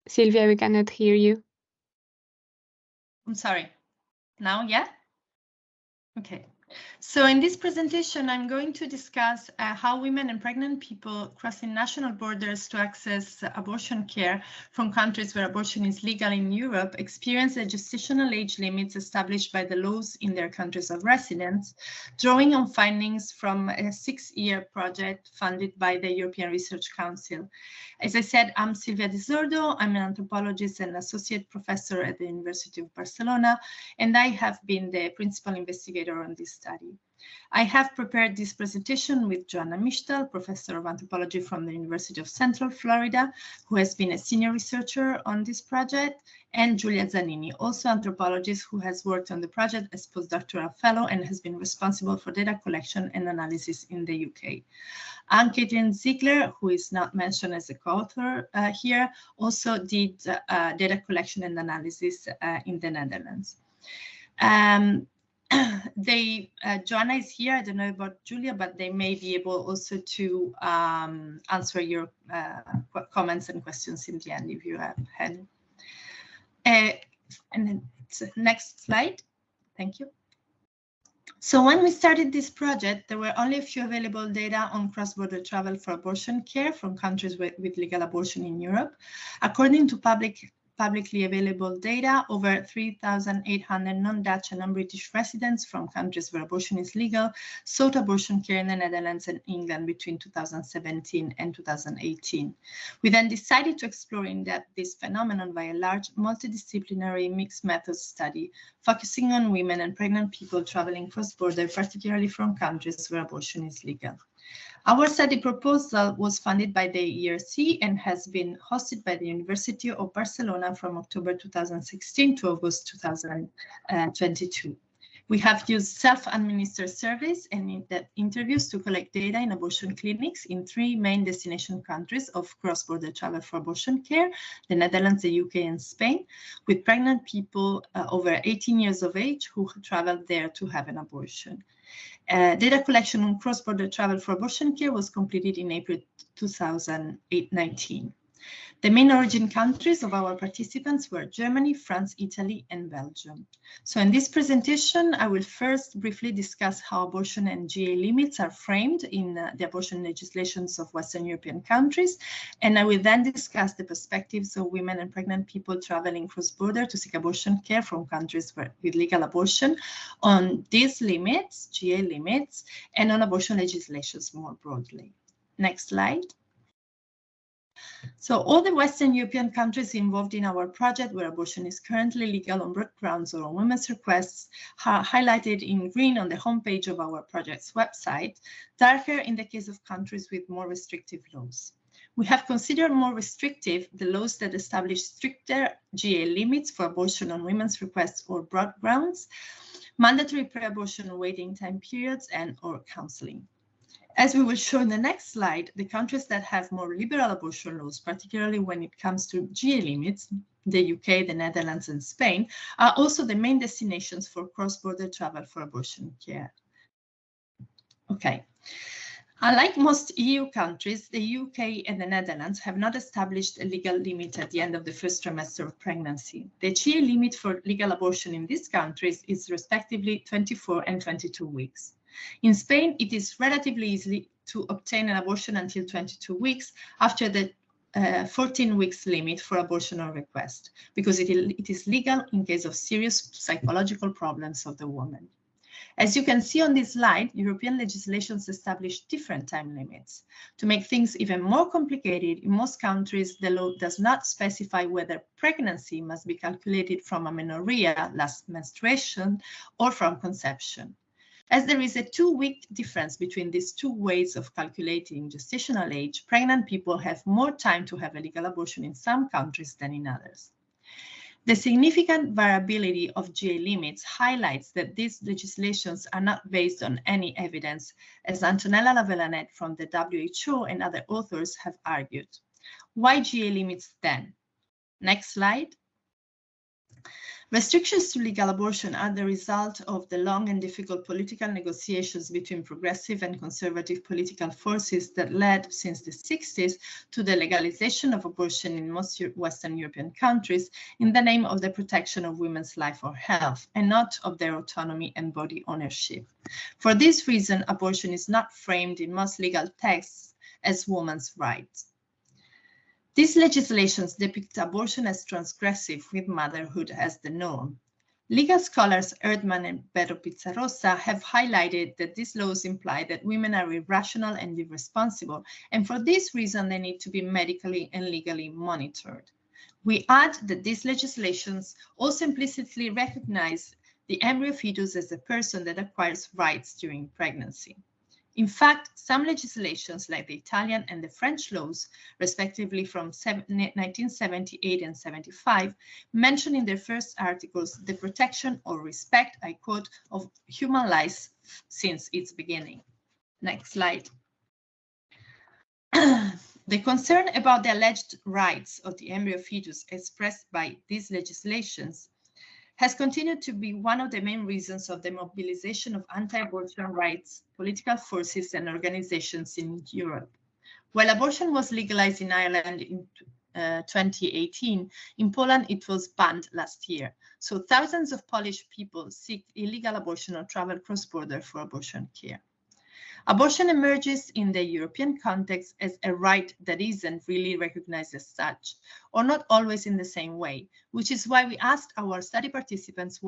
Silvia, we cannot hear you. I'm sorry. Now, yeah? Okay. So in this presentation, I'm going to discuss how women and pregnant people crossing national borders to access abortion care from countries where abortion is legal in Europe experience the gestational age limits established by the laws in their countries of residence, drawing on findings from a 6-year project funded by the European Research Council. As I said, I'm Silvia Di Sordo. I'm an anthropologist and associate professor at the University of Barcelona, and I have been the principal investigator on this study. I have prepared this presentation with Joanna Mishtal, professor of anthropology from the University of Central Florida, who has been a senior researcher on this project, and Giulia Zanini, also anthropologist who has worked on the project as postdoctoral fellow and has been responsible for data collection and analysis in the UK. Ann-Katrin Ziegler, who is not mentioned as a co-author here, also did data collection and analysis in the Netherlands. Joanna is here. I don't know about Giulia, but they may be able also to answer your comments and questions in the end if you have had. And then next slide. Thank you. So when we started this project, there were only a few available data on cross-border travel for abortion care from countries with legal abortion in Europe. According to publicly available data, over 3,800 non-Dutch and non-British residents from countries where abortion is legal sought abortion care in the Netherlands and England between 2017 and 2018. We then decided to explore in depth this phenomenon by a large multidisciplinary mixed methods study, focusing on women and pregnant people traveling cross-border, particularly from countries where abortion is legal. Our study proposal was funded by the ERC and has been hosted by the University of Barcelona from October 2016 to August 2022. We have used self-administered surveys and interviews to collect data in abortion clinics in 3 main destination countries of cross-border travel for abortion care, the Netherlands, the UK, and Spain, with pregnant people over 18 years of age who traveled there to have an abortion. Data collection on cross-border travel for abortion care was completed in April 2019. The main origin countries of our participants were Germany, France, Italy, and Belgium. So in this presentation, I will first briefly discuss how abortion and GA limits are framed in the abortion legislations of Western European countries, and I will then discuss the perspectives of women and pregnant people traveling cross-border to seek abortion care from countries with legal abortion on these limits, GA limits, and on abortion legislations more broadly. Next slide. So all the Western European countries involved in our project where abortion is currently legal on broad grounds or on women's requests are highlighted in green on the homepage of our project's website, darker in the case of countries with more restrictive laws. We have considered more restrictive the laws that establish stricter GA limits for abortion on women's requests or broad grounds, mandatory pre-abortion waiting time periods, and or counseling. As we will show in the next slide, the countries that have more liberal abortion laws, particularly when it comes to GA limits, the UK, the Netherlands, and Spain, are also the main destinations for cross-border travel for abortion care. Okay. Unlike most EU countries, the UK and the Netherlands have not established a legal limit at the end of the first trimester of pregnancy. The GA limit for legal abortion in these countries is respectively 24 and 22 weeks. In Spain, it is relatively easy to obtain an abortion until 22 weeks after the 14 weeks limit for abortion on request, because it is legal in case of serious psychological problems of the woman. As you can see on this slide, European legislations establish different time limits. To make things even more complicated, in most countries, the law does not specify whether pregnancy must be calculated from amenorrhea, last menstruation, or from conception. As there is a 2-week difference between these 2 ways of calculating gestational age, pregnant people have more time to have a legal abortion in some countries than in others. The significant variability of GA limits highlights that these legislations are not based on any evidence, as Antonella Lavelanet from the WHO and other authors have argued. Why GA limits then? Next slide. Restrictions to legal abortion are the result of the long and difficult political negotiations between progressive and conservative political forces that led, since the 60s, to the legalization of abortion in most Western European countries in the name of the protection of women's life or health, and not of their autonomy and body ownership. For this reason, abortion is not framed in most legal texts as women's rights. These legislations depict abortion as transgressive, with motherhood as the norm. Legal scholars Erdmann and Berro Pizzarosa have highlighted that these laws imply that women are irrational and irresponsible, and for this reason they need to be medically and legally monitored. We add that these legislations also implicitly recognize the embryo fetus as a person that acquires rights during pregnancy. In fact, some legislations, like the Italian and the French laws, respectively from 1978 and 75, mention in their first articles the protection or respect, I quote, of human lives since its beginning. Next slide. The concern about the alleged rights of the embryo fetus expressed by these legislations has continued to be one of the main reasons of the mobilization of anti-abortion rights, political forces and organizations in Europe. While abortion was legalized in Ireland in 2018, in Poland it was banned last year. So thousands of Polish people seek illegal abortion or travel cross-border for abortion care. Abortion emerges in the European context as a right that isn't really recognized as such, or not always in the same way, which is why we asked our study participants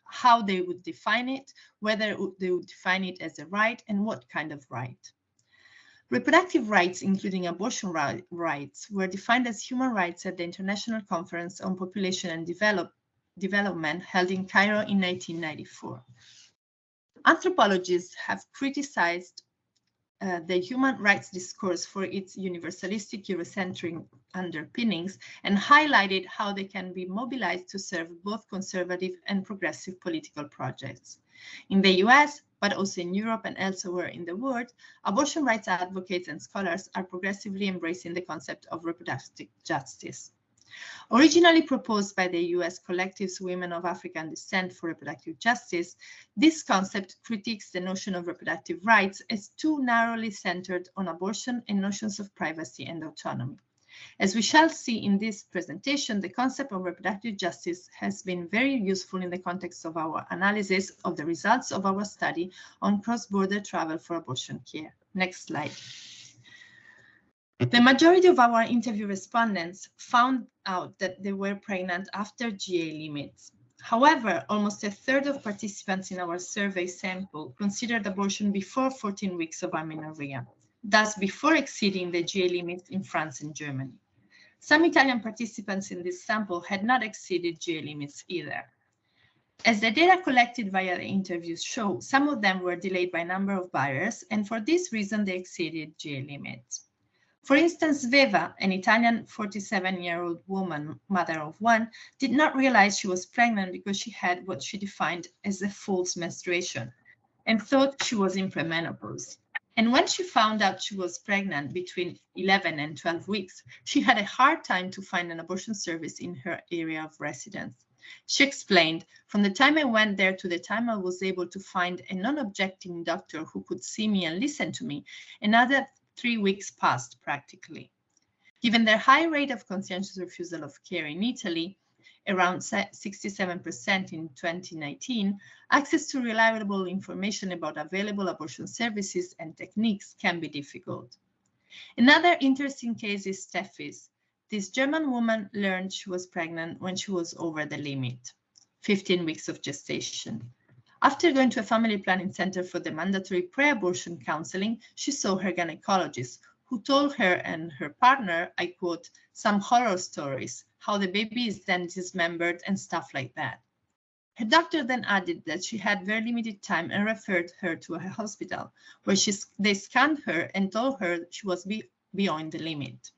how they would define it, whether they would define it as a right, and what kind of right. Reproductive rights, including abortion rights, were defined as human rights at the International Conference on Population and Development held in Cairo in 1994. Anthropologists have criticized the human rights discourse for its universalistic Eurocentric underpinnings and highlighted how they can be mobilized to serve both conservative and progressive political projects. In the US, but also in Europe and elsewhere in the world, abortion rights advocates and scholars are progressively embracing the concept of reproductive justice. Originally proposed by the US collectives Women of African Descent for Reproductive Justice, this concept critiques the notion of reproductive rights as too narrowly centered on abortion and notions of privacy and autonomy. As we shall see in this presentation, the concept of reproductive justice has been very useful in the context of our analysis of the results of our study on cross-border travel for abortion care. Next slide. The majority of our interview respondents found out that they were pregnant after GA limits. However, almost a third of participants in our survey sample considered abortion before 14 weeks of amenorrhea, thus before exceeding the GA limits in France and Germany. Some Italian participants in this sample had not exceeded GA limits either. As the data collected via the interviews show, some of them were delayed by a number of barriers, and for this reason they exceeded GA limits. For instance, Veva, an Italian 47-year-old woman, mother of one, did not realize she was pregnant because she had what she defined as a false menstruation and thought she was in premenopause. And when she found out she was pregnant between 11 and 12 weeks, she had a hard time to find an abortion service in her area of residence. She explained, from the time I went there to the time I was able to find a non-objecting doctor who could see me and listen to me, another 3 weeks passed practically. Given their high rate of conscientious refusal of care in Italy, around 67% in 2019, access to reliable information about available abortion services and techniques can be difficult. Another interesting case is Steffi's. This German woman learned she was pregnant when she was over the limit, 15 weeks of gestation. After going to a family planning center for the mandatory pre-abortion counseling, she saw her gynecologist, who told her and her partner, I quote, some horror stories, how the baby is then dismembered and stuff like that. Her doctor then added that she had very limited time and referred her to a hospital, where they scanned her and told her she was beyond the limit.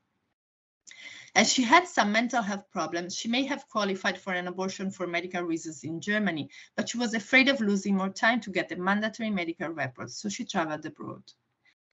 As she had some mental health problems, she may have qualified for an abortion for medical reasons in Germany, but she was afraid of losing more time to get the mandatory medical reports, so she traveled abroad.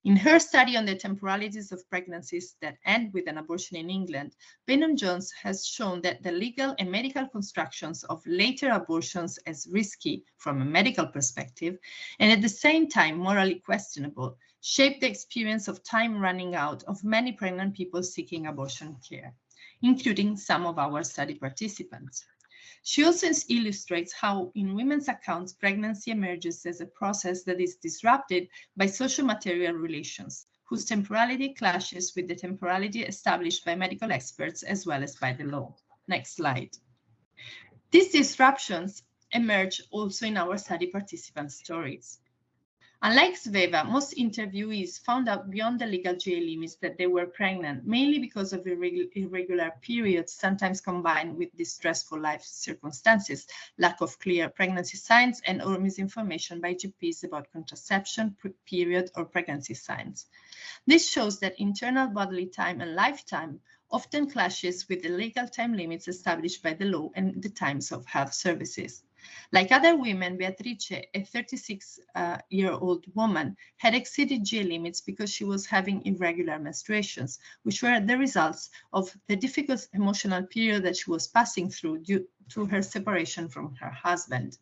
In her study on the temporalities of pregnancies that end with an abortion in England, Benham-Jones has shown that the legal and medical constructions of later abortions as risky from a medical perspective, and at the same time morally questionable, shape the experience of time running out of many pregnant people seeking abortion care, including some of our study participants. She also illustrates how in women's accounts, pregnancy emerges as a process that is disrupted by socio-material relations, whose temporality clashes with the temporality established by medical experts as well as by the law. Next slide. These disruptions emerge also in our study participant stories. Unlike Sveva, most interviewees found out beyond the legal GA limits that they were pregnant, mainly because of irregular periods, sometimes combined with distressful life circumstances, lack of clear pregnancy signs, and or misinformation by GPs about contraception, period, or pregnancy signs. This shows that internal bodily time and lifetime often clashes with the legal time limits established by the law and the times of health services. Like other women, Beatrice, a 36-year-old woman, had exceeded GA limits because she was having irregular menstruations, which were the results of the difficult emotional period that she was passing through due to her separation from her husband.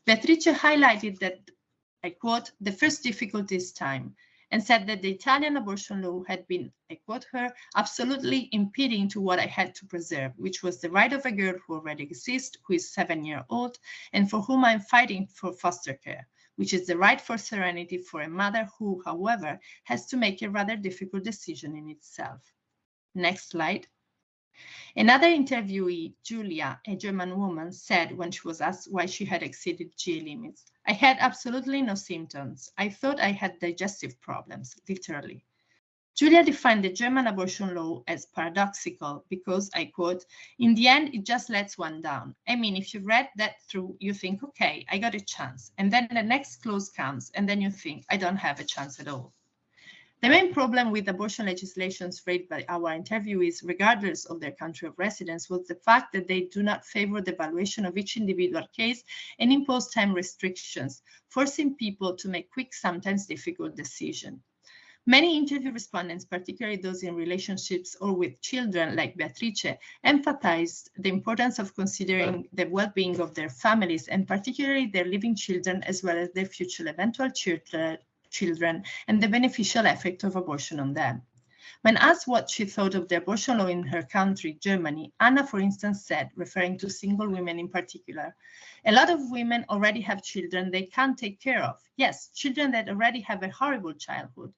Beatrice highlighted that, I quote, "the first difficulty is time," and said that the Italian abortion law had been, I quote her, "absolutely impeding to what I had to preserve, which was the right of a girl who already exists, who is 7-year-old, and for whom I'm fighting for foster care, which is the right for serenity for a mother who, however, has to make a rather difficult decision in itself." Next slide. Another interviewee, Julia, a German woman, said when she was asked why she had exceeded GA limits, "I had absolutely no symptoms. I thought I had digestive problems, literally." Julia defined the German abortion law as paradoxical because, I quote, "in the end, it just lets one down. I mean, if you read that through, you think, okay, I got a chance. And then the next clause comes, and then you think, I don't have a chance at all." The main problem with abortion legislations raised by our interviewees, regardless of their country of residence, was the fact that they do not favor the evaluation of each individual case and impose time restrictions, forcing people to make quick, sometimes difficult decisions. Many interview respondents, particularly those in relationships or with children like Beatrice, emphasized the importance of considering the well-being of their families and particularly their living children as well as their future eventual children and the beneficial effect of abortion on them. When asked what she thought of the abortion law in her country, Germany, Anna, for instance, said, referring to single women in particular, "A lot of women already have children they can't take care of. Yes, children that already have a horrible childhood.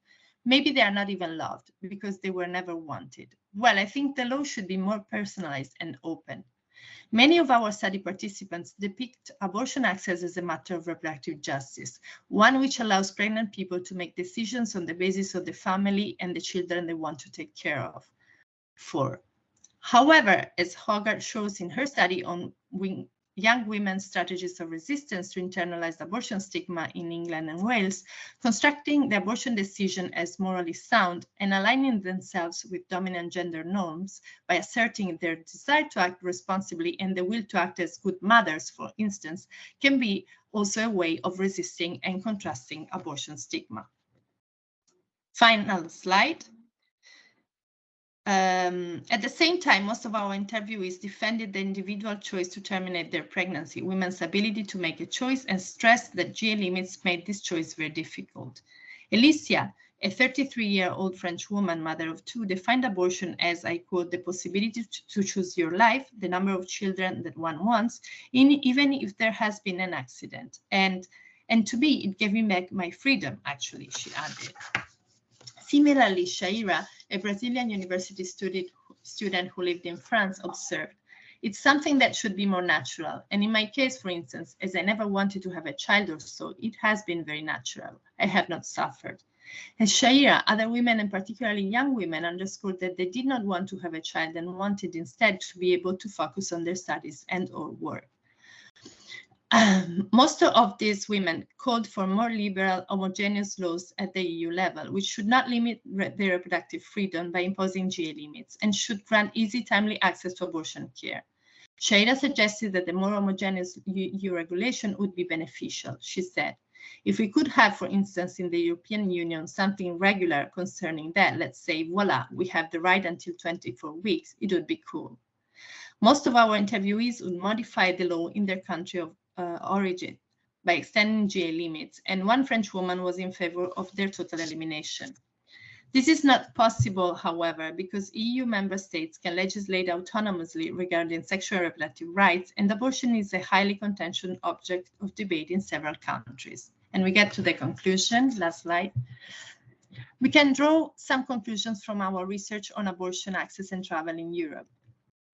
Maybe they are not even loved because they were never wanted. Well, I think the law should be more personalized and open." Many of our study participants depict abortion access as a matter of reproductive justice, one which allows pregnant people to make decisions on the basis of the family and the children they want to take care of. However, as Hogarth shows in her study on young women's strategies of resistance to internalized abortion stigma in England and Wales, constructing the abortion decision as morally sound and aligning themselves with dominant gender norms by asserting their desire to act responsibly and the will to act as good mothers, for instance, can be also a way of resisting and contrasting abortion stigma. Final slide. At the same time, most of our interviewees defended the individual choice to terminate their pregnancy, women's ability to make a choice, and stressed that GA limits made this choice very difficult. Alicia, a 33-year-old French woman, mother of 2, defined abortion as, I quote, "the possibility to choose your life, the number of children that one wants, even if there has been an accident. And to me, it gave me back my freedom," actually, she added. Similarly, Shaira, a Brazilian university student who lived in France, observed, "It's something that should be more natural. And in my case, for instance, as I never wanted to have a child or so, it has been very natural. I have not suffered." As Shaira, other women, and particularly young women, underscored that they did not want to have a child and wanted instead to be able to focus on their studies and or work. Most of these women called for more liberal, homogeneous laws at the EU level, which should not limit their reproductive freedom by imposing GA limits and should grant easy, timely access to abortion care. Shaira suggested that the more homogeneous EU regulation would be beneficial. She said, If we could have, for instance, in the European Union, something regular concerning that, let's say, voila, we have the right until 24 weeks, it would be cool. Most of our interviewees would modify the law in their country of origin by extending GA limits, and one French woman was in favor of their total elimination. This is not possible, however, because EU member states can legislate autonomously regarding sexual and reproductive rights, and abortion is a highly contentious object of debate in several countries. And we get to the conclusion, last slide. We can draw some conclusions from our research on abortion access and travel in Europe.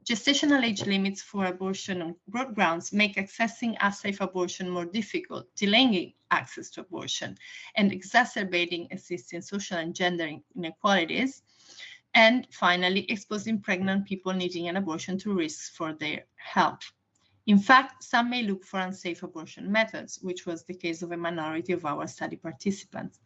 Gestational age limits for abortion on broad grounds make accessing safe abortion more difficult, delaying access to abortion, and exacerbating existing social and gender inequalities. And finally, exposing pregnant people needing an abortion to risks for their health. In fact, some may look for unsafe abortion methods, which was the case of a minority of our study participants.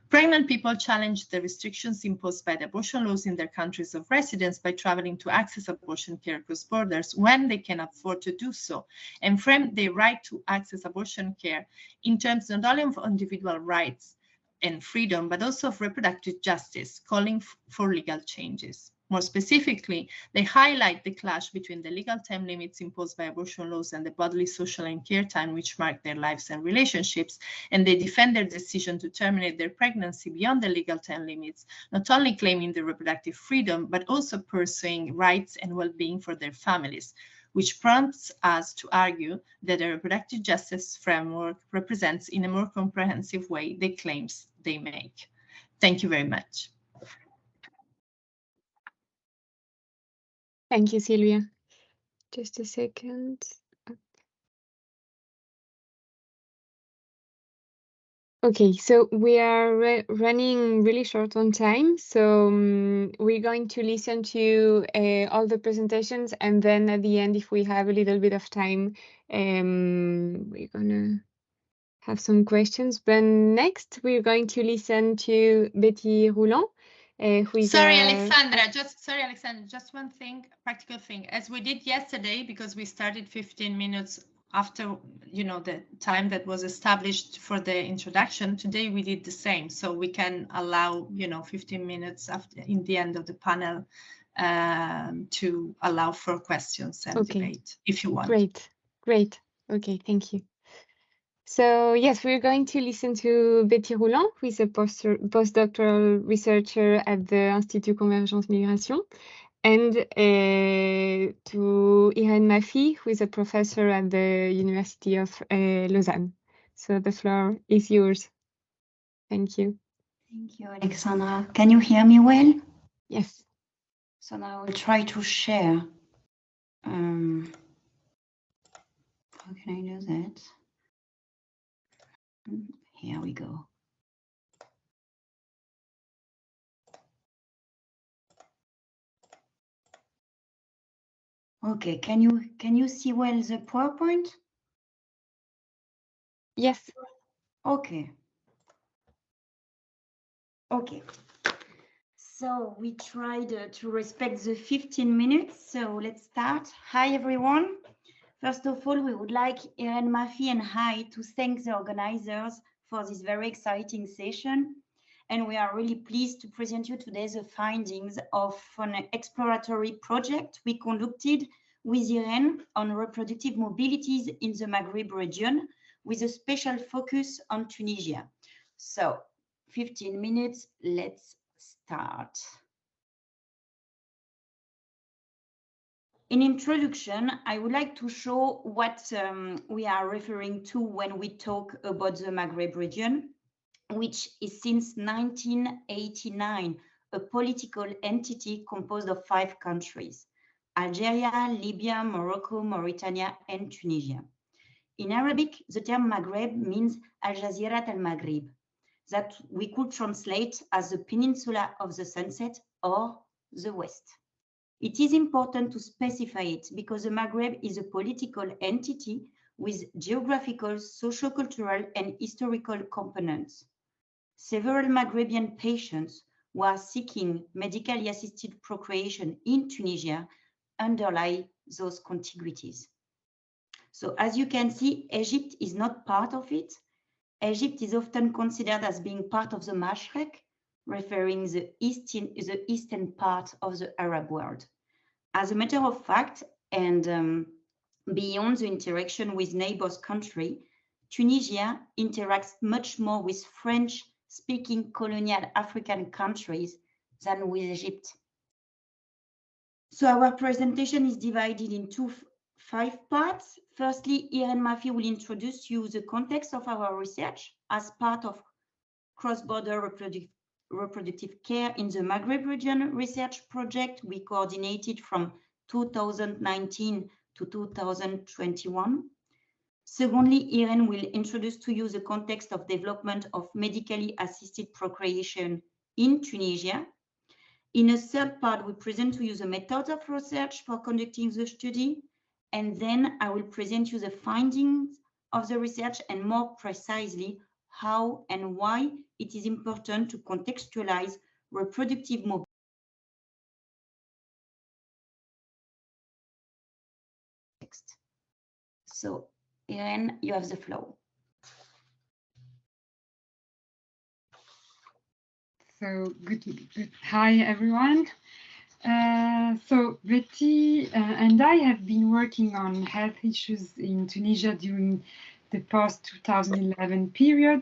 Pregnant people challenge the restrictions imposed by the abortion laws in their countries of residence by traveling to access abortion care across borders when they can afford to do so, and frame their right to access abortion care in terms not only of individual rights and freedom, but also of reproductive justice, calling for legal changes. More specifically, they highlight the clash between the legal time limits imposed by abortion laws and the bodily, social, and care time which mark their lives and relationships, and they defend their decision to terminate their pregnancy beyond the legal time limits, not only claiming their reproductive freedom, but also pursuing rights and well-being for their families, which prompts us to argue that the reproductive justice framework represents in a more comprehensive way the claims they make. Thank you very much. Thank you, Silvia. Just a second. Okay, so we are running really short on time, so we're going to listen to all the presentations, and then at the end, if we have a little bit of time, we're gonna have some questions. But next, we're going to listen to Betty Rouland, who is Sorry, Alexandra, just one thing, practical thing. As we did yesterday, because we started 15 minutes after, the time that was established for the introduction, today we did the same. So we can allow, 15 minutes after in the end of the panel to allow for questions and debate, if you want. Great. Okay, thank you. So yes, we're going to listen to Betty Rouland, who is a postdoctoral researcher at the Institut Convergence Migration, and to Irène Maffy, who is a professor at the University of Lausanne. So the floor is yours. Thank you. Thank you, Alexandra. Can you hear me well? Yes. So now I will try to share. How can I do that? Here we go. Okay, can you see well the PowerPoint? Yes. Okay. Okay. So we tried to respect the 15 minutes. So let's start. Hi, everyone. First of all, we would like Irène Maffy and I to thank the organizers for this very exciting session. And we are really pleased to present you today the findings of an exploratory project we conducted with Irène on reproductive mobilities in the Maghreb region with a special focus on Tunisia. So 15 minutes, let's start. In introduction, I would like to show what we are referring to when we talk about the Maghreb region, which is since 1989 a political entity composed of 5 countries: Algeria, Libya, Morocco, Mauritania, and Tunisia. In Arabic, the term Maghreb means Al-Jazirat al-Maghrib, that we could translate as the peninsula of the sunset or the West. It is important to specify it because the Maghreb is a political entity with geographical, socio-cultural, and historical components. Several Maghrebian patients who are seeking medically assisted procreation in Tunisia underlie those contiguities. So as you can see, Egypt is not part of it. Egypt is often considered as being part of the Mashrek, referring the eastern part of the Arab world. As a matter of fact, and beyond the interaction with neighbors country, Tunisia interacts much more with French-speaking colonial African countries than with Egypt. So our presentation is divided into 5 parts. Firstly, Irene Mafi will introduce you the context of our research as part of cross-border reproductive care in the Maghreb region research project we coordinated from 2019 to 2021. Secondly, Irene will introduce to you the context of development of medically assisted procreation in Tunisia. In a third part, we present to you the methods of research for conducting the study, and then I will present you the findings of the research and more precisely how and why it is important to contextualize reproductive mobility. So, Irene, you have the floor. So good. Hi, everyone. So Betty and I have been working on health issues in Tunisia during the post-2011 period,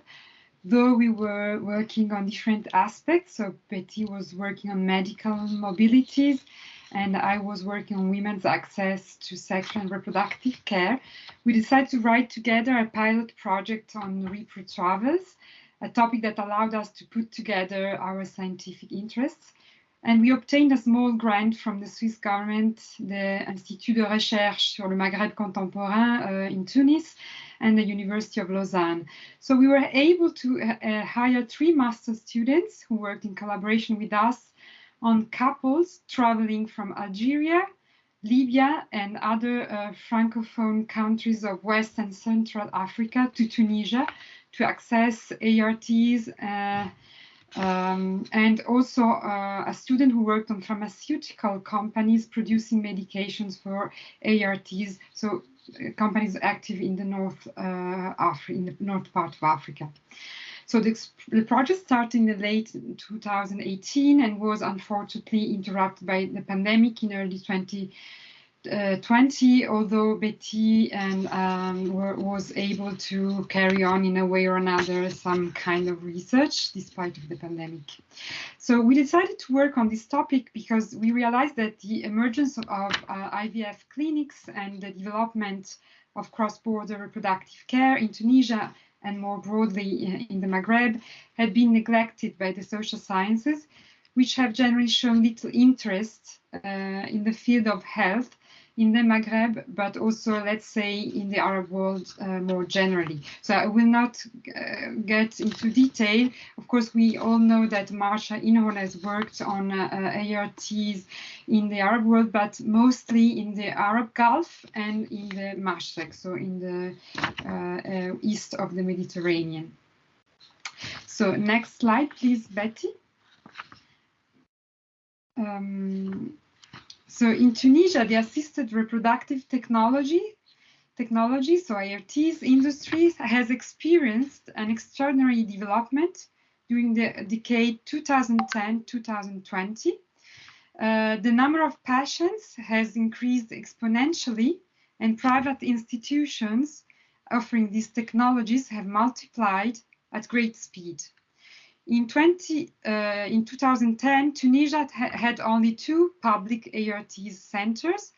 though we were working on different aspects. So Betty was working on medical mobilities, and I was working on women's access to sexual and reproductive care. We decided to write together a pilot project on repro travels, a topic that allowed us to put together our scientific interests. And we obtained a small grant from the Swiss government, the Institut de Recherche sur le Maghreb Contemporain in Tunis, and the University of Lausanne. So we were able to hire 3 master students who worked in collaboration with us on couples traveling from Algeria, Libya, and other Francophone countries of West and Central Africa to Tunisia to access ARTs, and also a student who worked on pharmaceutical companies producing medications for ARTs, so companies active in the north part of Africa. So the project started in the late 2018 and was unfortunately interrupted by the pandemic in early 2020, although Betty and was able to carry on in a way or another some kind of research despite of the pandemic. So we decided to work on this topic because we realized that the emergence of IVF clinics and the development of cross-border reproductive care in Tunisia and more broadly in the Maghreb had been neglected by the social sciences, which have generally shown little interest in the field of health in the Maghreb, but also, let's say, in the Arab world more generally. So I will not get into detail. Of course, we all know that Marsha Inhorn has worked on ARTs in the Arab world, but mostly in the Arab Gulf and in the Mashrek, so in the east of the Mediterranean. So next slide, please, Betty. So in Tunisia, the assisted reproductive technology, so ARTs industries, has experienced an extraordinary development during the decade 2010-2020. The number of patients has increased exponentially, and private institutions offering these technologies have multiplied at great speed. In 2010, Tunisia had only 2 public ARTs centers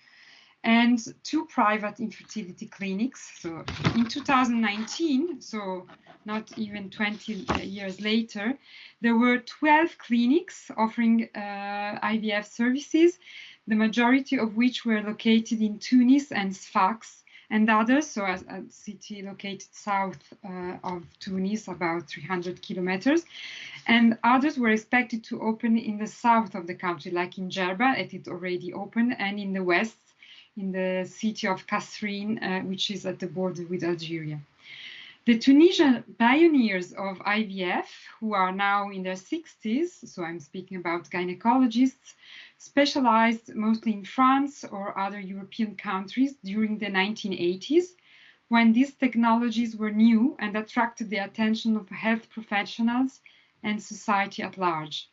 and 2 private infertility clinics. So in 2019, so not even 20 years later, there were 12 clinics offering IVF services, the majority of which were located in Tunis and Sfax, and others, so a city located south of Tunis, about 300 kilometers, and others were expected to open in the south of the country, like in Djerba, it already opened, and in the west, in the city of Kasserine, which is at the border with Algeria. The Tunisian pioneers of IVF, who are now in their 60s, so I'm speaking about gynecologists, specialized mostly in France or other European countries during the 1980s, when these technologies were new and attracted the attention of health professionals and society at large.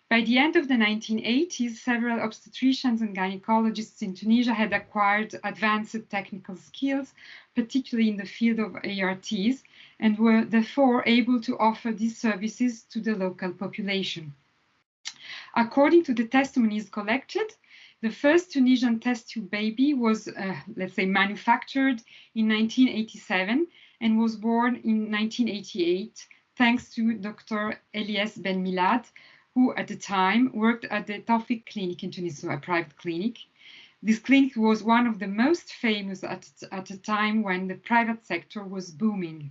By the end of the 1980s, several obstetricians and gynecologists in Tunisia had acquired advanced technical skills, particularly in the field of ARTs, and were therefore able to offer these services to the local population. According to the testimonies collected, the first Tunisian test tube baby was, let's say, manufactured in 1987 and was born in 1988, thanks to Dr. Elias Ben Milad, who at the time worked at the Tawfiq Clinic in Tunisia, a private clinic. This clinic was one of the most famous at a time when the private sector was booming.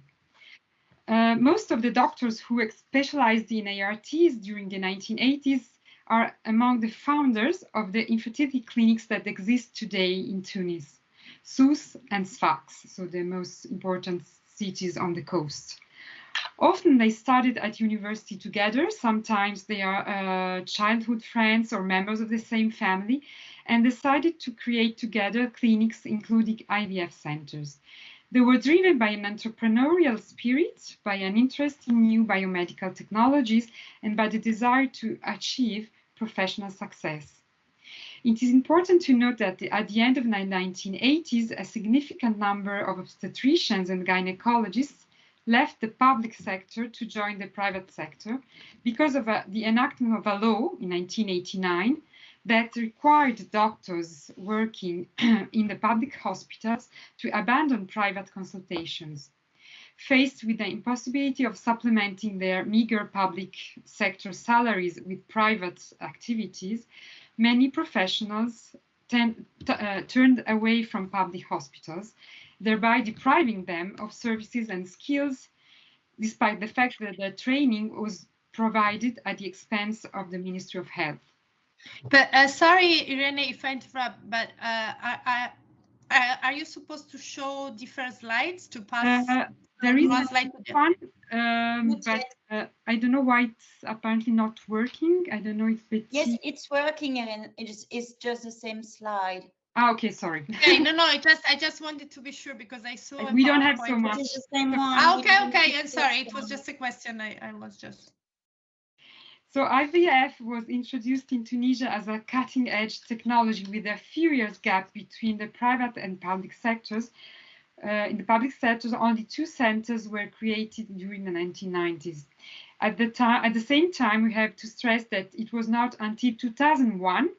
Most of the doctors who specialized in ARTs during the 1980s are among the founders of the infertility clinics that exist today in Tunis, Sousse and Sfax, so the most important cities on the coast. Often they studied at university together. Sometimes they are childhood friends or members of the same family, and decided to create together clinics, including IVF centers. They were driven by an entrepreneurial spirit, by an interest in new biomedical technologies, and by the desire to achieve professional success. It is important to note that at the end of the 1980s, a significant number of obstetricians and gynecologists left the public sector to join the private sector because of the enactment of a law in 1989 that required doctors working in the public hospitals to abandon private consultations. Faced with the impossibility of supplementing their meager public sector salaries with private activities, many professionals turned away from public hospitals, thereby depriving them of services and skills, despite the fact that their training was provided at the expense of the Ministry of Health. But sorry, Irene, if I interrupt, but are you supposed to show different slides to pass there is one slide to one, but I don't know why it's apparently not working. I don't know if it's... Yes, it's working, and it's just the same slide. Ah, okay, sorry. Okay, no, I just wanted to be sure because I saw we don't have so much. It's the same one. Ah, okay, I'm sorry. It was just a question. I was just... So IVF was introduced in Tunisia as a cutting-edge technology with a few years gap between the private and public sectors. In the public sectors, only 2 centers were created during the 1990s. At the same time, we have to stress that it was not until 2001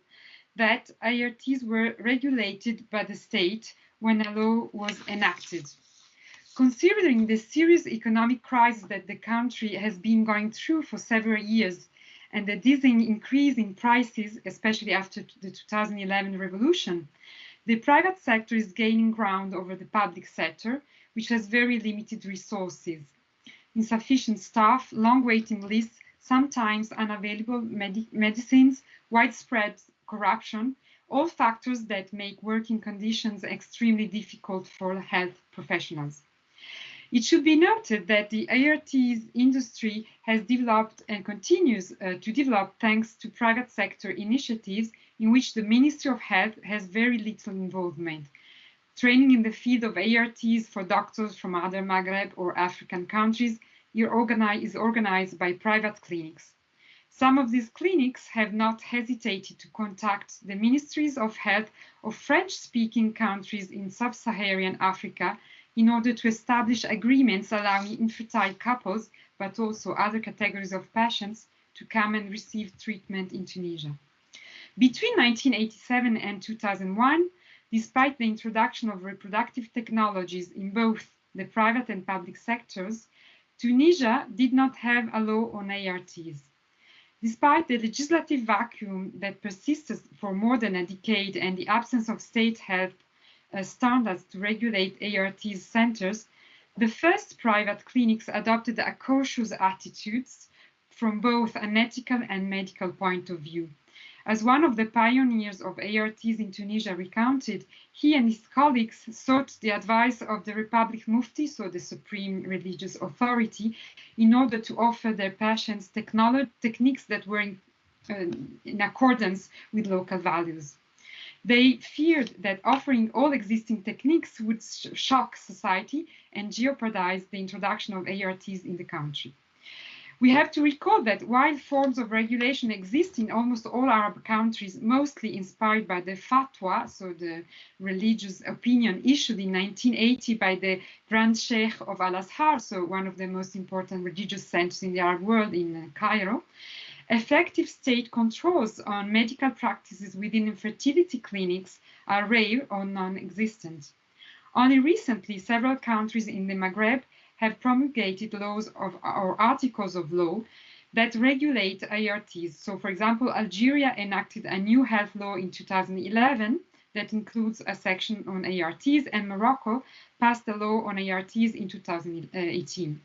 that ARTs were regulated by the state when a law was enacted. Considering the serious economic crisis that the country has been going through for several years, and the dizzying increase in prices, especially after the 2011 revolution, the private sector is gaining ground over the public sector, which has very limited resources, insufficient staff, long waiting lists, sometimes unavailable medicines, widespread corruption, all factors that make working conditions extremely difficult for health professionals. It should be noted that the ARTs industry has developed and continues to develop thanks to private sector initiatives in which the Ministry of Health has very little involvement. Training in the field of ARTs for doctors from other Maghreb or African countries is organized by private clinics. Some of these clinics have not hesitated to contact the ministries of health of French-speaking countries in sub-Saharan Africa in order to establish agreements allowing infertile couples, but also other categories of patients, to come and receive treatment in Tunisia. Between 1987 and 2001, despite the introduction of reproductive technologies in both the private and public sectors, Tunisia did not have a law on ARTs. Despite the legislative vacuum that persisted for more than a decade and the absence of state health standards to regulate ARTs centers, the first private clinics adopted a cautious attitude from both an ethical and medical point of view. As one of the pioneers of ARTs in Tunisia recounted, he and his colleagues sought the advice of the Republic Mufti, so the supreme religious authority, in order to offer their patients techniques that were in accordance with local values. They feared that offering all existing techniques would shock society and jeopardize the introduction of ARTs in the country. We have to recall that while forms of regulation exist in almost all Arab countries, mostly inspired by the fatwa, so the religious opinion issued in 1980 by the Grand Sheikh of Al-Azhar, so one of the most important religious centers in the Arab world in Cairo, effective state controls on medical practices within infertility clinics are rare or non-existent. Only recently, several countries in the Maghreb have promulgated laws or articles of law that regulate ARTs. So, for example, Algeria enacted a new health law in 2011 that includes a section on ARTs, and Morocco passed a law on ARTs in 2018.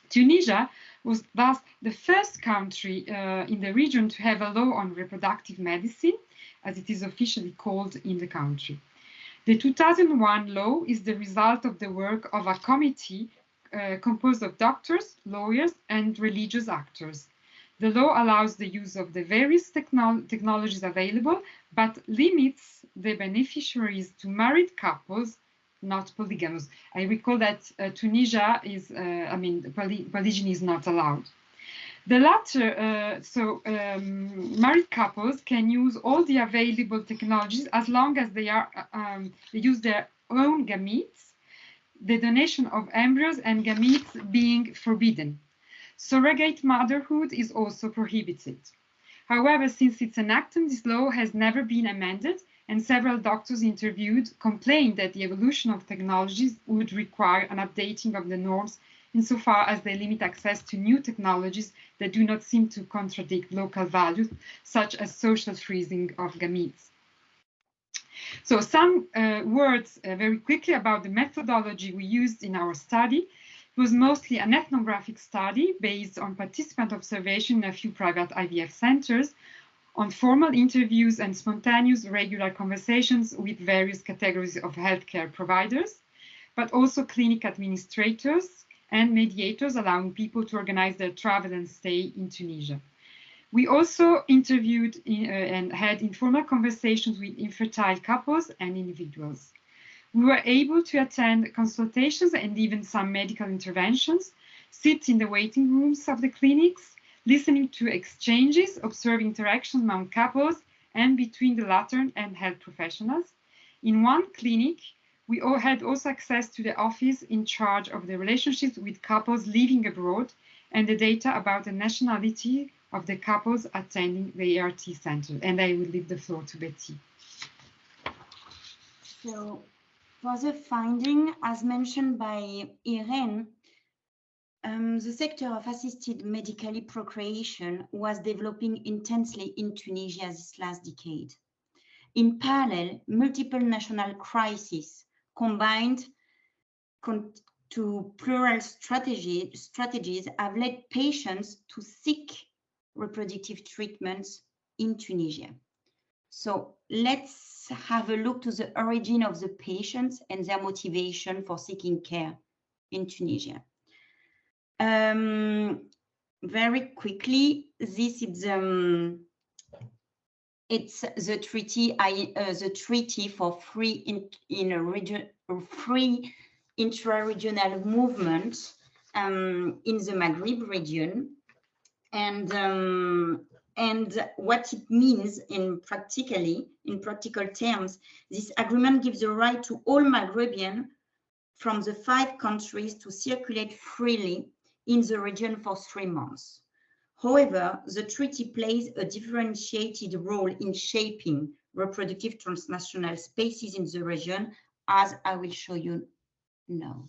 Tunisia was thus the first country in the region to have a law on reproductive medicine, as it is officially called in the country. The 2001 law is the result of the work of a committee composed of doctors, lawyers, and religious actors. The law allows the use of the various technologies available, but limits the beneficiaries to married couples, not polygamous. I recall that Tunisia is, polygyny is not allowed. The latter, married couples can use all the available technologies as long as they use their own gametes, the donation of embryos and gametes being forbidden. Surrogate motherhood is also prohibited. However, since its enactment, this law has never been amended, and several doctors interviewed complained that the evolution of technologies would require an updating of the norms insofar as they limit access to new technologies that do not seem to contradict local values, such as social freezing of gametes. So some words very quickly about the methodology we used in our study. It was mostly an ethnographic study based on participant observation in a few private IVF centers, on formal interviews and spontaneous regular conversations with various categories of healthcare providers, but also clinic administrators and mediators, allowing people to organize their travel and stay in Tunisia. We also interviewed and had informal conversations with infertile couples and individuals. We were able to attend consultations and even some medical interventions, sit in the waiting rooms of the clinics, listening to exchanges, observing interactions among couples and between the latter and health professionals. In one clinic, we all had also access to the office in charge of the relationships with couples living abroad and the data about the nationality of the couples attending the ART center. And I will leave the floor to Betty. So for the finding, as mentioned by Irene, the sector of assisted medically procreation was developing intensely in Tunisia this last decade. In parallel, multiple national crises combined to plural strategies have led patients to seek reproductive treatments in Tunisia. So let's have a look to the origin of the patients and their motivation for seeking care in Tunisia. Very quickly, this is it's the treaty for free intra-regional movement in the Maghreb region, and what it means in practical terms. This agreement gives the right to all Maghrebians from the 5 countries to circulate freely in the region for 3 months. However, the treaty plays a differentiated role in shaping reproductive transnational spaces in the region, as I will show you now.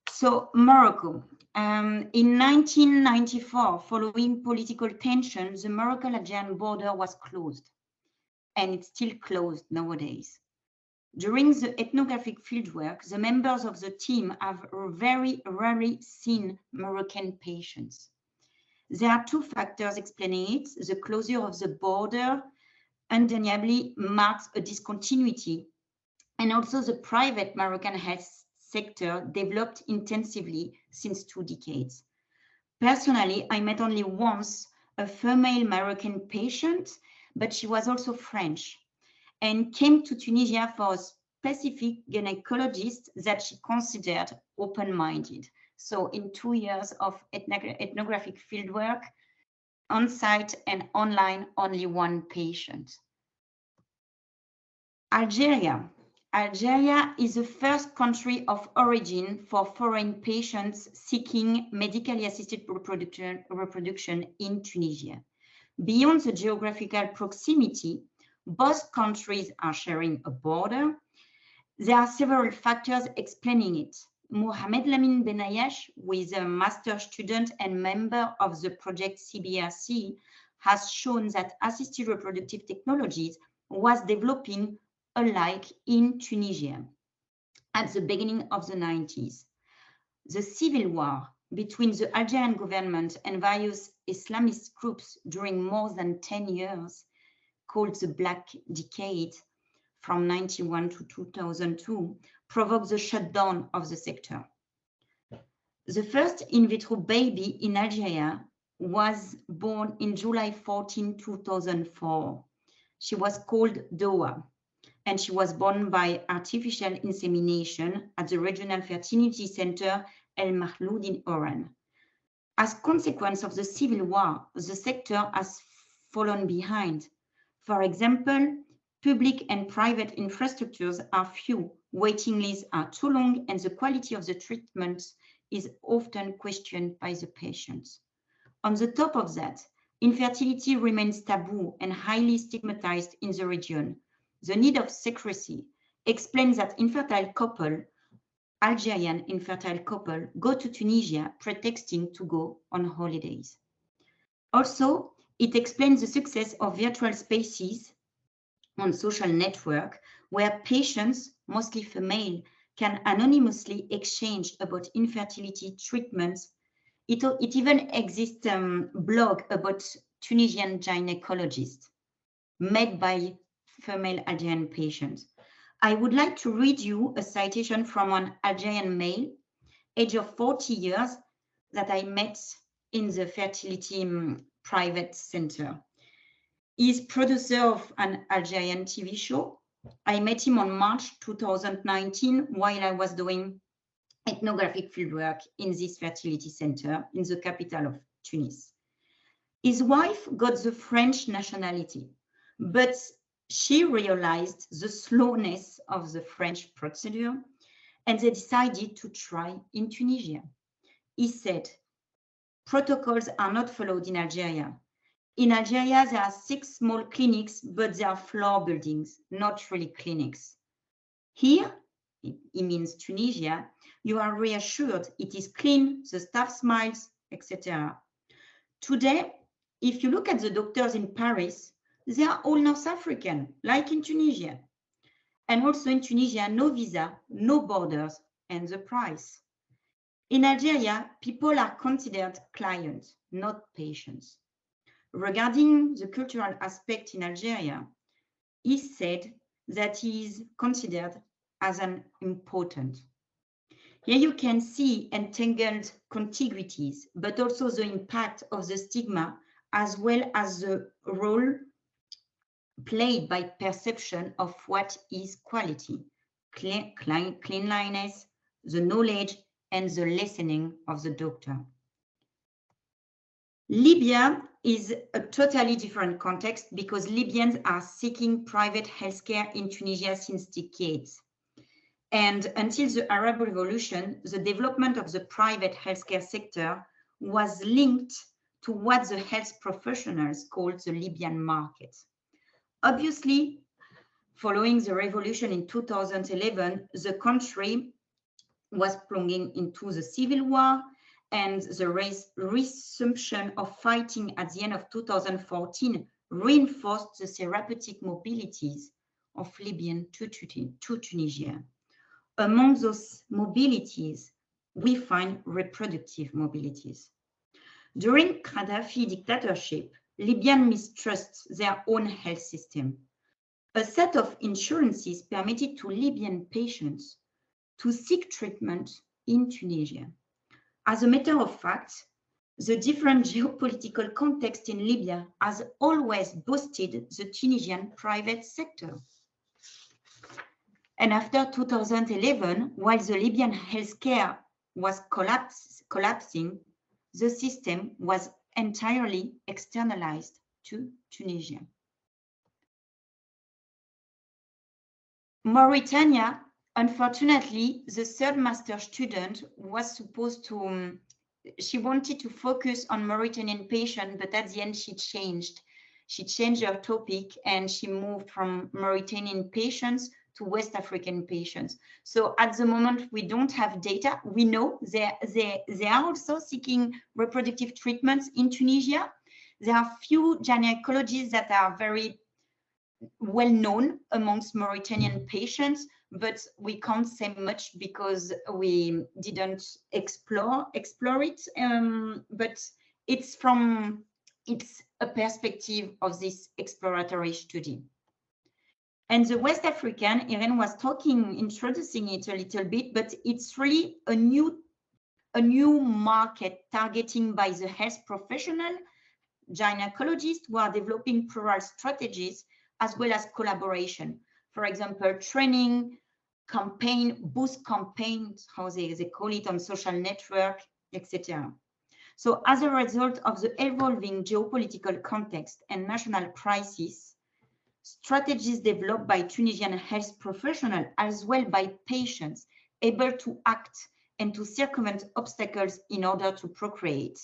So Morocco. In 1994, following political tension, the Morocco-Algerian border was closed, and it's still closed nowadays. During the ethnographic fieldwork, the members of the team have very rarely seen Moroccan patients. There are 2 factors explaining it. The closure of the border undeniably marks a discontinuity, and also the private Moroccan health sector developed intensively since 2 decades. Personally, I met only once a female Moroccan patient, but she was also French. and came to Tunisia for a specific gynecologist that she considered open-minded. So in 2 years of ethnographic fieldwork, on-site and online, only 1 patient. Algeria. Algeria is the first country of origin for foreign patients seeking medically assisted reproduction in Tunisia. Beyond the geographical proximity, both countries are sharing a border. There are several factors explaining it. Mohamed Lamine Benayesh, who is a master student and member of the project CBRC, has shown that assisted reproductive technologies was developing alike in Tunisia at the beginning of the 90s. The civil war between the Algerian government and various Islamist groups during more than 10 years, called the Black Decade, from 1991 to 2002, provoked the shutdown of the sector. The first in vitro baby in Algeria was born in July 14, 2004. She was called Doa, and she was born by artificial insemination at the Regional Fertility Center El Mahloud in Oran. As a consequence of the civil war, the sector has fallen behind. For example, public and private infrastructures are few, waiting lists are too long, and the quality of the treatment is often questioned by the patients. On the top of that, infertility remains taboo and highly stigmatized in the region. The need of secrecy explains that infertile couple, Algerian infertile couple, go to Tunisia pretexting to go on holidays. Also, it explains the success of virtual spaces on social network where patients, mostly female, can anonymously exchange about infertility treatments. It even exists a blog about Tunisian gynecologists made by female Algerian patients. I would like to read you a citation from an Algerian male, age of 40 years, that I met in the fertility private center. He's producer of an Algerian TV show. I met him on March 2019 while I was doing ethnographic fieldwork in this fertility center in the capital of Tunis. His wife got the French nationality, but she realized the slowness of the French procedure and they decided to try in Tunisia. He said, protocols are not followed in Algeria. In Algeria, there are 6 small clinics, but they are floor buildings, not really clinics. Here, it means Tunisia, you are reassured it is clean, the staff smiles, etc. Today, if you look at the doctors in Paris, they are all North African, like in Tunisia. And also in Tunisia, no visa, no borders, and the price. In Algeria, people are considered clients, not patients. Regarding the cultural aspect in Algeria, he said that he is considered as an important. Here you can see entangled contiguities, but also the impact of the stigma, as well as the role played by perception of what is quality, cleanliness, the knowledge, and the listening of the doctor. Libya is a totally different context because Libyans are seeking private healthcare in Tunisia since decades. And until the Arab Revolution, the development of the private healthcare sector was linked to what the health professionals called the Libyan market. Obviously, following the revolution in 2011, the country was plunging into the civil war, and the resumption of fighting at the end of 2014 reinforced the therapeutic mobilities of Libyan to Tunisia. Among those mobilities, we find reproductive mobilities. During Gaddafi dictatorship, Libyans mistrust their own health system. A set of insurances permitted to Libyan patients to seek treatment in Tunisia. As a matter of fact, the different geopolitical context in Libya has always boosted the Tunisian private sector. And after 2011, while the Libyan healthcare was collapsing, the system was entirely externalized to Tunisia. Mauritania, unfortunately, the third master student was supposed to, she wanted to focus on Mauritanian patients, but at the end she changed. She changed her topic and she moved from Mauritanian patients to West African patients. So at the moment, we don't have data. We know they are also seeking reproductive treatments in Tunisia. There are few gynecologists that are very well known amongst Mauritanian patients, but we can't say much because we didn't explore it. But it's a perspective of this exploratory study. And the West African, Irene was introducing it a little bit, but it's really a new market targeting by the health professional, gynecologists who are developing plural strategies as well as collaboration. For example, training, boost campaigns, how they call it on social network, etc. So as a result of the evolving geopolitical context and national crisis, strategies developed by Tunisian health professionals as well by patients able to act and to circumvent obstacles in order to procreate,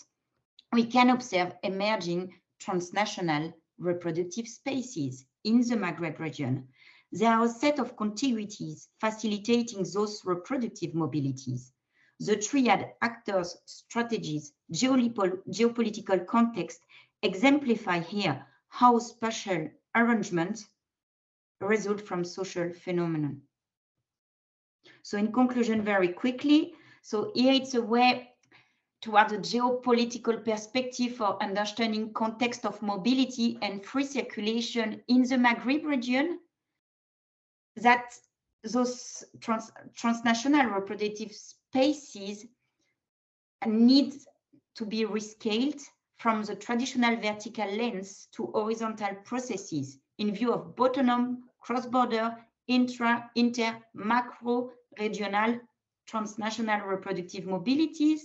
we can observe emerging transnational reproductive spaces in the Maghreb region. There are a set of contiguities facilitating those reproductive mobilities. The triad actors, strategies, geopolitical context exemplify here how spatial arrangements result from social phenomenon. So in conclusion, very quickly, so here it's a way toward a geopolitical perspective for understanding context of mobility and free circulation in the Maghreb region, that those transnational reproductive spaces need to be rescaled from the traditional vertical lens to horizontal processes in view of bottom-up, cross-border, inter, macro, regional, transnational reproductive mobilities,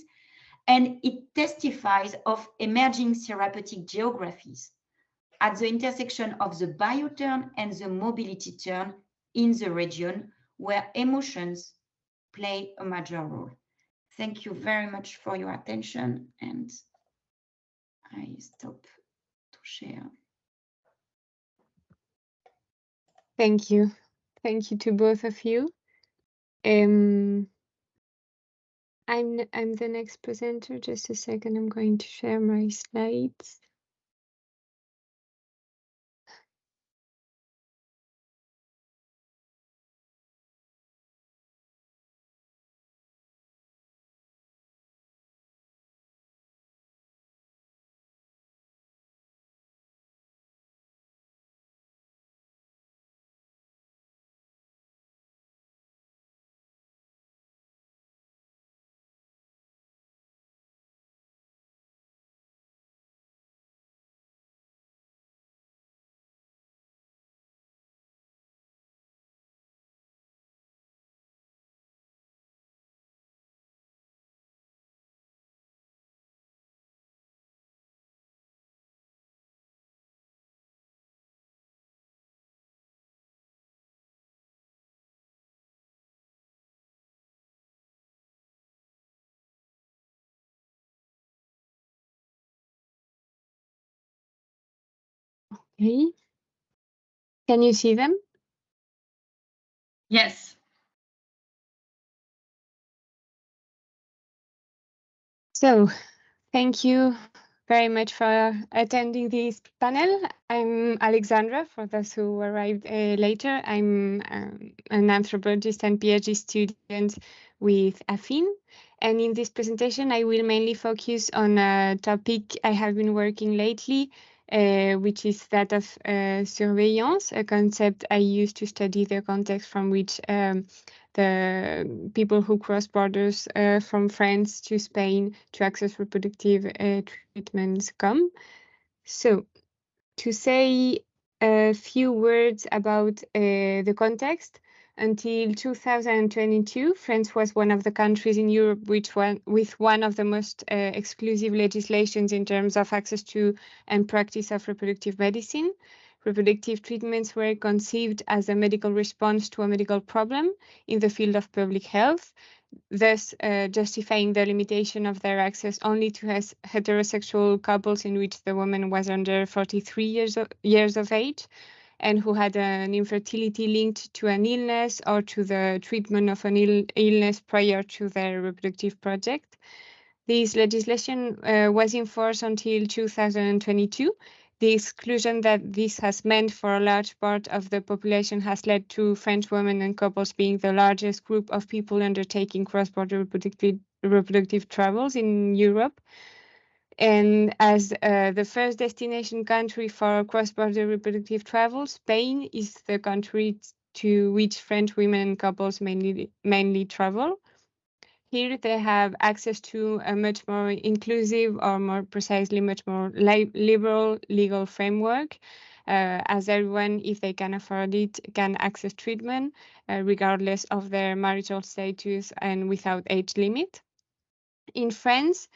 and it testifies of emerging therapeutic geographies at the intersection of the bioturn and the mobility turn in the region where emotions play a major role. Thank you very much for your attention, and I stop to share. Thank you. Thank you to both of you. I'm the next presenter. Just a second, I'm going to share my slides. Okay. Can you see them? Yes. So, thank you very much for attending this panel. I'm Alexandra, for those who arrived later. I'm an anthropologist and PhD student with AFIN. And in this presentation, I will mainly focus on a topic I have been working lately, which is that of surveillance, a concept I use to study the context from which the people who cross borders from France to Spain to access reproductive treatments come. So, to say a few words about the context, Until 2022, France was one of the countries in Europe with one of the most exclusive legislations in terms of access to and practice of reproductive medicine. Reproductive treatments were conceived as a medical response to a medical problem in the field of public health, thus justifying the limitation of their access only to heterosexual couples in which the woman was under 43 years of age and who had an infertility linked to an illness or to the treatment of an illness prior to their reproductive project. This legislation was in force until 2022. The exclusion that this has meant for a large part of the population has led to French women and couples being the largest group of people undertaking cross-border reproductive travels in Europe. And as the first destination country for cross-border reproductive travel, Spain is the country to which French women and couples mainly travel. Here they have access to a much more inclusive, or more precisely, much more liberal legal framework, as everyone, if they can afford it, can access treatment, regardless of their marital status and without age limit. In France,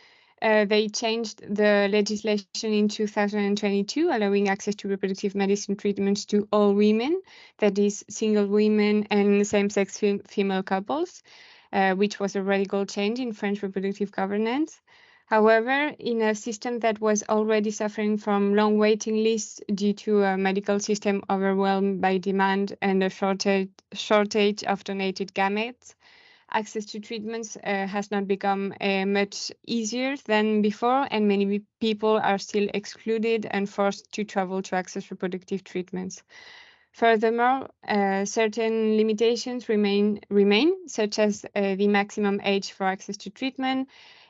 they changed the legislation in 2022, allowing access to reproductive medicine treatments to all women, that is, single women and same-sex female couples, which was a radical change in French reproductive governance. However, in a system that was already suffering from long waiting lists due to a medical system overwhelmed by demand and a shortage of donated gametes, access to treatments has not become much easier than before, and many people are still excluded and forced to travel to access reproductive treatments. Furthermore, certain limitations remain, such as the maximum age for access to treatment,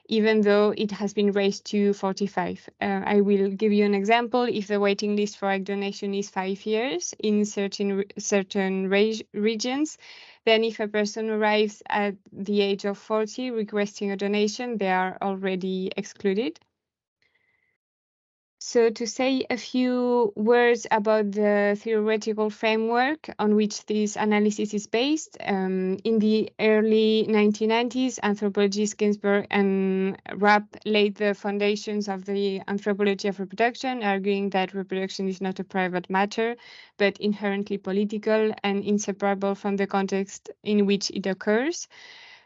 even though it has been raised to 45. I will give you an example. If the waiting list for egg donation is 5 years in certain regions, then if a person arrives at the age of 40 requesting a donation, they are already excluded. So to say a few words about the theoretical framework on which this analysis is based, in the early 1990s, anthropologists Ginsberg and Rapp laid the foundations of the anthropology of reproduction, arguing that reproduction is not a private matter, but inherently political and inseparable from the context in which it occurs.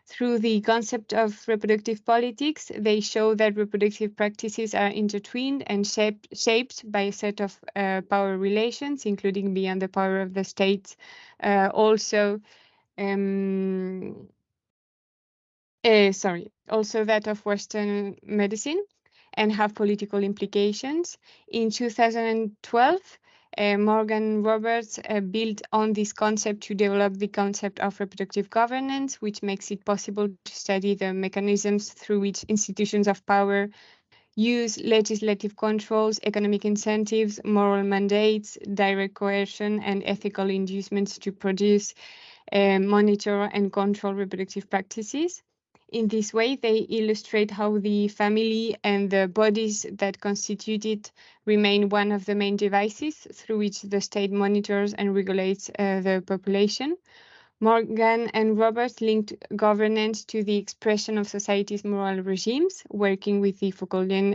Through the concept of reproductive politics, they show that reproductive practices are intertwined and shaped by a set of power relations, including beyond the power of the states, also that of Western medicine, and have political implications. In 2012, Morgan Roberts built on this concept to develop the concept of reproductive governance, which makes it possible to study the mechanisms through which institutions of power use legislative controls, economic incentives, moral mandates, direct coercion, and ethical inducements to produce, monitor, and control reproductive practices. In this way, they illustrate how the family and the bodies that constitute it remain one of the main devices through which the state monitors and regulates the population. Morgan and Roberts linked governance to the expression of society's moral regimes, working with the Foucauldian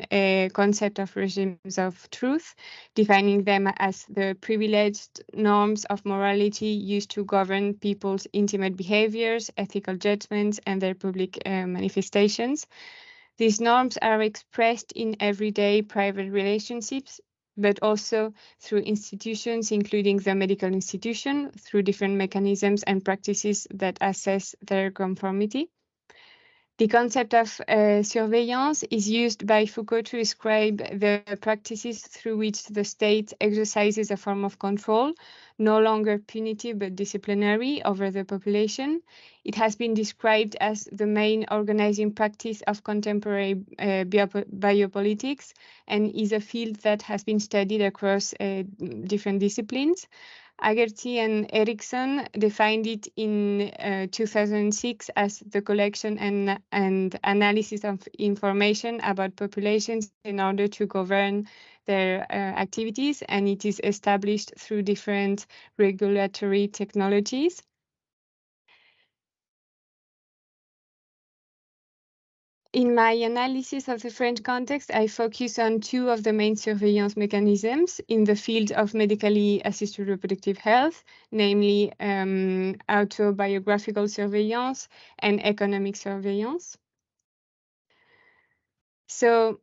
concept of regimes of truth, defining them as the privileged norms of morality used to govern people's intimate behaviors, ethical judgments, and their public manifestations. These norms are expressed in everyday private relationships, but also through institutions, including the medical institution, through different mechanisms and practices that assess their conformity. The concept of surveillance is used by Foucault to describe the practices through which the state exercises a form of control, no longer punitive but disciplinary, over the population. It has been described as the main organizing practice of contemporary biopolitics and is a field that has been studied across different disciplines. Agerty and Erickson defined it in 2006 as the collection and analysis of information about populations in order to govern their activities, and it is established through different regulatory technologies. In my analysis of the French context, I focus on two of the main surveillance mechanisms in the field of medically assisted reproductive health, namely autobiographical surveillance and economic surveillance. So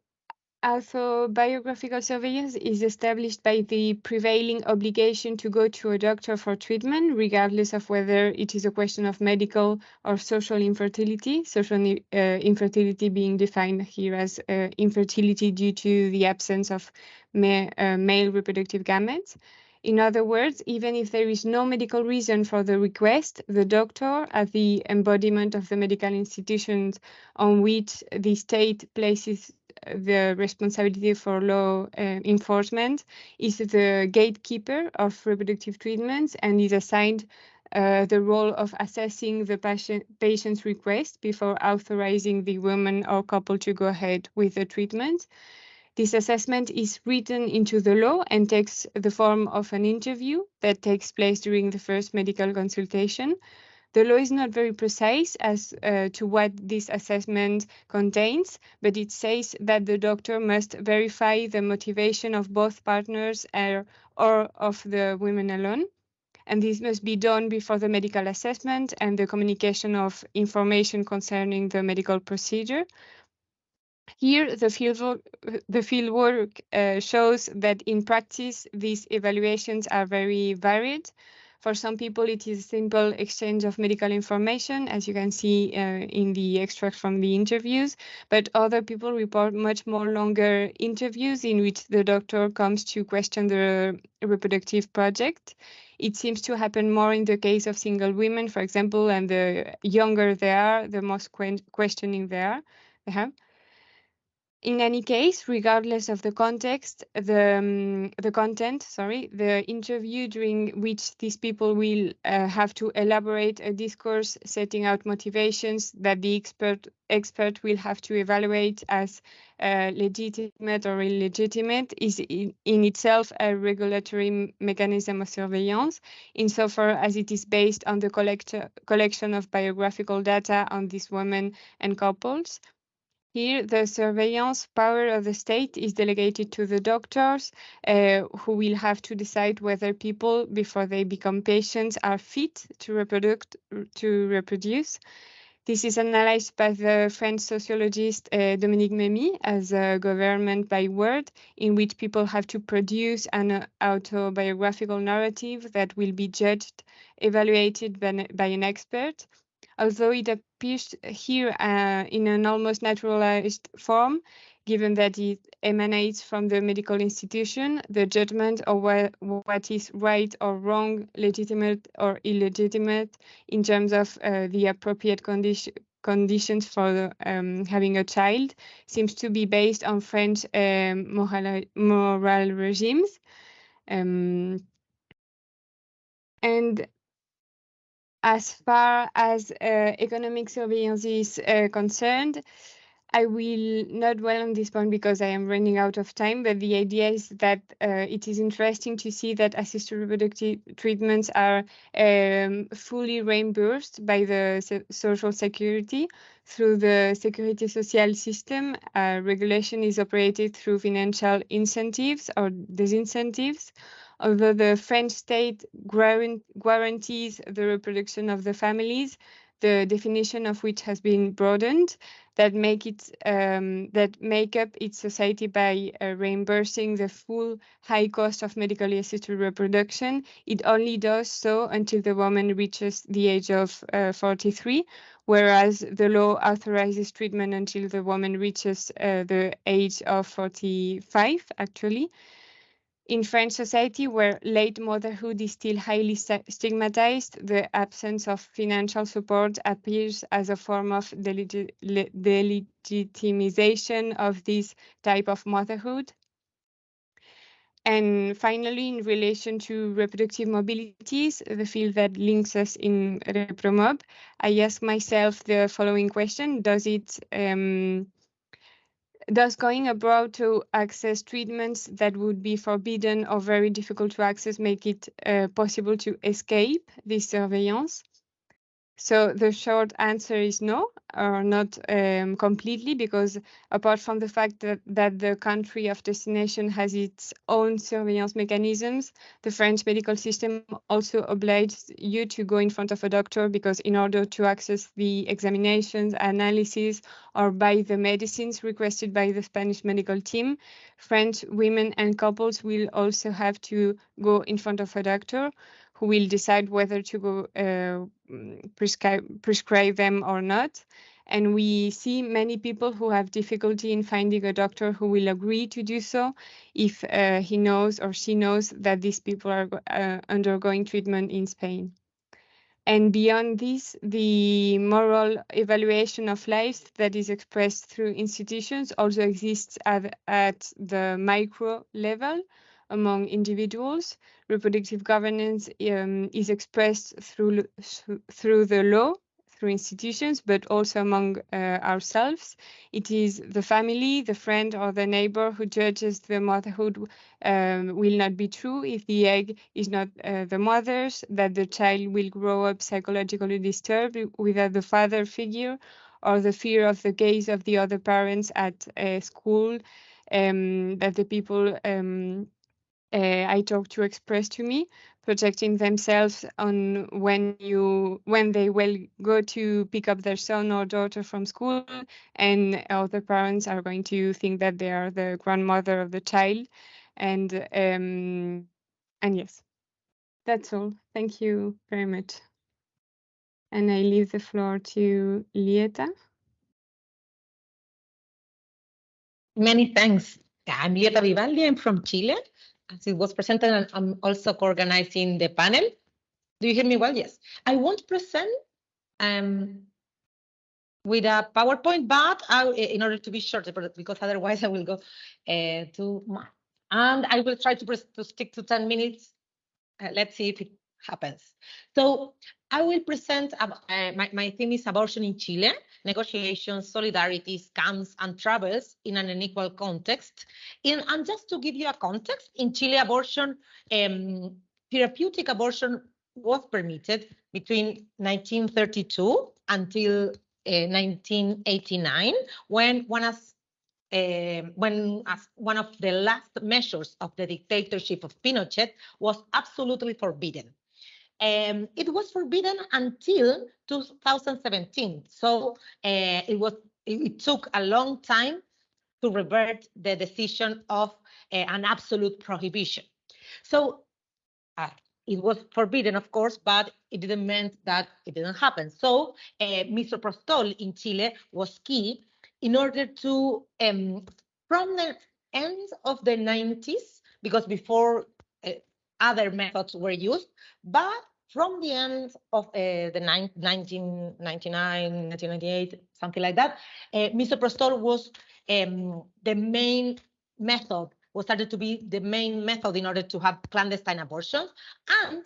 autobiographical surveillance is established by the prevailing obligation to go to a doctor for treatment, regardless of whether it is a question of medical or social infertility. Social infertility being defined here as infertility due to the absence of male reproductive gametes. In other words, even if there is no medical reason for the request, the doctor, as the embodiment of the medical institutions on which the state places the responsibility for law enforcement, is the gatekeeper of reproductive treatments and is assigned the role of assessing the patient's request before authorizing the woman or couple to go ahead with the treatment. This assessment is written into the law and takes the form of an interview that takes place during the first medical consultation. The law is not very precise as to what this assessment contains, but it says that the doctor must verify the motivation of both partners or of the women alone. And this must be done before the medical assessment and the communication of information concerning the medical procedure. Here, the fieldwork shows that in practice, these evaluations are very varied. For some people, it is a simple exchange of medical information, as you can see in the extract from the interviews, but other people report much more longer interviews in which the doctor comes to question the reproductive project. It seems to happen more in the case of single women, for example, and the younger they are, the most questioning they have. In any case, regardless of the context, the content, the interview during which these people will have to elaborate a discourse setting out motivations that the expert will have to evaluate as legitimate or illegitimate is in itself a regulatory mechanism of surveillance, insofar as it is based on the collection of biographical data on these women and couples. Here, the surveillance power of the state is delegated to the doctors, who will have to decide whether people, before they become patients, are fit to reproduce. This is analyzed by the French sociologist Dominique Memmi as a government by word, in which people have to produce an autobiographical narrative that will be judged, evaluated by an expert. Although it appears here in an almost naturalized form, given that it emanates from the medical institution, the judgment of what is right or wrong, legitimate or illegitimate, in terms of the appropriate conditions for having a child, seems to be based on French moral regimes. And as far as economic surveillance is concerned, I will not dwell on this point because I am running out of time, but the idea is that it is interesting to see that assisted reproductive treatments are fully reimbursed by the Social Security through the Sécurité Sociale system. Regulation is operated through financial incentives or disincentives. Although the French state guarantees the reproduction of the families, the definition of which has been broadened, that make up its society by reimbursing the full high cost of medically assisted reproduction. It only does so until the woman reaches the age of 43, whereas the law authorizes treatment until the woman reaches the age of 45, actually. In French society, where late motherhood is still highly stigmatized, the absence of financial support appears as a form of delegitimization of this type of motherhood. And finally, in relation to reproductive mobilities, the field that links us in ReproMob, I ask myself the following question: Does going abroad to access treatments that would be forbidden or very difficult to access make it possible to escape this surveillance? So the short answer is no, or not completely, because apart from the fact that the country of destination has its own surveillance mechanisms, the French medical system also obliges you to go in front of a doctor, because in order to access the examinations, analysis, or buy the medicines requested by the Spanish medical team, French women and couples will also have to go in front of a doctor who will decide whether to go prescribe them or not. And we see many people who have difficulty in finding a doctor who will agree to do so if he knows or she knows that these people are undergoing treatment in Spain. And beyond this, the moral evaluation of lives that is expressed through institutions also exists at the micro level among individuals. Reproductive governance is expressed through the law, through institutions, but also among ourselves. It is the family, the friend, or the neighbor who judges the motherhood will not be true if the egg is not the mother's, that the child will grow up psychologically disturbed without the father figure, or the fear of the gaze of the other parents at school, that the people I talk to express to me, protecting themselves on when they will go to pick up their son or daughter from school, and other parents are going to think that they are the grandmother of the child, and yes, that's all. Thank you very much, and I leave the floor to Lieta. Many thanks. I'm Lieta Vivaldi. I'm from Chile. As it was presented, and I'm also co-organizing the panel. Do you hear me well? Yes. I won't present with a PowerPoint, but in order to be shorter, because otherwise I will go too much. And I will try to stick to 10 minutes. Let's see if it happens. So I will present, my theme is abortion in Chile, negotiations, solidarity, scams, and travels in an unequal context. And just to give you a context, in Chile, abortion, therapeutic abortion was permitted between 1932 until 1989, when as one of the last measures of the dictatorship of Pinochet was absolutely forbidden. It was forbidden until 2017. So it took a long time to revert the decision of an absolute prohibition. So it was forbidden, of course, but it didn't mean that it didn't happen. So misoprostol in Chile was key in order to, from the end of the 90s, because before other methods were used, but from the end of the 1999, 1998, something like that, misoprostol was the main method, was started to be the main method in order to have clandestine abortions. And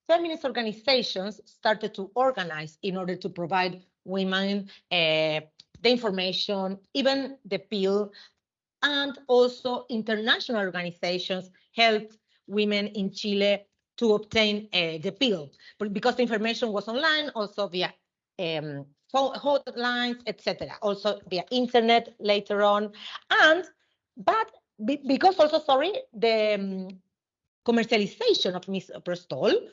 feminist organizations started to organize in order to provide women the information, even the pill, and also international organizations helped women in Chile to obtain the pill, because the information was online, also via hotlines, etc., also via internet later on. But because also, the commercialization of misoprostol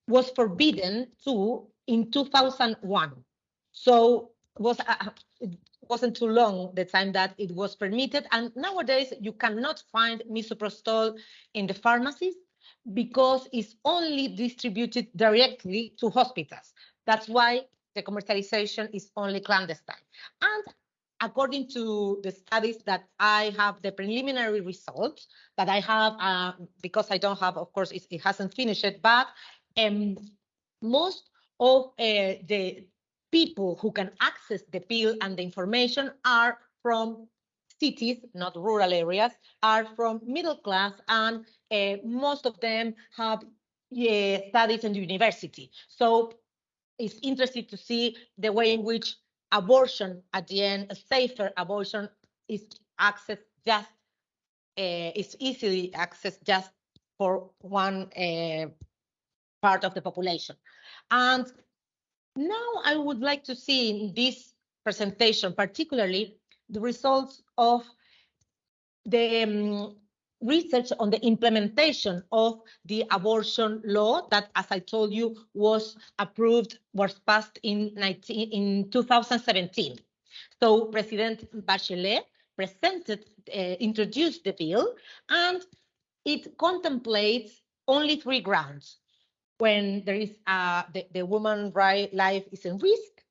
was forbidden too in 2001. So it wasn't too long the time that it was permitted. And nowadays you cannot find misoprostol in the pharmacies because it's only distributed directly to hospitals. That's why the commercialization is only clandestine. And according to the studies that I have, the preliminary results that I have, because I don't have, of course, it hasn't finished it, but most of the people who can access the pill and the information are from cities, not rural areas, are from middle class, and most of them have studies in the university. So it's interesting to see the way in which abortion, at the end, a safer abortion is accessed just, is easily accessed just for one part of the population. And Now I would like to see in this presentation, particularly the results of the research on the implementation of the abortion law that, as I told you, was passed in 2017. So President Bachelet introduced the bill, and it contemplates only 3 grounds: when there is the woman's life is in risk,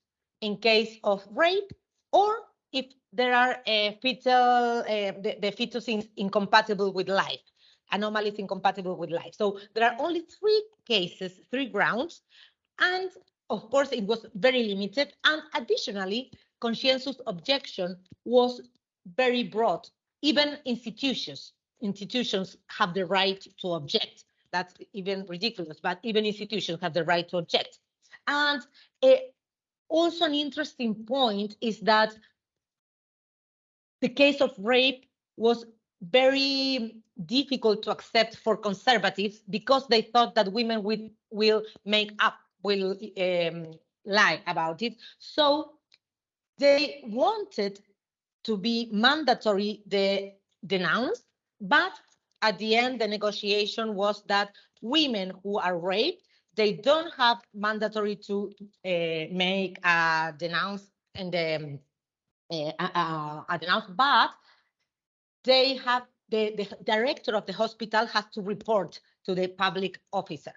in case of rape, or if there are the fetus is incompatible with life, anomalies incompatible with life. So there are only 3 cases, 3 grounds, and of course it was very limited. And additionally, conscientious objection was very broad. Even institutions have the right to object. That's even ridiculous, but even institutions have the right to object. And also an interesting point is that the case of rape was very difficult to accept for conservatives because they thought that women will lie about it. So they wanted to be mandatory the denounce, but at the end the negotiation was that women who are raped, they don't have mandatory to make a denounce and a denounce, but they have the director of the hospital has to report to the public officer.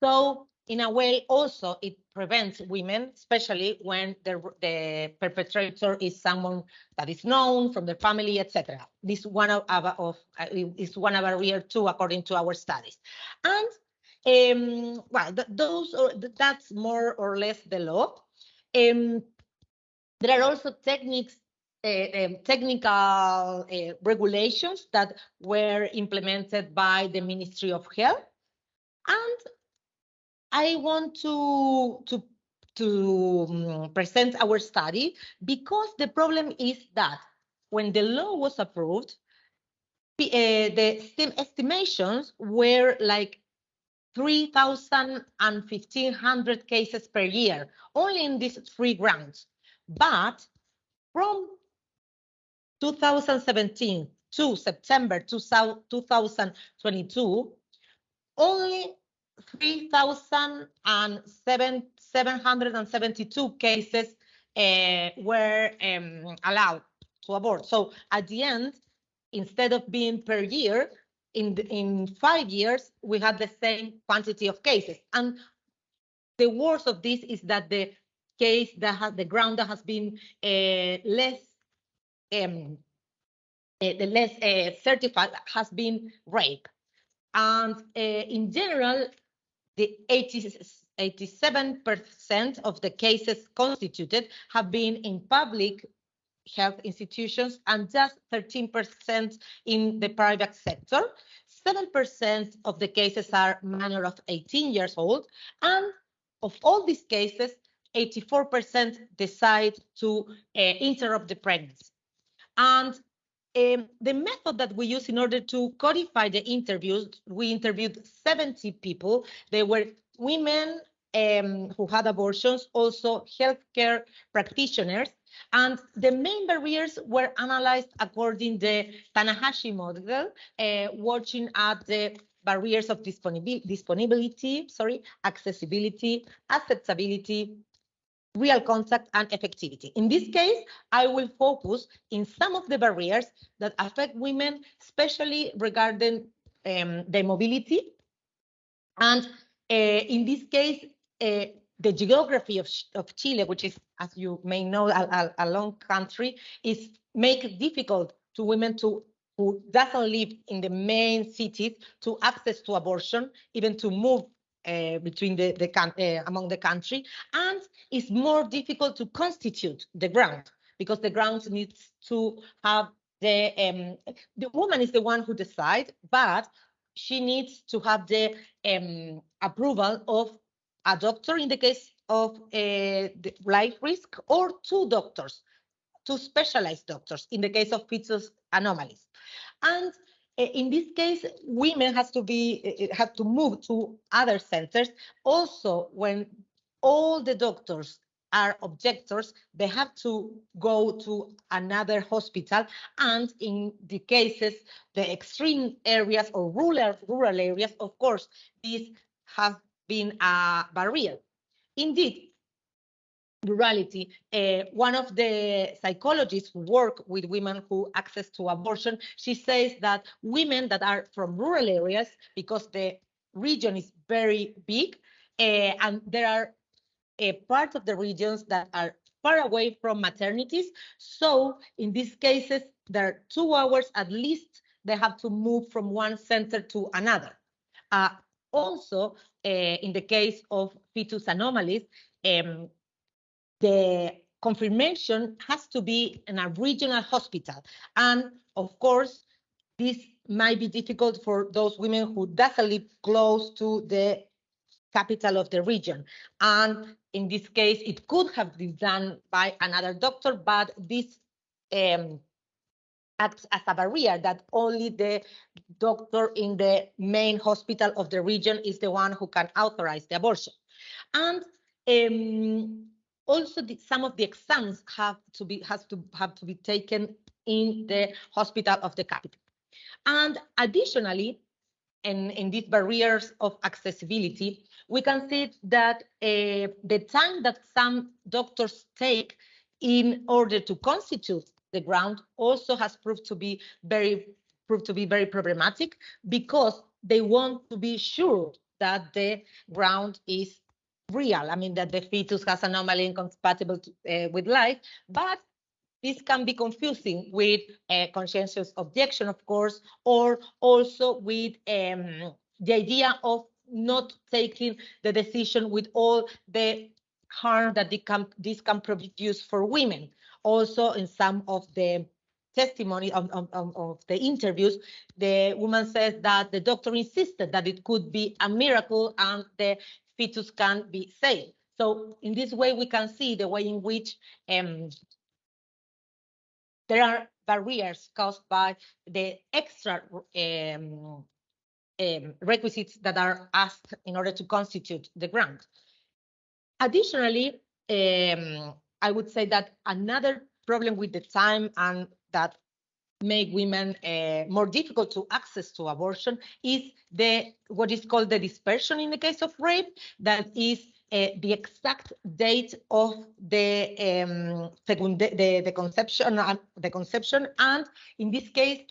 So in a way, also it prevents women, especially when the perpetrator is someone that is known from their family, etc. This is one of a barrier too, according to our studies. And well, that's more or less the law. There are also technical regulations that were implemented by the Ministry of Health. And I want to present our study because the problem is that when the law was approved, the estimations were like 3,000 and 1,500 cases per year, only in these 3 grounds. But from 2017 to September 2022, only 3,772 cases were allowed to abort. So at the end, instead of being per year, in 5 years, we had the same quantity of cases. And the worst of this is that the ground that has been less certified has been rape. And in general, the 87% of the cases constituted have been in public health institutions and just 13% in the private sector. 7% of the cases are minor of 18 years old. And of all these cases, 84% decide to interrupt the pregnancy. And the method that we use in order to codify the interviews, we interviewed 70 people. They were women who had abortions, also healthcare practitioners. And the main barriers were analyzed according to the Tanahashi model, watching at the barriers of disponibility, accessibility, acceptability, real contact, and effectivity. In this case, I will focus in some of the barriers that affect women, especially regarding their mobility. And in this case, the geography of Chile, which is, as you may know, a long country, is make it difficult to women who doesn't live in the main cities to access to abortion, even to move between among the country, and it's more difficult to constitute the ground because the ground needs to have the woman is the one who decides, but she needs to have the approval of a doctor in the case of the life risk, or 2 doctors, 2 specialized doctors in the case of fetus anomalies. And in this case, women have to move to other centers. Also, when all the doctors are objectors, they have to go to another hospital. And in the cases, the extreme areas or rural areas, of course, these have been a barrier. Indeed, rurality. One of the psychologists who work with women who access to abortion, she says that women that are from rural areas, because the region is very big, and there are part of the regions that are far away from maternities. So in these cases, there are 2 hours at least they have to move from one center to another. Also, in the case of fetus anomalies, the confirmation has to be in a regional hospital. And of course, this might be difficult for those women who doesn't live close to the capital of the region. And in this case, it could have been done by another doctor, but this acts as a barrier that only the doctor in the main hospital of the region is the one who can authorize the abortion. And also some of the exams have to be taken in the hospital of the capital. And additionally, in these barriers of accessibility, we can see that the time that some doctors take in order to constitute the ground also has proved to be very problematic, because they want to be sure that the ground is real. I mean, that the fetus has anomaly incompatible with life, but this can be confusing with a conscientious objection, of course, or also with the idea of not taking the decision with all the harm that this can produce for women. Also, in some of the testimony of the interviews, the woman says that the doctor insisted that it could be a miracle and the fetus can be saved. So in this way, we can see the way in which there are barriers caused by the extra requisites that are asked in order to constitute the grant. Additionally, I would say that another problem with the time and that make women more difficult to access to abortion is what is called the dispersion in the case of rape, that is the exact date of the conception, and in this case,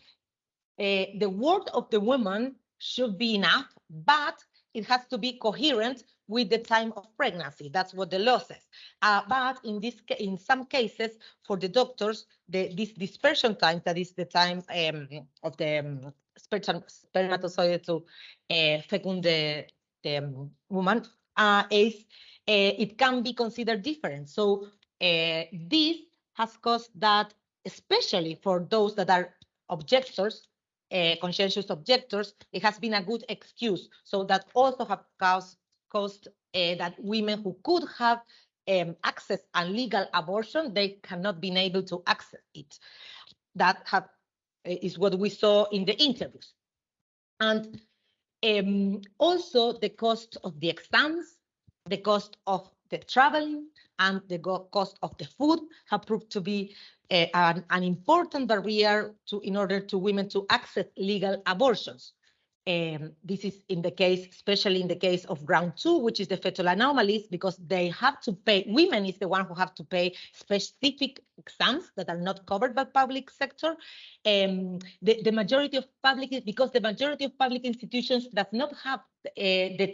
the word of the woman should be enough, but it has to be coherent with the time of pregnancy. That's what the law says. But in some cases, for the doctors, this dispersion time, that is the time of the spermatozoid to fecund the woman, it can be considered different. So this has caused that, especially for those that are objectors, conscientious objectors, it has been a good excuse. So that also have caused that women who could have access and legal abortion, they cannot been able to access it. That is what we saw in the interviews. And also the cost of the exams, the cost of the traveling, and the cost of the food have proved to be an important barrier in order to women to access legal abortions. This is in the case, especially in the case of round 2, which is the fetal anomalies, because they have to pay, women is the one who have to pay specific exams that are not covered by public sector. The majority of because the majority of public institutions does not have the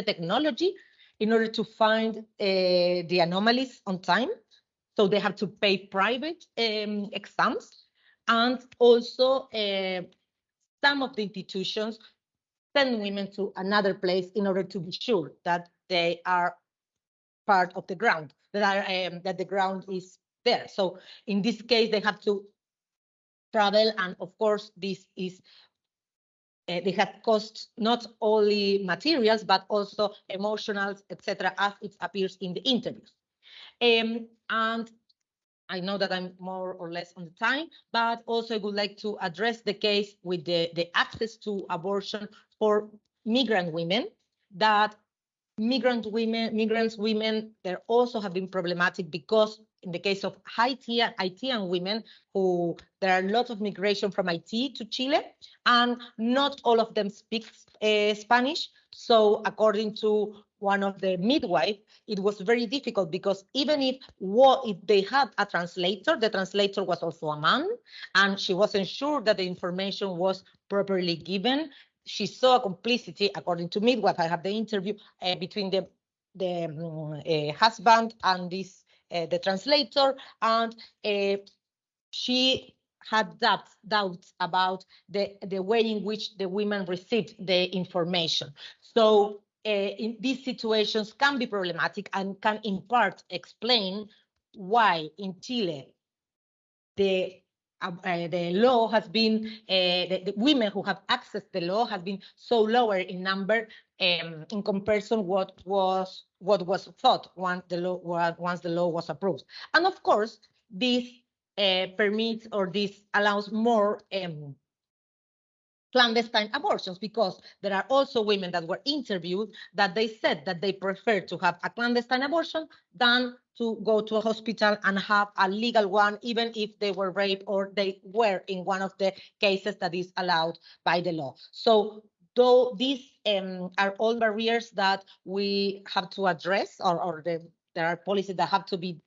technology in order to find the anomalies on time. So they have to pay private exams, and also some of the institutions send women to another place in order to be sure that they are part of the ground, that the ground is there. So in this case, they have to travel, and of course, this is they have cost not only materials but also emotional, etc., as it appears in the interviews. And I know that I'm more or less on the time, but also I would like to address the case with the access to abortion for migrant women, that migrant women, there also have been problematic because in the case of Haitian women, there are lots of migration from Haiti to Chile, and not all of them speak Spanish. So according to one of the midwives, it was very difficult because even if they had a translator, the translator was also a man, and she wasn't sure that the information was properly given. She saw a complicity, according to midwife. I have the interview between the husband and the translator, and she had doubts about the way in which the women received the information. So in these situations can be problematic and can in part explain why in Chile the law has been, the women who have access to the law has been so lower in number in comparison what was thought once the law was approved. And of course, this permits, or this allows more clandestine abortions, because there are also women that were interviewed that they said that they prefer to have a clandestine abortion than to go to a hospital and have a legal one, even if they were raped or they were in one of the cases that is allowed by the law. So though these are all barriers that we have to address, or there are policies that have to be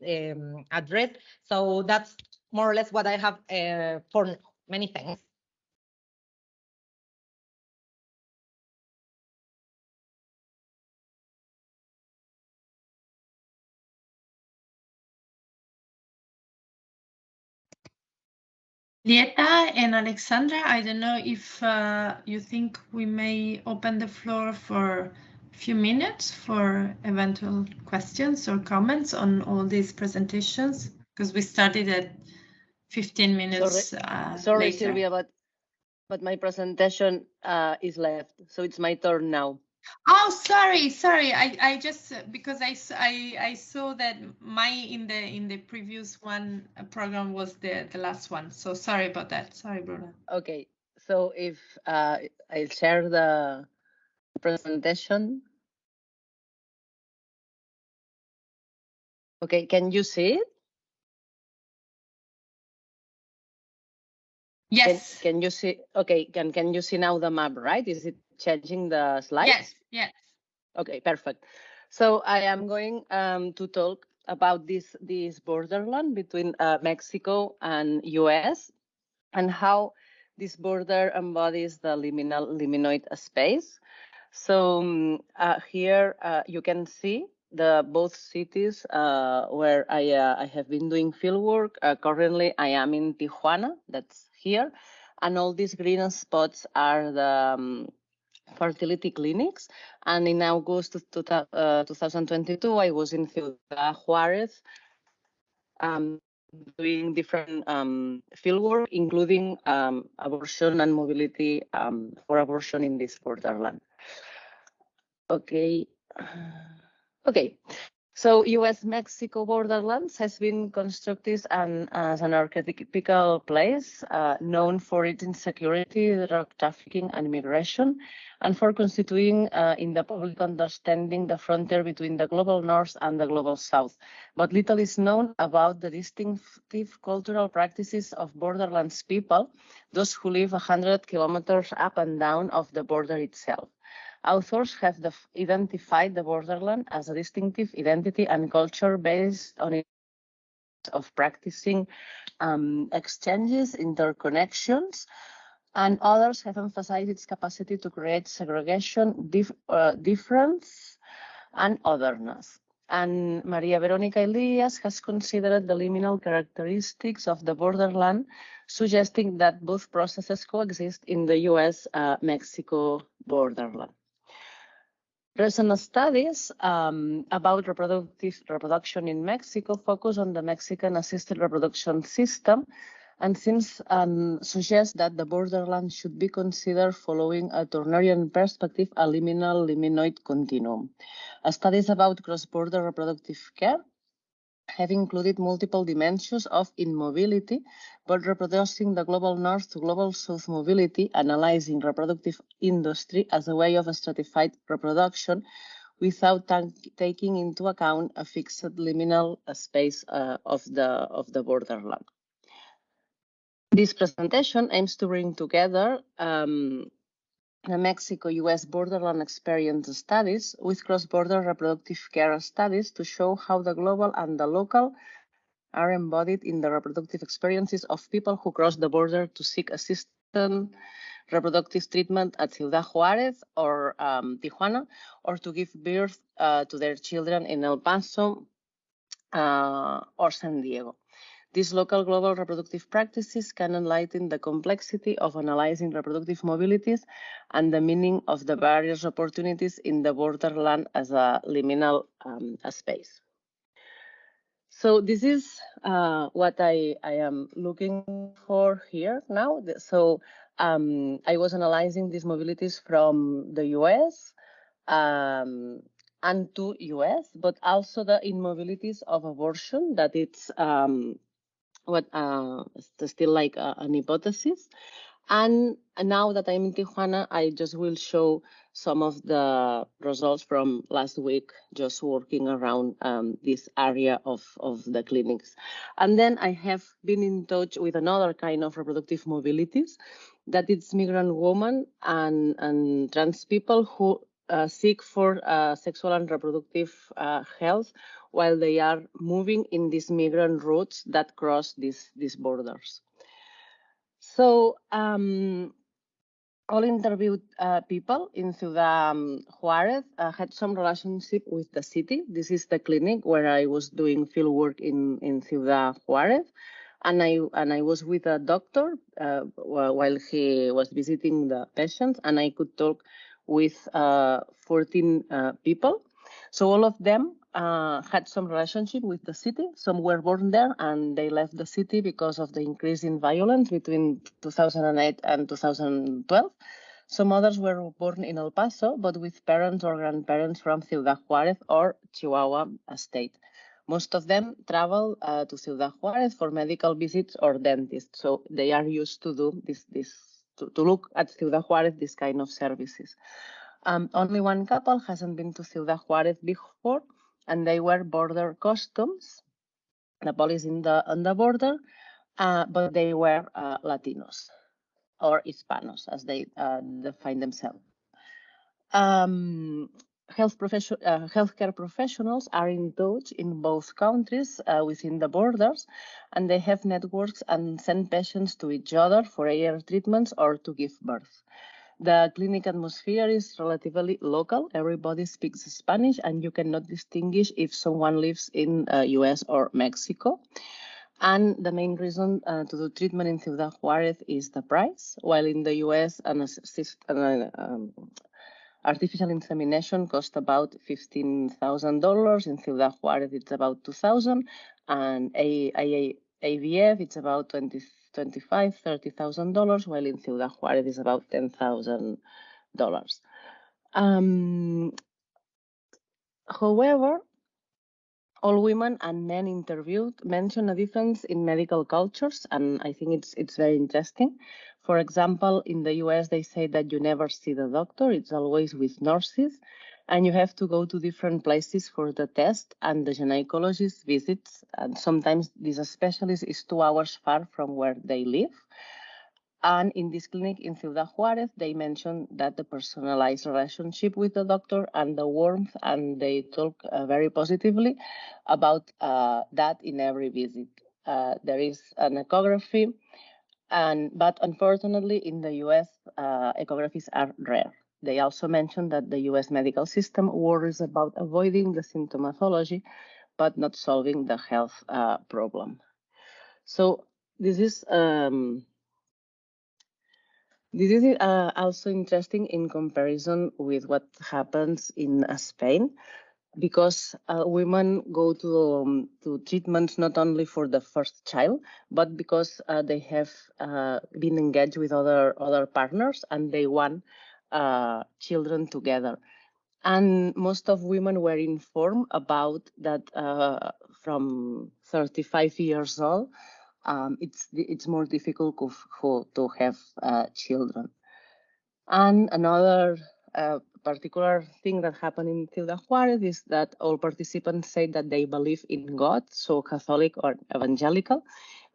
addressed. So that's more or less what I have for now. Many thanks. Lieta and Alexandra, I don't know if you think we may open the floor for a few minutes for eventual questions or comments on all these presentations, because we started at 15 minutes sorry later. Sylvia, but my presentation is left, so it's my turn now. Oh, sorry. I just because I saw that my in the previous one program was the last one. So sorry about that. Sorry, Bruna. Okay, so if I'll share the presentation. Okay, can you see it? Yes. Can you see? Okay, can you see now the map, right? Is it changing the slides? Yes. Okay, perfect. So I am going to talk about this borderland between Mexico and US, and how this border embodies the liminoid space. So here you can see both cities where I have been doing fieldwork. Currently, I am in Tijuana, that's here, and all these green spots are the fertility clinics. And in August of 2022, I was in Ciudad Juarez doing different fieldwork, including abortion and mobility for abortion in this borderland. Okay. So US-Mexico borderlands has been constructed as an archetypical place known for its insecurity, drug trafficking, and migration, and for constituting in the public understanding the frontier between the global north and the global south. But little is known about the distinctive cultural practices of borderlands people, those who live 100 kilometers up and down of the border itself. Authors have identified the borderland as a distinctive identity and culture based on its of practicing exchanges, interconnections, and others have emphasized its capacity to create segregation, difference, and otherness. And Maria Veronica Elias has considered the liminal characteristics of the borderland, suggesting that both processes coexist in the US-Mexico borderland. Recent studies about reproduction in Mexico focus on the Mexican assisted reproduction system, and seems suggest that the borderland should be considered following a Turnerian perspective, a liminal-liminoid continuum. Studies about cross-border reproductive care have included multiple dimensions of immobility, but reproducing the global north to global south mobility, analyzing reproductive industry as a way of stratified reproduction, without taking into account a fixed liminal space of the borderland. This presentation aims to bring together the Mexico-US borderland experience studies with cross-border reproductive care studies to show how the global and the local are embodied in the reproductive experiences of people who cross the border to seek assisted reproductive treatment at Ciudad Juárez or Tijuana, or to give birth to their children in El Paso or San Diego. These local global reproductive practices can enlighten the complexity of analyzing reproductive mobilities and the meaning of the various opportunities in the borderland as a liminal space. So this is what I am looking for here now. So I was analyzing these mobilities from the US and to US, but also the immobilities of abortion, that it's still like an hypothesis. And now that I'm in Tijuana, I just will show some of the results from last week, just working around this area of the clinics. And then I have been in touch with another kind of reproductive mobilities, that it's migrant women and trans people who seek for sexual and reproductive health while they are moving in these migrant routes that cross these borders. So all interviewed people in Ciudad Juárez had some relationship with the city. This is the clinic where I was doing field work in Ciudad Juárez. And I was with a doctor while he was visiting the patients, and I could talk with 14 people. So all of them had some relationship with the city. Some were born there and they left the city because of the increase in violence between 2008 and 2012. Some others were born in El Paso, but with parents or grandparents from Ciudad Juárez or Chihuahua state. Most of them travel to Ciudad Juárez for medical visits or dentists. So they are used to do to look at Ciudad Juárez, this kind of services. Only one couple hasn't been to Ciudad Juárez before, and they were border customs, the police on the border, but they were Latinos or Hispanos, as they define themselves. Healthcare professionals are in touch in both countries within the borders, and they have networks and send patients to each other for AR treatments or to give birth. The clinic atmosphere is relatively local. Everybody speaks Spanish, and you cannot distinguish if someone lives in US or Mexico. And the main reason to do treatment in Ciudad Juárez is the price, while in the US artificial insemination costs about $15,000. In Ciudad Juárez, it's about $2,000, and IVF, it's about $25,000, $30,000, while in Ciudad Juárez is about $10,000. However, all women and men interviewed mention a difference in medical cultures, and I think it's very interesting. For example, in the US, they say that you never see the doctor, it's always with nurses, and you have to go to different places for the test and the gynecologist visits, and sometimes this specialist is 2 hours far from where they live. And in this clinic in Ciudad Juárez, they mentioned that the personalized relationship with the doctor and the warmth, and they talk very positively about that in every visit. There is an ecography, but unfortunately in the US, ecographies are rare. They also mentioned that the US medical system worries about avoiding the symptomatology, but not solving the health problem. So this is also interesting in comparison with what happens in Spain, because women go to treatments not only for the first child, but because they have been engaged with other partners and they want children together. And most of women were informed about that from 35 years old. It's more difficult to have children. And another a particular thing that happened in Ciudad Juarez is that all participants say that they believe in God, so Catholic or evangelical,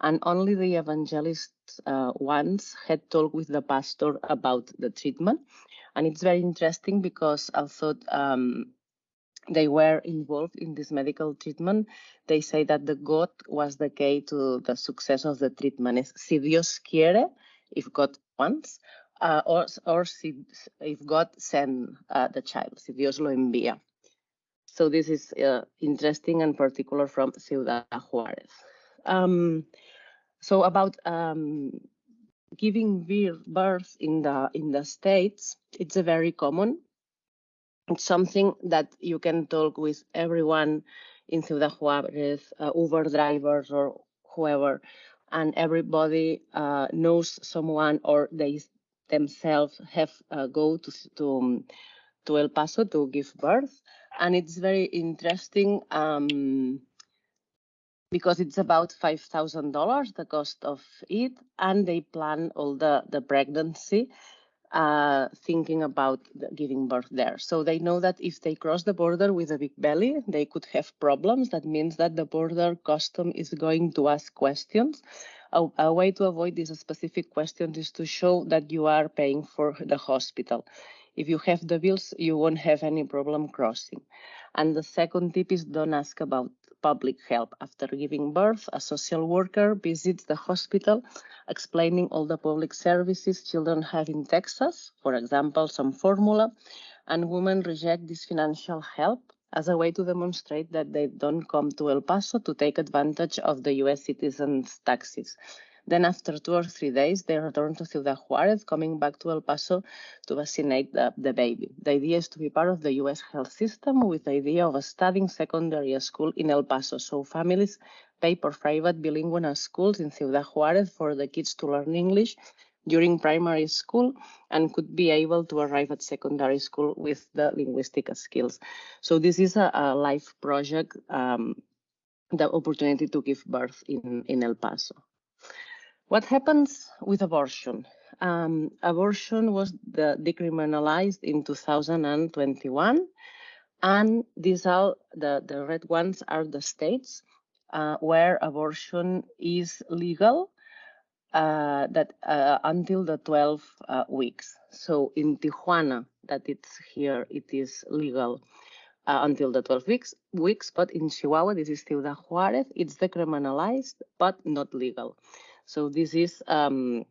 and only the evangelists ones had talked with the pastor about the treatment. And it's very interesting because although they were involved in this medical treatment, they say that the God was the key to the success of the treatment. Es si Dios quiere, if God wants, or if God send the child, si Dios lo envía. So this is interesting and particular from Ciudad Juarez. So about giving birth in the States, it's a very common. It's something that you can talk with everyone in Ciudad Juarez, Uber drivers or whoever, and everybody knows someone or they themselves have go to El Paso to give birth. And it's very interesting because it's about $5,000, the cost of it, and they plan all the pregnancy thinking about giving birth there. So they know that if they cross the border with a big belly, they could have problems. That means that the border custom is going to ask questions. A way to avoid these specific questions is to show that you are paying for the hospital. If you have the bills, you won't have any problem crossing. And the second tip is don't ask about public help. After giving birth, a social worker visits the hospital explaining all the public services children have in Texas, for example, some formula, and women reject this financial help as a way to demonstrate that they don't come to El Paso to take advantage of the US citizens' taxes. Then after 2 or 3 days, they return to Ciudad Juarez, coming back to El Paso to vaccinate the baby. The idea is to be part of the US health system with the idea of studying secondary school in El Paso. So families pay for private bilingual schools in Ciudad Juarez for the kids to learn English during primary school and could be able to arrive at secondary school with the linguistic skills. So this is a life project, the opportunity to give birth in El Paso. What happens with abortion? Abortion was decriminalized in 2021, and these are the red ones are the states where abortion is legal until the 12 weeks. So in Tijuana, that it's here, it is legal until the 12 weeks, but in Chihuahua, this is Ciudad Juarez, it's decriminalized, but not legal. So this is an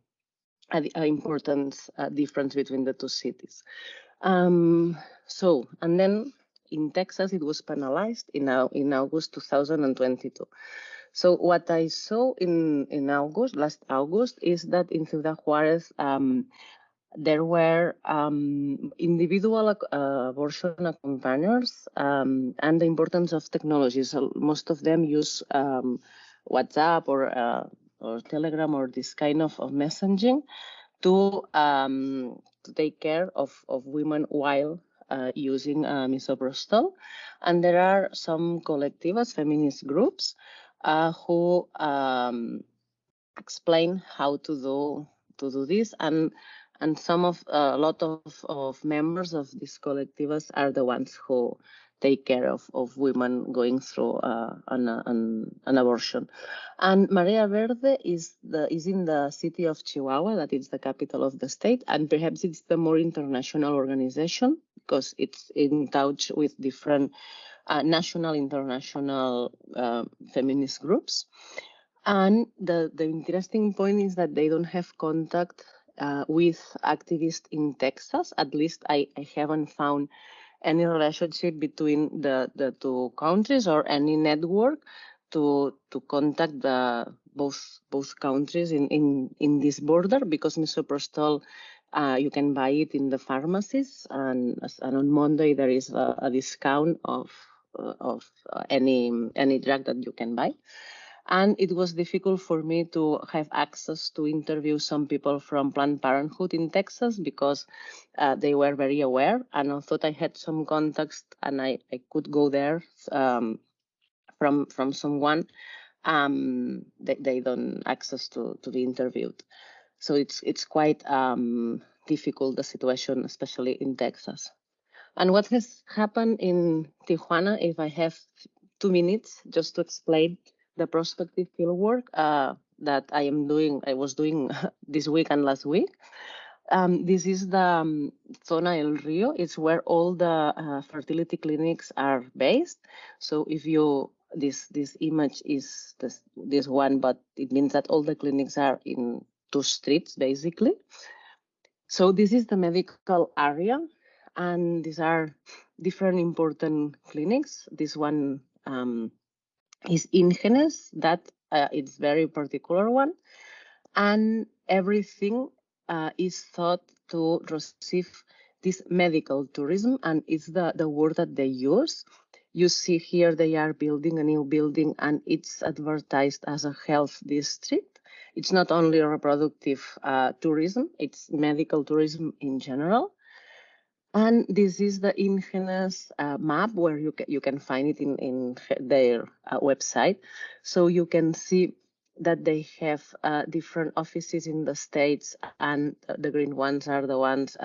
important difference between the two cities. And then in Texas, it was penalized in August 2022. So what I saw in last August, is that in Ciudad Juarez, there were individual abortion accompagners and the importance of technology. So most of them use WhatsApp or Telegram or this kind of messaging to take care of women while using misoprostol. And there are some collectivas, feminist groups, who explain how to do this, and a lot of members of these collectivas are the ones who take care of women going through an abortion. And Maria Verde is in the city of Chihuahua, that is the capital of the state, and perhaps it's the more international organization because it's in touch with different national, international feminist groups. And the interesting point is that they don't have contact with activists in Texas. At least I haven't found any relationship between the two countries or any network to contact both countries in this border, because misoprostol you can buy it in the pharmacies, and on Monday there is a discount of any drug that you can buy. And it was difficult for me to have access to interview some people from Planned Parenthood in Texas because they were very aware. And I thought I had some contacts and I could go there from someone. They don't access to be interviewed. So it's quite difficult the situation, especially in Texas. And what has happened in Tijuana, if I have 2 minutes just to explain the prospective fieldwork that I was doing this week and last week. This is the Zona El Rio. It's where all the fertility clinics are based. So if you, this image is this one, but it means that all the clinics are in 2 streets, basically. So this is the medical area, and these are different important clinics. This one is Ingenes, that it's very particular one, and everything is thought to receive this medical tourism, and it's the word that they use. You see here they are building a new building, and it's advertised as a health district. It's not only reproductive tourism, it's medical tourism in general. And this is the Ingenes map, where you can find it in their website. So you can see that they have different offices in the States, and the green ones are the ones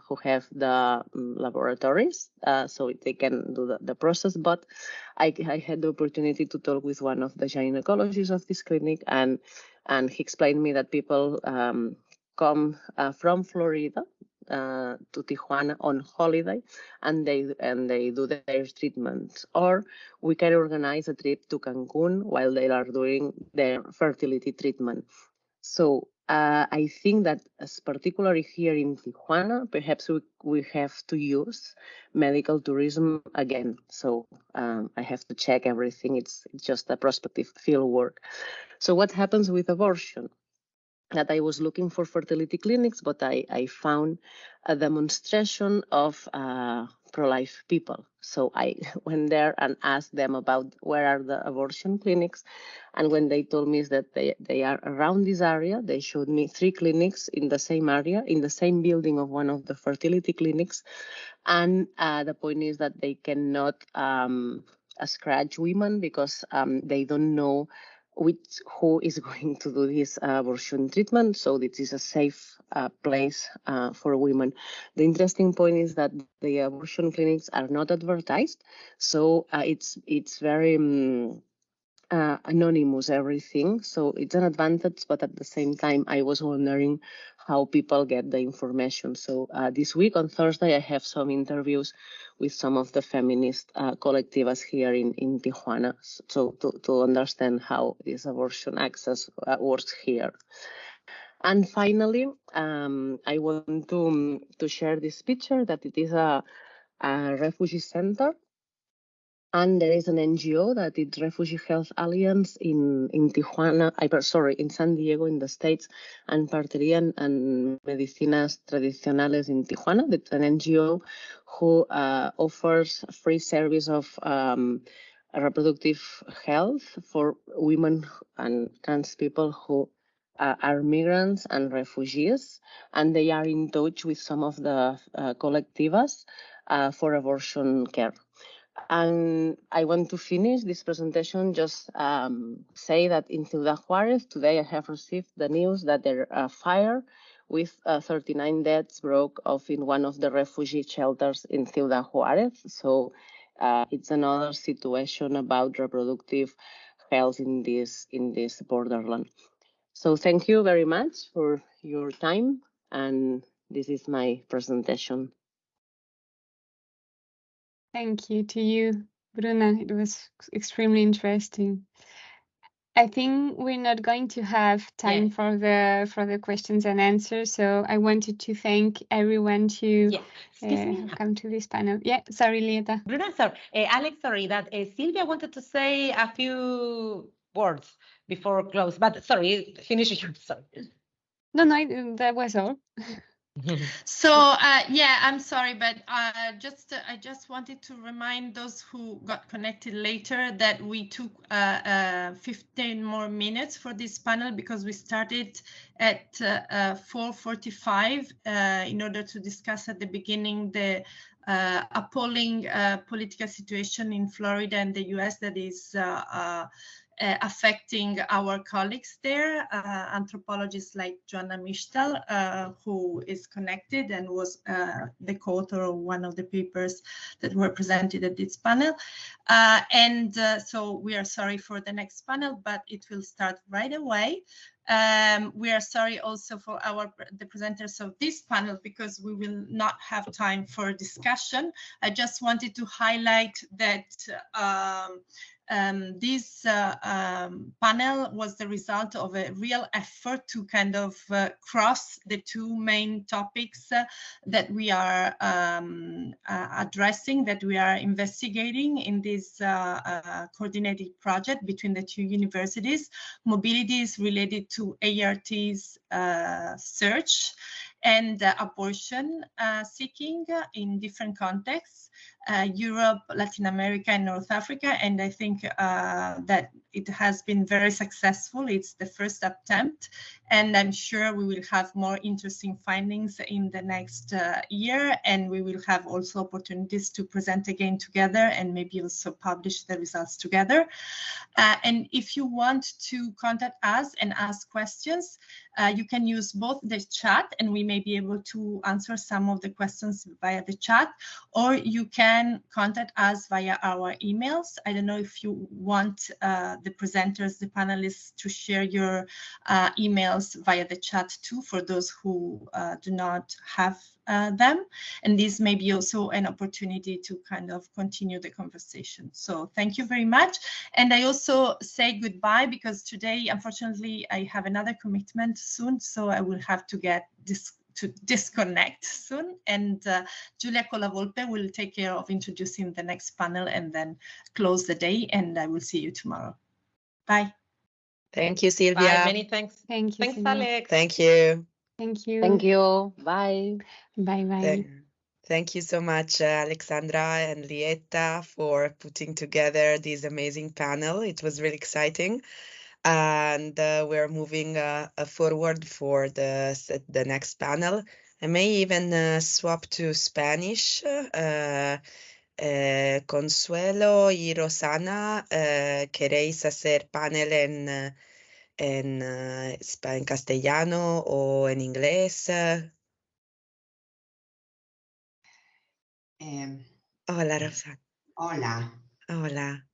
who have the laboratories, so they can do the process. But I had the opportunity to talk with one of the gynecologists of this clinic, and he explained me that people come from Florida to Tijuana on holiday, and they do their treatments. Or we can organize a trip to Cancun while they are doing their fertility treatment. So I think that, as particularly here in Tijuana, perhaps we have to use medical tourism again. So I have to check everything. It's just a prospective field work. So what happens with abortion? That I was looking for fertility clinics, but I found a demonstration of pro-life people. So I went there and asked them about where are the abortion clinics. And when they told me that they are around this area, they showed me 3 clinics in the same area, in the same building of one of the fertility clinics. And the point is that they cannot scratch women because they don't know who is going to do this abortion treatment. So this is a safe place for women. The interesting point is that the abortion clinics are not advertised, so it's very anonymous, everything. So it's an advantage, but at the same time, I was wondering how people get the information. So this week on Thursday, I have some interviews with some of the feminist collectivas here in Tijuana, so to understand how this abortion access works here. And finally, I want to share this picture that it is a refugee center. And there is an NGO that is Refugee Health Alliance in Tijuana, in San Diego in the States, and Partería and Medicinas Tradicionales in Tijuana. That's an NGO who offers free service of reproductive health for women and trans people who are migrants and refugees, and they are in touch with some of the collectivas for abortion care. And I want to finish this presentation just say that in Ciudad Juarez, today I have received the news that there are fire with 39 deaths broke off in one of the refugee shelters in Ciudad Juarez. So it's another situation about reproductive health in this borderland. So thank you very much for your time, and this is my presentation. Thank you to you, Bruna. It was extremely interesting. I think we're not going to have time for the questions and answers, so I wanted to thank everyone to have come to this panel. Yeah, sorry, Lieta. Bruna, sorry. Alex, sorry, that Silvia wanted to say a few words before close, but sorry, finish your sorry. No, that was all. So yeah, I'm sorry, but I just wanted to remind those who got connected later that we took 15 more minutes for this panel because we started at 4:45 in order to discuss at the beginning the appalling political situation in Florida and the US that is affecting our colleagues there, anthropologists like Joanna Mishtal, who is connected and was the co-author of one of the papers that were presented at this panel. So we are sorry for the next panel, but it will start right away. We are sorry also for the presenters of this panel because we will not have time for discussion. I just wanted to highlight that this panel was the result of a real effort to kind of cross the two main topics that we are addressing, that we are investigating in this coordinated project between the two universities. Mobilities related to ART's search and abortion seeking in different contexts, Europe, Latin America, and North Africa. And I think that it has been very successful. It's the first attempt, and I'm sure we will have more interesting findings in the next year, and we will have also opportunities to present again together and maybe also publish the results together. And if you want to contact us and ask questions, you can use both the chat, and we may be able to answer some of the questions via the chat, or you can contact us via our emails. I don't know if you want the presenters, the panelists, to share your emails via the chat too, for those who do not have them. And this may be also an opportunity to kind of continue the conversation. So thank you very much. And I also say goodbye because today, unfortunately, I have another commitment soon, so I will have to get to disconnect soon. And Giulia Colavolpe will take care of introducing the next panel and then close the day. And I will see you tomorrow. Bye. Thank you, Silvia. Bye. Many thanks. Thank you. Thanks, Silvia. Alex. Thank you. Thank you. Thank you. Bye. Bye bye. Thank you so much, Alexandra and Lieta, for putting together this amazing panel. It was really exciting. And we're moving forward for the next panel. I may even swap to Spanish. Consuelo y Rosana, ¿queréis hacer panel en castellano o en inglés? Hola, Rosana. Hola. Hola.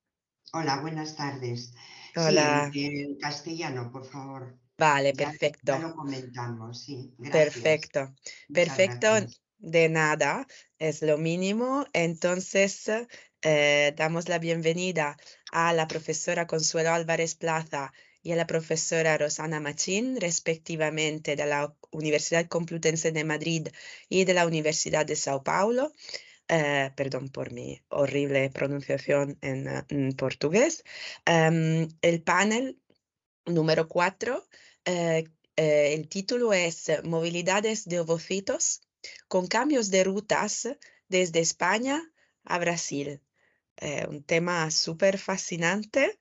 Hola, buenas tardes. Hola. Sí, en castellano, por favor. Vale, Ya perfecto. lo comentamos, sí. Gracias. Perfecto. Muchas Perfecto. gracias. De nada, es lo mínimo. Entonces, damos la bienvenida a la profesora Consuelo Álvarez Plaza y a la profesora Rosana Machín, respectivamente de la Universidad Complutense de Madrid y de la Universidad de Sao Paulo. Perdón por mi horrible pronunciación en portugués. El panel número 4, el título es Movilidades de ovocitos con cambios de rutas desde España a Brasil. Un tema súper fascinante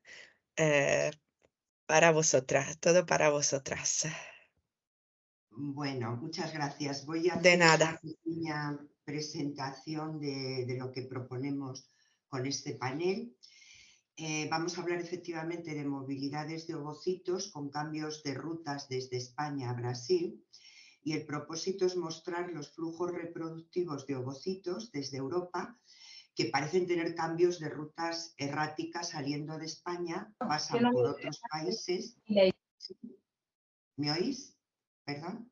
para vosotras, todo para vosotras. Bueno, muchas gracias. Voy a De hacer nada. una pequeña presentación de lo que proponemos con este panel. Vamos a hablar efectivamente de movilidades de ovocitos con cambios de rutas desde España a Brasil, y el propósito es mostrar los flujos reproductivos de ovocitos desde Europa que parecen tener cambios de rutas erráticas saliendo de España, pasan por otros países. ¿Me oís? ¿Perdón?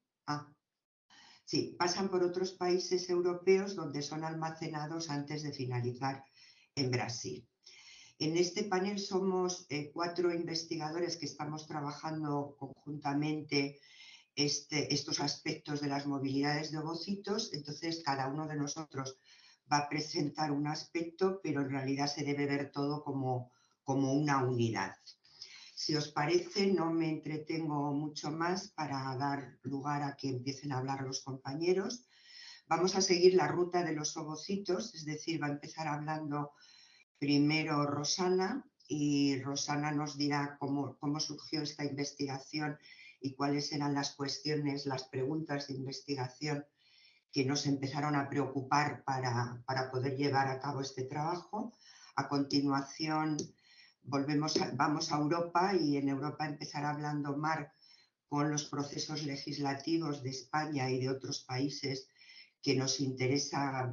Sí, pasan por otros países europeos donde son almacenados antes de finalizar en Brasil. En este panel somos 4 investigadores que estamos trabajando conjuntamente estos aspectos de las movilidades de ovocitos. Entonces, cada uno de nosotros va a presentar un aspecto, pero en realidad se debe ver todo como una unidad. Si os parece, no me entretengo mucho más para dar lugar a que empiecen a hablar los compañeros. Vamos a seguir la ruta de los ovocitos, es decir, va a empezar hablando primero Rosana, y Rosana nos dirá cómo surgió esta investigación y cuáles eran las cuestiones, las preguntas de investigación que nos empezaron a preocupar para poder llevar a cabo este trabajo. A continuación, vamos a Europa y en Europa empezar hablando más con los procesos legislativos de España y de otros países que nos interesa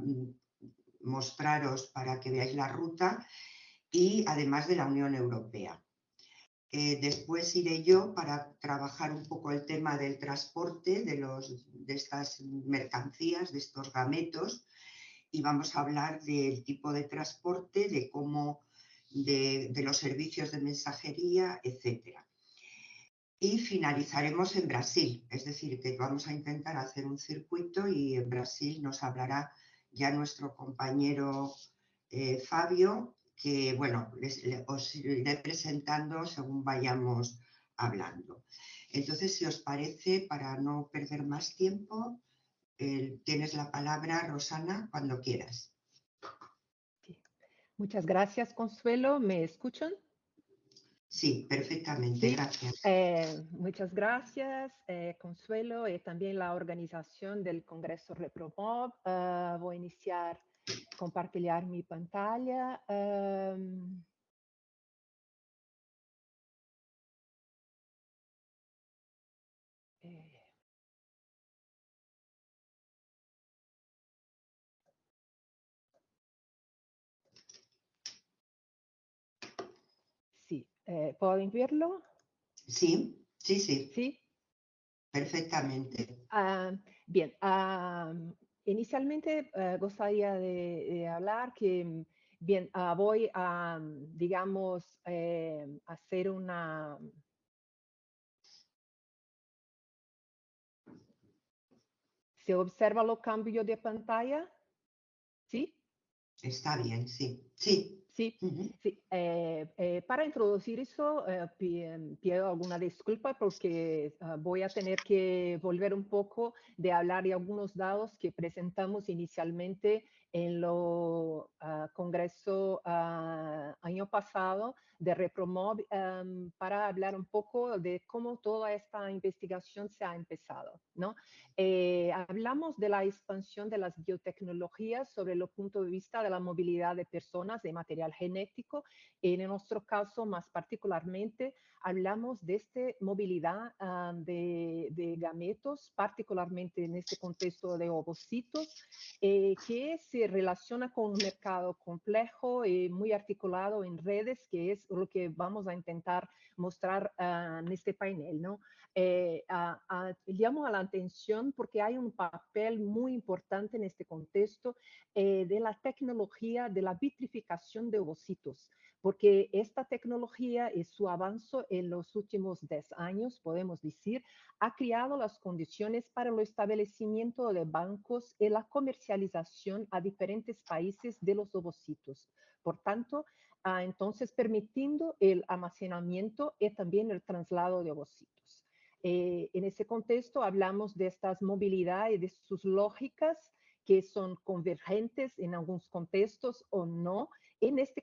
mostraros para que veáis la ruta, y además de la Unión Europea. Después iré yo para trabajar un poco el tema del transporte de estas mercancías, de estos gametos, y vamos a hablar del tipo de transporte, de cómo, de los servicios de mensajería, etc. Y finalizaremos en Brasil, es decir, que vamos a intentar hacer un circuito y en Brasil nos hablará ya nuestro compañero Fabio, que bueno, os iré presentando según vayamos hablando. Entonces, si os parece, para no perder más tiempo, tienes la palabra, Rosana, cuando quieras. Muchas gracias, Consuelo. ¿Me escuchan? Sí, perfectamente, Sí. gracias. Muchas gracias, Consuelo, y también la organización del Congreso ReproMob. Voy a iniciar compartir mi pantalla. Sí, ¿pueden verlo? Sí, sí, sí. Sí. Perfectamente. Bien, inicialmente gustaría de hablar que, bien, voy a, digamos, hacer una... ¿Se observa los cambios de pantalla? ¿Sí? Está bien, sí. Sí. Sí, sí. Para introducir eso, pido alguna disculpa porque voy a tener que volver un poco de hablar de algunos datos que presentamos inicialmente en lo congreso año pasado de ReproMob para hablar un poco de cómo toda esta investigación se ha empezado, ¿no? Hablamos de la expansión de las biotecnologías sobre el punto de vista de la movilidad de personas, de material genético. En nuestro caso, más particularmente, hablamos de esta movilidad de gametos, particularmente en este contexto de ovocitos, que se relaciona con un mercado complejo y muy articulado en redes, que es lo que vamos a intentar mostrar en este panel, ¿no? Llamo a la atención porque hay un papel muy importante en este contexto de la tecnología de la vitrificación de ovocitos, porque esta tecnología y su avance en los últimos 10 años, podemos decir, ha creado las condiciones para el establecimiento de bancos y la comercialización a diferentes países de los ovocitos. Por tanto, entonces permitiendo el almacenamiento y también el traslado de ovocitos. En ese contexto hablamos de estas movilidades y de sus lógicas que son convergentes en algunos contextos o no, en este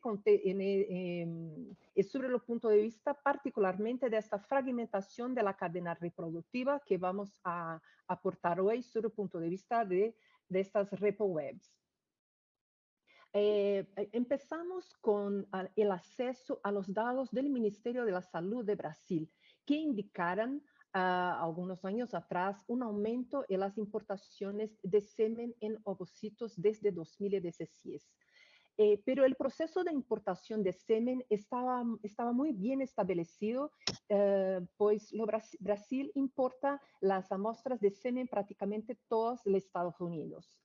sobre el punto de vista particularmente de esta fragmentación de la cadena reproductiva que vamos a aportar hoy sobre el punto de vista de estas ReproWebs. Empezamos con el acceso a los datos del Ministerio de la Salud de Brasil, que indicaran algunos años atrás un aumento en las importaciones de semen en ovocitos desde 2016. Pero el proceso de importación de semen estaba muy bien establecido, pues Brasil importa las muestras de semen prácticamente todas de Estados Unidos.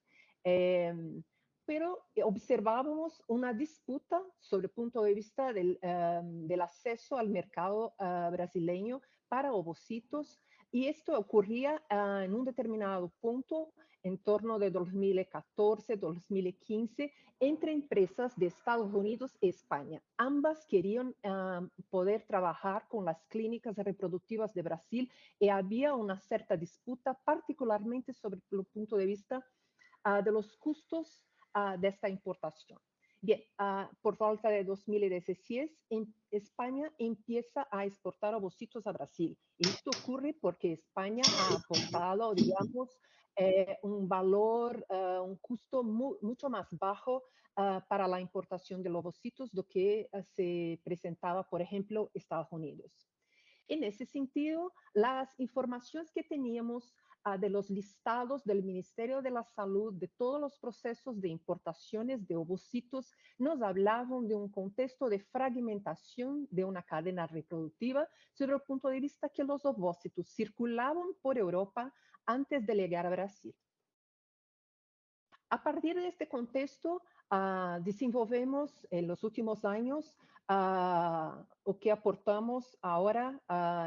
Pero observábamos una disputa sobre el punto de vista del acceso al mercado brasileño para ovocitos, y esto ocurría en un determinado punto en torno de 2014-2015 entre empresas de Estados Unidos y España. Ambas querían poder trabajar con las clínicas reproductivas de Brasil y había una cierta disputa, particularmente sobre el punto de vista de los costos de esta importación. Bien, por falta de 2016, España empieza a exportar ovocitos a Brasil. Y esto ocurre porque España ha aportado, digamos, un valor, un costo mucho más bajo para la importación de los ovocitos do que se presentaba, por ejemplo, Estados Unidos. En ese sentido, las informaciones que teníamos de los listados del Ministerio de la Salud, de todos los procesos de importaciones de ovocitos, nos hablaban de un contexto de fragmentación de una cadena reproductiva, sobre el punto de vista que los ovocitos circulaban por Europa antes de llegar a Brasil. A partir de este contexto, desenvolvemos en los últimos años o que aportamos ahora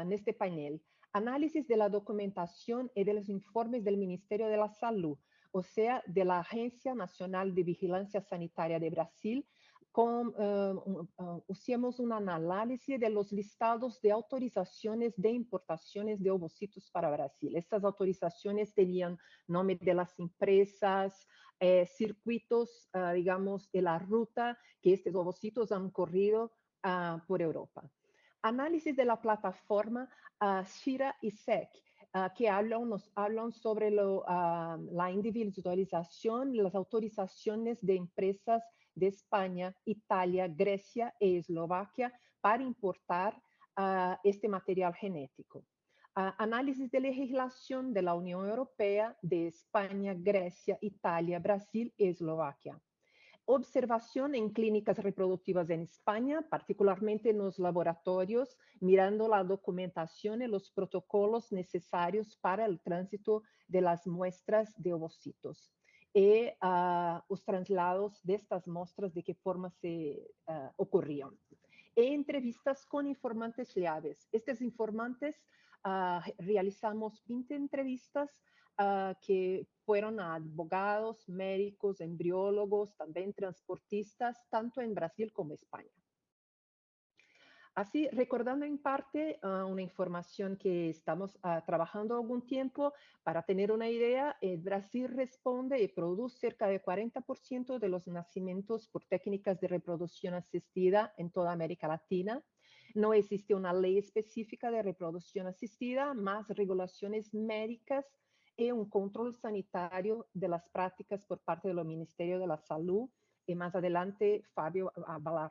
en este panel. Análisis de la documentación y de los informes del Ministerio de la Salud, o sea, de la Agencia Nacional de Vigilancia Sanitaria de Brasil. Hicimos un análisis de los listados de autorizaciones de importaciones de ovocitos para Brasil. Estas autorizaciones tenían nombre de las empresas, circuitos, digamos, de la ruta que estos ovocitos han corrido por Europa. Análisis de la plataforma Shira y SEC, que nos hablan sobre la individualización, las autorizaciones de empresas de España, Italia, Grecia e Eslovaquia para importar este material genético. Análisis de legislación de la Unión Europea, de España, Grecia, Italia, Brasil y Eslovaquia. Observación en clínicas reproductivas en España, particularmente en los laboratorios, mirando la documentación y los protocolos necesarios para el tránsito de las muestras de ovocitos y los traslados de estas muestras, de qué forma se ocurrían. Entrevistas con informantes claves. Estos informantes realizamos 20 entrevistas que fueron a abogados, médicos, embriólogos, también transportistas, tanto en Brasil como en España. Así, recordando en parte una información que estamos trabajando algún tiempo, para tener una idea, Brasil responde y produce cerca del 40% de los nacimientos por técnicas de reproducción asistida en toda América Latina. No existe una ley específica de reproducción asistida, más regulaciones médicas y un control sanitario de las prácticas por parte del Ministerio de la Salud. Y más adelante Fabio va a hablar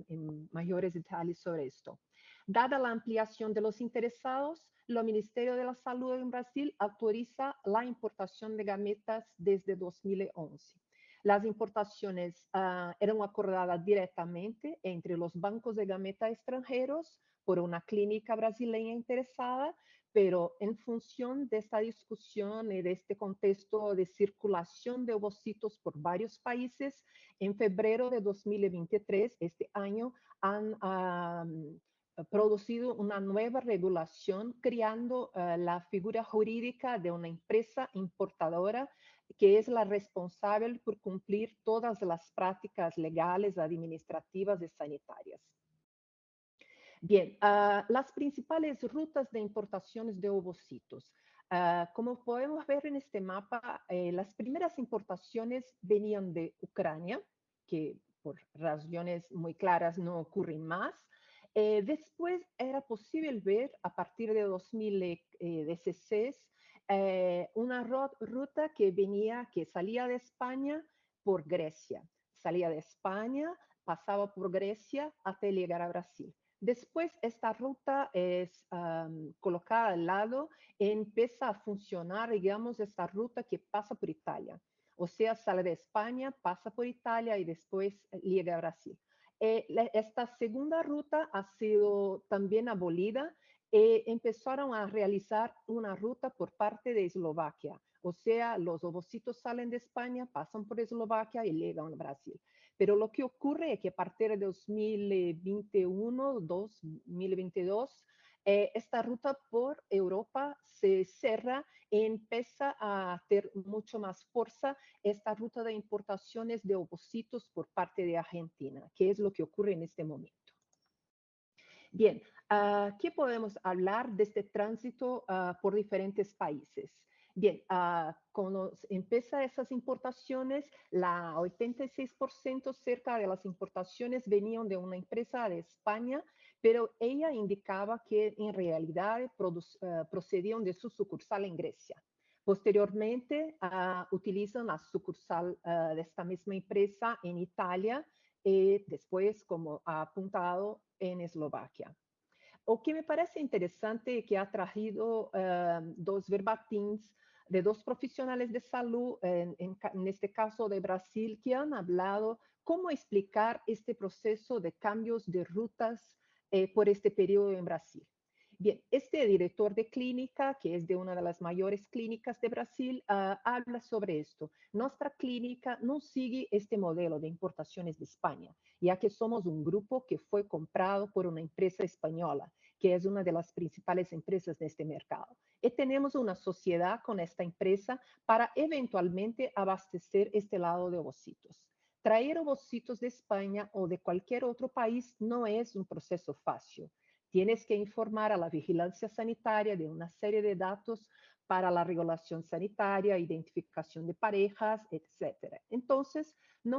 en mayores detalles sobre esto. Dada la ampliación de los interesados, el Ministerio de la Salud en Brasil autoriza la importación de gametas desde 2011. Las importaciones eran acordadas directamente entre los bancos de gametas extranjeros por una clínica brasileña interesada, pero en función de esta discusión y de este contexto de circulación de ovocitos por varios países, en febrero de 2023, este año, han producido una nueva regulación creando la figura jurídica de una empresa importadora que es la responsable por cumplir todas las prácticas legales, administrativas y sanitarias. Bien, las principales rutas de importaciones de ovocitos. Como podemos ver en este mapa, las primeras importaciones venían de Ucrania, que por razones muy claras no ocurren más. Después era posible ver a partir de 2016 una ruta que salía de España por Grecia. Salía de España, pasaba por Grecia hasta llegar a Brasil. Después esta ruta es colocada al lado y empieza a funcionar, digamos, esta ruta que pasa por Italia. O sea, sale de España, pasa por Italia y después llega a Brasil. Esta segunda ruta ha sido también abolida y empezaron a realizar una ruta por parte de Eslovaquia. O sea, los ovocitos salen de España, pasan por Eslovaquia y llegan a Brasil. Pero lo que ocurre es que a partir de 2021, 2022, esta ruta por Europa se cierra y empieza a tener mucho más fuerza esta ruta de importaciones de ovocitos por parte de Argentina, que es lo que ocurre en este momento. Bien, ¿qué podemos hablar de este tránsito por diferentes países? Bien, cuando empiezan esas importaciones, la 86% cerca de las importaciones venían de una empresa de España, pero ella indicaba que en realidad procedían de su sucursal en Grecia. Posteriormente, utilizan la sucursal de esta misma empresa en Italia y después, como ha apuntado, en Eslovaquia. O que me parece interesante que ha traído dos verbatins de dos profesionales de salud, en este caso de Brasil, que han hablado cómo explicar este proceso de cambios de rutas por este periodo en Brasil. Bien, este director de clínica, que es de una de las mayores clínicas de Brasil, habla sobre esto. Nuestra clínica no sigue este modelo de importaciones de España, ya que somos un grupo que fue comprado por una empresa española, que es una de las principales empresas de este mercado. Y tenemos una sociedad con esta empresa para eventualmente abastecer este lado de ovocitos. Traer ovocitos de España o de cualquier otro país no es un proceso fácil. Tienes que informar a la vigilancia sanitaria de una serie de datos para la regulación sanitaria, identificación de parejas, etc. Entonces, tú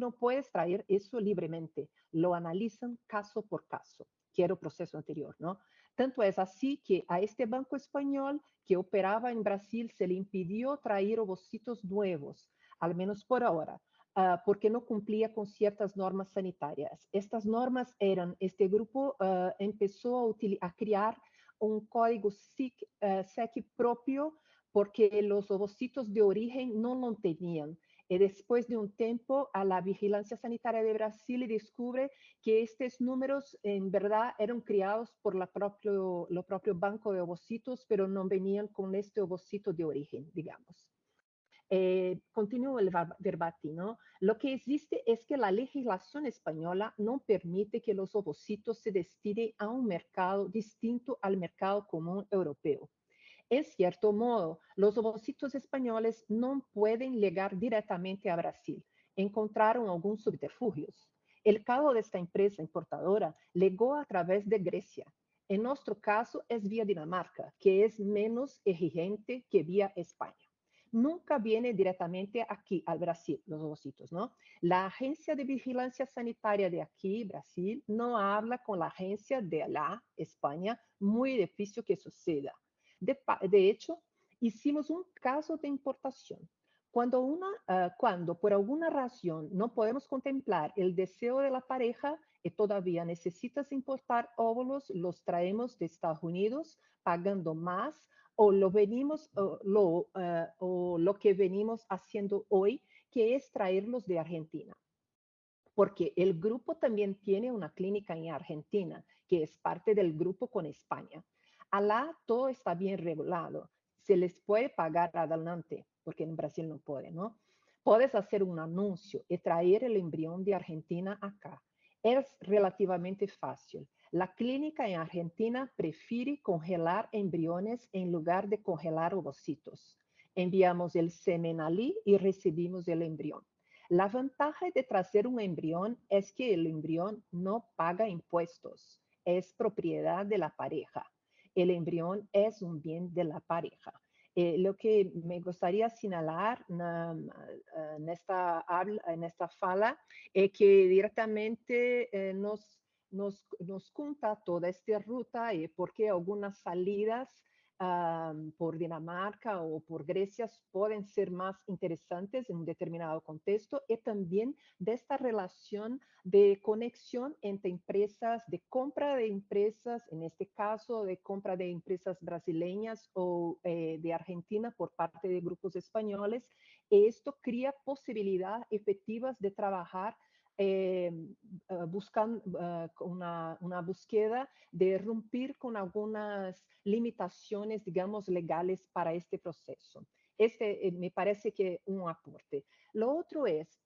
no puedes traer eso libremente. Lo analizan caso por caso. Quiero proceso anterior, ¿no? Tanto es así que a este banco español que operaba en Brasil se le impidió traer ovocitos nuevos, al menos por ahora, porque no cumplía con ciertas normas sanitarias. Estas normas eran, este grupo empezó a crear un código SEC propio porque los ovocitos de origen no lo tenían. Y después de un tiempo, a la Vigilancia Sanitaria de Brasil le descubre que estos números en verdad eran criados por lo propio banco de ovocitos, pero no venían con este ovocito de origen, digamos. Continúo el verbatim, ¿no? Lo que existe es que la legislación española no permite que los ovocitos se destinen a un mercado distinto al mercado común europeo. En cierto modo, los ovocitos españoles no pueden llegar directamente a Brasil. Encontraron algunos subterfugios. El caso de esta empresa importadora llegó a través de Grecia. En nuestro caso es vía Dinamarca, que es menos exigente que vía España. Nunca viene directamente aquí al Brasil, los ovocitos, ¿no? La agencia de vigilancia sanitaria de aquí, Brasil, no habla con la agencia de la España, muy difícil que suceda. De hecho, hicimos un caso de importación. Cuando por alguna razón no podemos contemplar el deseo de la pareja y todavía necesitas importar óvulos, los traemos de Estados Unidos pagando más o lo que venimos haciendo hoy, que es traerlos de Argentina. Porque el grupo también tiene una clínica en Argentina, que es parte del grupo con España. Allá todo está bien regulado. Se les puede pagar adelante, porque en Brasil no puede, ¿no? Puedes hacer un anuncio y traer el embrión de Argentina acá. Es relativamente fácil. La clínica en Argentina prefiere congelar embriones en lugar de congelar ovocitos. Enviamos el semen allí y recibimos el embrión. La ventaja de traer un embrión es que el embrión no paga impuestos, es propiedad de la pareja. El embrión es un bien de la pareja. Lo que me gustaría señalar en esta fala es que directamente nos cuenta toda esta ruta y por qué algunas salidas por Dinamarca o por Grecia pueden ser más interesantes en un determinado contexto y también de esta relación de conexión entre empresas, de compra de empresas, en este caso de compra de empresas brasileñas o de Argentina por parte de grupos españoles. Esto crea posibilidades efectivas de trabajar buscan una búsqueda de romper con algunas limitaciones, digamos, legales para este proceso. Este me parece que un aporte. Lo otro es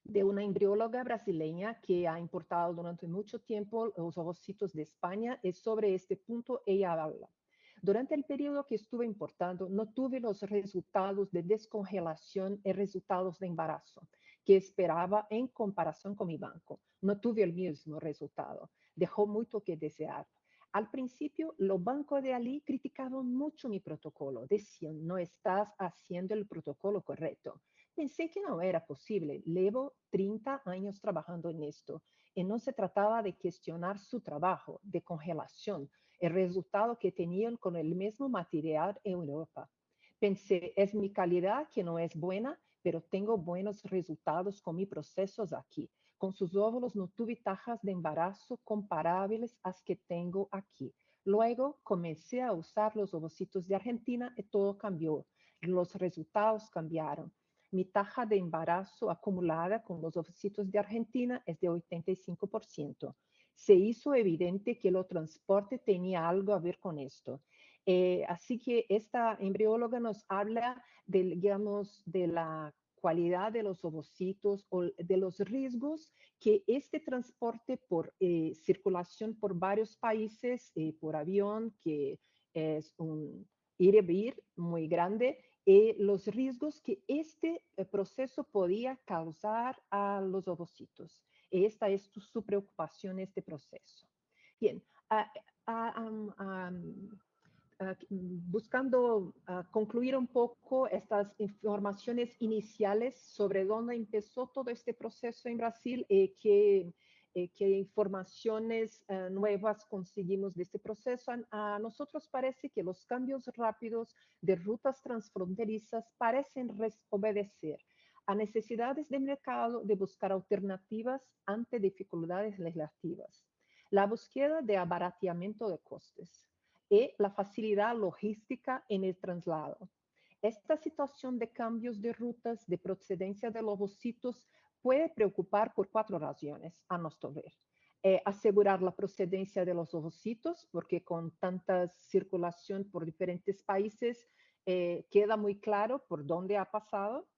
de una embrióloga brasileña que ha importado durante mucho tiempo los ovocitos de España y sobre este punto ella habla. Durante el periodo que estuve importando, no tuve los resultados de descongelación y resultados de embarazo que esperaba en comparación con mi banco. No tuve el mismo resultado. Dejó mucho que desear. Al principio, los bancos de allí criticaban mucho mi protocolo. Decían, no estás haciendo el protocolo correcto. Pensé que no era posible. Llevo 30 años trabajando en esto y no se trataba de cuestionar su trabajo de congelación, el resultado que tenían con el mismo material en Europa. Pensé, es mi calidad que no es buena, pero tengo buenos resultados con mis procesos aquí. Con sus óvulos no tuve tajas de embarazo comparables a las que tengo aquí. Luego comencé a usar los ovocitos de Argentina y todo cambió. Los resultados cambiaron. Mi taja de embarazo acumulada con los ovocitos de Argentina es de 85%. Se hizo evidente que el transporte tenía algo a ver con esto. Así que esta embrióloga nos habla digamos, de la cualidad de los ovocitos o de los riesgos que este transporte por circulación por varios países, por avión, que es un ir y venir muy grande, los riesgos que este proceso podía causar a los ovocitos. Esta es su preocupación, este proceso. Bien, buscando concluir un poco estas informaciones iniciales sobre dónde empezó todo este proceso en Brasil y qué informaciones nuevas conseguimos de este proceso. A nosotros parece que los cambios rápidos de rutas transfronterizas parecen obedecer a necesidades de mercado de buscar alternativas ante dificultades legislativas. La búsqueda de abarateamiento de costes y la facilidad logística en el traslado. Esta situación de cambios de rutas de procedencia de los ovocitos puede preocupar por 4 razones, a nuestro ver. Asegurar la procedencia de los ovocitos, porque con tanta circulación por diferentes países, queda muy claro por dónde ha pasado.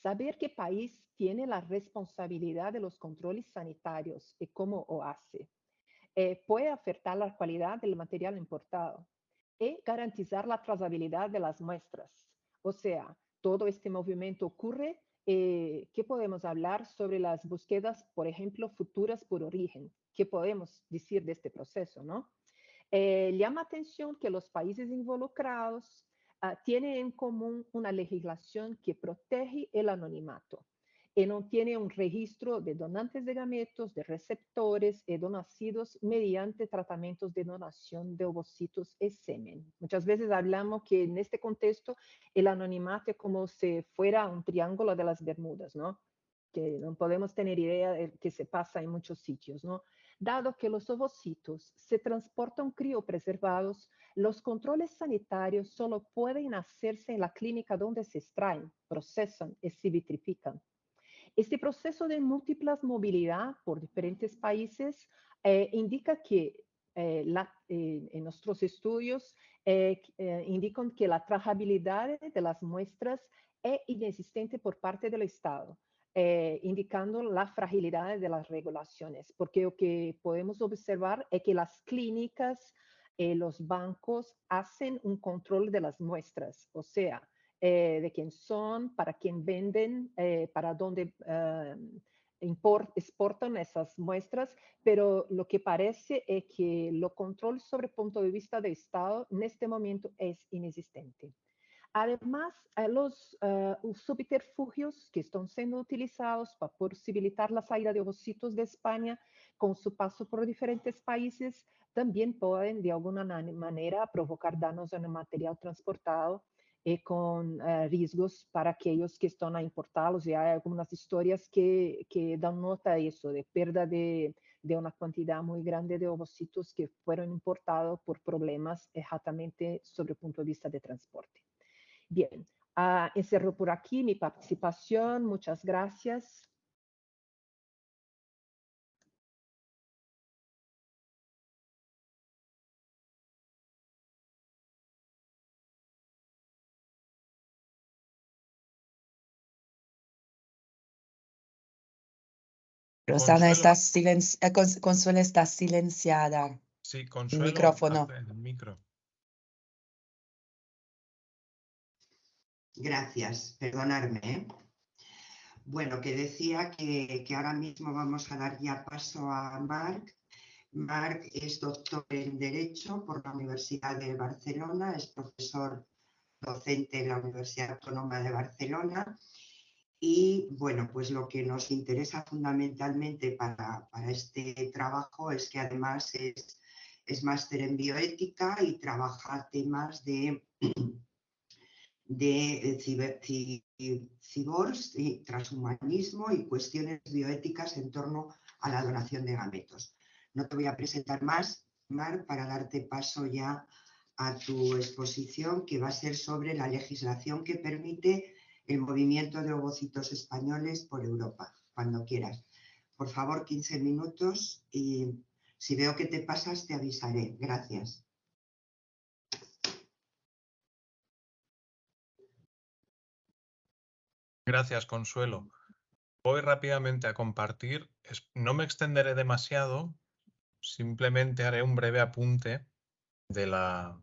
Saber qué país tiene la responsabilidad de los controles sanitarios y cómo lo hace. Puede afectar la calidad del material importado y garantizar la trazabilidad de las muestras. O sea, todo este movimiento ocurre. ¿Qué podemos hablar sobre las búsquedas, por ejemplo, futuras por origen? ¿Qué podemos decir de este proceso, no? Llama atención que los países involucrados tienen en común una legislación que protege el anonimato y no tiene un registro de donantes de gametos, de receptores y donacidos mediante tratamientos de donación de ovocitos y semen. Muchas veces hablamos que en este contexto el anonimato es como si fuera un triángulo de las Bermudas, ¿no? Que no podemos tener idea de que se pasa en muchos sitios, ¿no? Dado que los ovocitos se transportan criopreservados, los controles sanitarios solo pueden hacerse en la clínica donde se extraen, procesan y se vitrifican. Este proceso de múltiples movilidad por diferentes países indica que en nuestros estudios indican que la trazabilidad de las muestras es inexistente por parte del Estado. Indicando la fragilidad de las regulaciones, porque lo que podemos observar es que las clínicas, los bancos hacen un control de las muestras, o sea, de quién son, para quién venden, para dónde exportan esas muestras, pero lo que parece es que el control sobre el punto de vista del Estado en este momento es inexistente. Además, los subterfugios que están siendo utilizados para posibilitar la salida de ovocitos de España con su paso por diferentes países también pueden de alguna manera provocar daños en el material transportado con riesgos para aquellos que están a importarlos. Y hay algunas historias que dan nota de eso, de pérdida de una cantidad muy grande de ovocitos que fueron importados por problemas exactamente sobre el punto de vista de transporte. Bien, encerro por aquí mi participación. Muchas gracias. Rosana, Consuelo está silenciada. Sí, El Consuelo, micrófono. hazle el micro. Gracias, perdonadme, ¿eh? Bueno, que decía que ahora mismo vamos a dar ya paso a Marc, Marc es doctor en Derecho por la Universidad de Barcelona, es profesor docente en la Universidad Autónoma de Barcelona y, bueno, pues lo que nos interesa fundamentalmente para este trabajo es que además es máster en bioética y trabaja temas de cibors y transhumanismo y cuestiones bioéticas en torno a la donación de gametos. No te voy a presentar más, Mar, para darte paso ya a tu exposición, que va a ser sobre la legislación que permite el movimiento de ovocitos españoles por Europa, cuando quieras. Por favor, 15 minutos y si veo que te pasas te avisaré. Gracias. Gracias, Consuelo. Voy rápidamente a compartir. No me extenderé demasiado, simplemente haré un breve apunte de la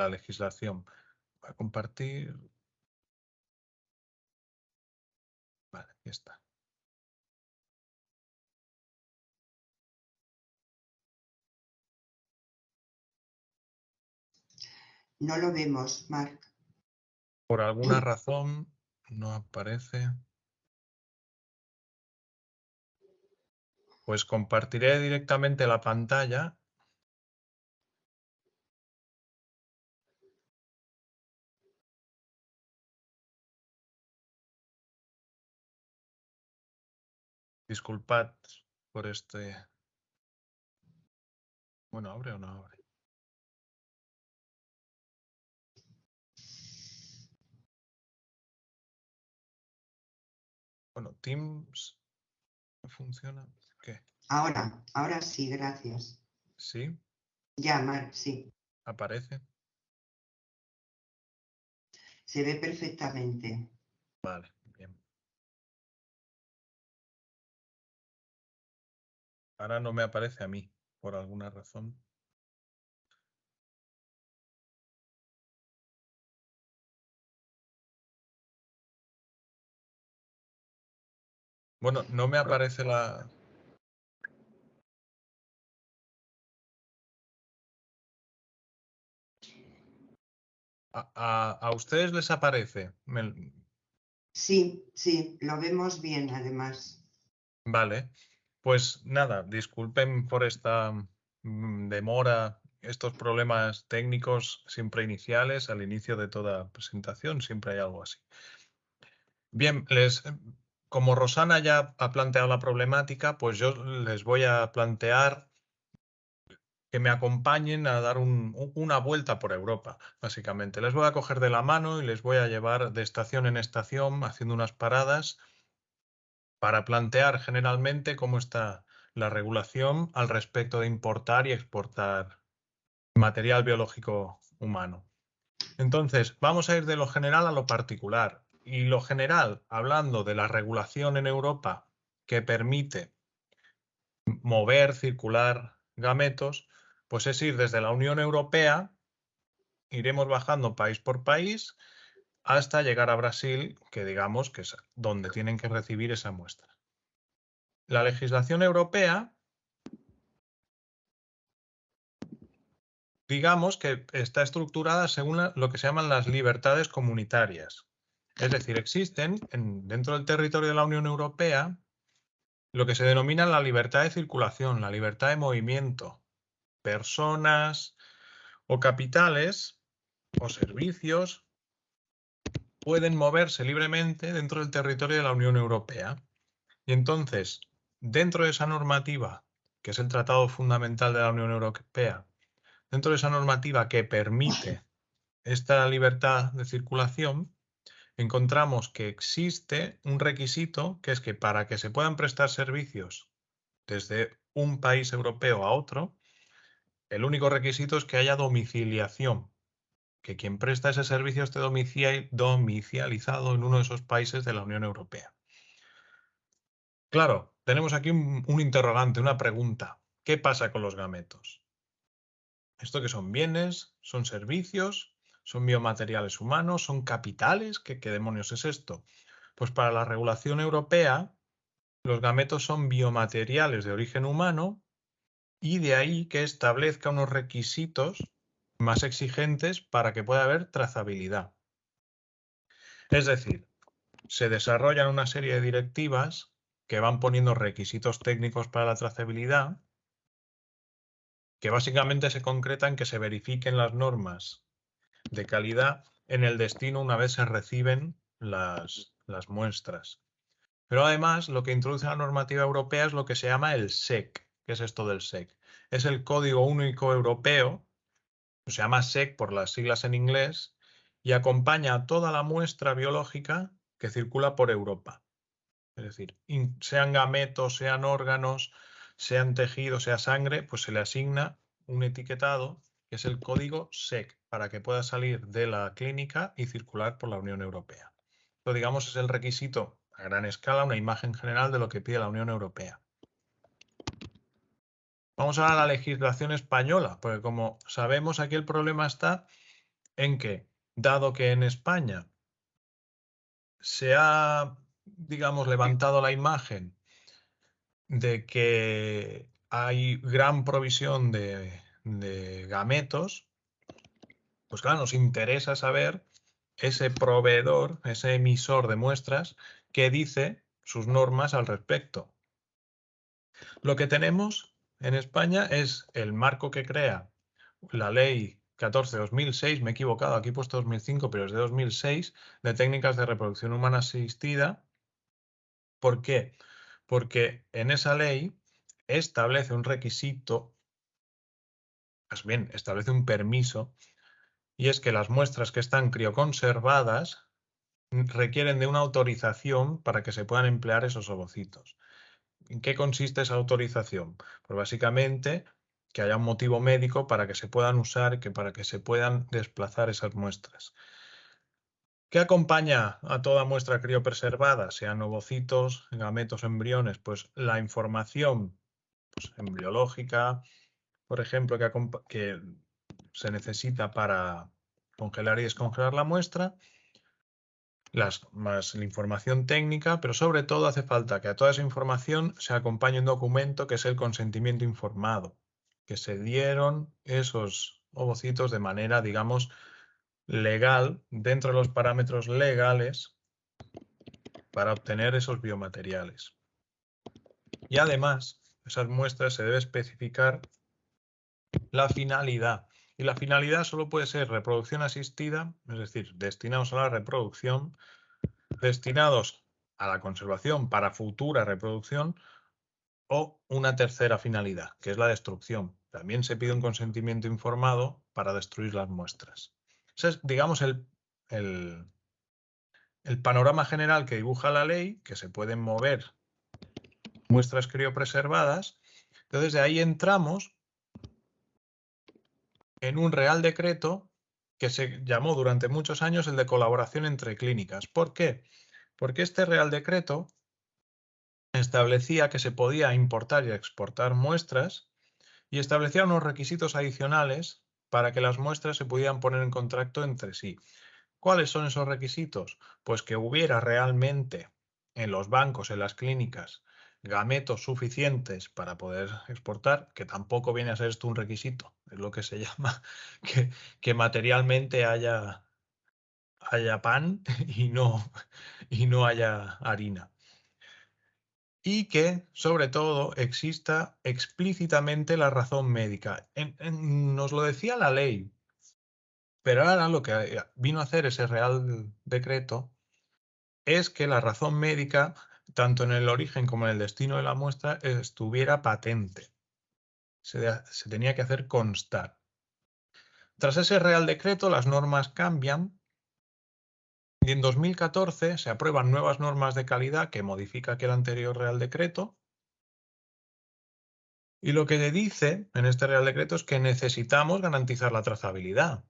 legislación. Voy a compartir. Vale, aquí está. No lo vemos, Marc. Por alguna razón no aparece. Pues compartiré directamente la pantalla. Disculpad por este... Bueno, ¿abre o no abre? Bueno, Teams no funciona. ¿Qué? Ahora sí, gracias. ¿Sí? Ya, Marc, sí. ¿Aparece? Se ve perfectamente. Vale, bien. Ahora no me aparece a mí, por alguna razón. Bueno, no me aparece la... ¿A ustedes les aparece? Sí, lo vemos bien además. Vale, pues nada, disculpen por esta demora, estos problemas técnicos siempre iniciales al inicio de toda presentación, siempre hay algo así. Bien, como Rosana ya ha planteado la problemática, pues yo les voy a plantear que me acompañen a dar una vuelta por Europa, básicamente. Les voy a coger de la mano y les voy a llevar de estación en estación haciendo unas paradas para plantear generalmente cómo está la regulación al respecto de importar y exportar material biológico humano. Entonces, vamos a ir de lo general a lo particular. Y lo general, hablando de la regulación en Europa que permite mover, circular gametos, pues es ir desde la Unión Europea, iremos bajando país por país hasta llegar a Brasil, que digamos que es donde tienen que recibir esa muestra. La legislación europea, digamos que está estructurada según lo que se llaman las libertades comunitarias. Es decir, existen dentro del territorio de la Unión Europea lo que se denomina la libertad de circulación, la libertad de movimiento. Personas o capitales o servicios pueden moverse libremente dentro del territorio de la Unión Europea. Y entonces, dentro de esa normativa, que es el Tratado Fundamental de la Unión Europea, dentro de esa normativa que permite esta libertad de circulación, encontramos que existe un requisito, que es que para que se puedan prestar servicios desde un país europeo a otro, el único requisito es que haya domiciliación, que quien presta ese servicio esté domicilializado en uno de esos países de la Unión Europea. Claro, tenemos aquí un interrogante, una pregunta. ¿Qué pasa con los gametos? ¿Esto qué son bienes? ¿Son servicios? ¿Son biomateriales humanos? ¿Son capitales? ¿Qué demonios es esto? Pues para la regulación europea, los gametos son biomateriales de origen humano y de ahí que establezca unos requisitos más exigentes para que pueda haber trazabilidad. Es decir, se desarrollan una serie de directivas que van poniendo requisitos técnicos para la trazabilidad, que básicamente se concretan que se verifiquen las normas de calidad en el destino una vez se reciben las muestras. Pero además lo que introduce la normativa europea es lo que se llama el SEC. ¿Qué es esto del SEC? Es el Código Único Europeo, se llama SEC por las siglas en inglés, y acompaña a toda la muestra biológica que circula por Europa. Es decir, sean gametos, sean órganos, sean tejidos, sea sangre, pues se le asigna un etiquetado que es el código SEC para que pueda salir de la clínica y circular por la Unión Europea. Esto, digamos, es el requisito a gran escala, una imagen general de lo que pide la Unión Europea. Vamos ahora a la legislación española, porque como sabemos aquí el problema está en que, dado que en España se ha, digamos, levantado la imagen de que hay gran provisión de gametos, pues claro, nos interesa saber ese proveedor, ese emisor de muestras, que dice sus normas al respecto. Lo que tenemos en España es el marco que crea la ley 14/2006, me he equivocado, aquí he puesto 2005, pero es de 2006, de técnicas de reproducción humana asistida. ¿Por qué? Porque en esa ley establece un requisito, más bien, establece un permiso, y es que las muestras que están crioconservadas requieren de una autorización para que se puedan emplear esos ovocitos. ¿En qué consiste esa autorización? Pues básicamente que haya un motivo médico para que se puedan usar, para que se puedan desplazar esas muestras. ¿Qué acompaña a toda muestra criopreservada, sean ovocitos, gametos, embriones? Pues la información embriológica, por ejemplo, que se necesita para congelar y descongelar la muestra, más la información técnica, pero sobre todo hace falta que a toda esa información se acompañe un documento que es el consentimiento informado, que se dieron esos ovocitos de manera, digamos, legal, dentro de los parámetros legales, para obtener esos biomateriales. Y además, esas muestras se debe especificar la finalidad. Y la finalidad solo puede ser reproducción asistida, es decir, destinados a la reproducción, destinados a la conservación para futura reproducción, o una tercera finalidad, que es la destrucción. También se pide un consentimiento informado para destruir las muestras. Ese es, digamos, el panorama general que dibuja la ley, que se pueden mover muestras criopreservadas. Entonces, de ahí entramos en un Real Decreto que se llamó durante muchos años el de colaboración entre clínicas. ¿Por qué? Porque este Real Decreto establecía que se podía importar y exportar muestras y establecía unos requisitos adicionales para que las muestras se pudieran poner en contacto entre sí. ¿Cuáles son esos requisitos? Pues que hubiera realmente en los bancos, en las clínicas, gametos suficientes para poder exportar, que tampoco viene a ser esto un requisito, es lo que se llama que materialmente haya pan y no haya harina. Y que, sobre todo, exista explícitamente la razón médica. Nos lo decía la ley, pero ahora lo que vino a hacer ese Real Decreto es que la razón médica, tanto en el origen como en el destino de la muestra, estuviera patente. Se tenía que hacer constar. Tras ese Real Decreto, las normas cambian y en 2014 se aprueban nuevas normas de calidad que modifica aquel anterior Real Decreto. Y lo que dice en este Real Decreto es que necesitamos garantizar la trazabilidad.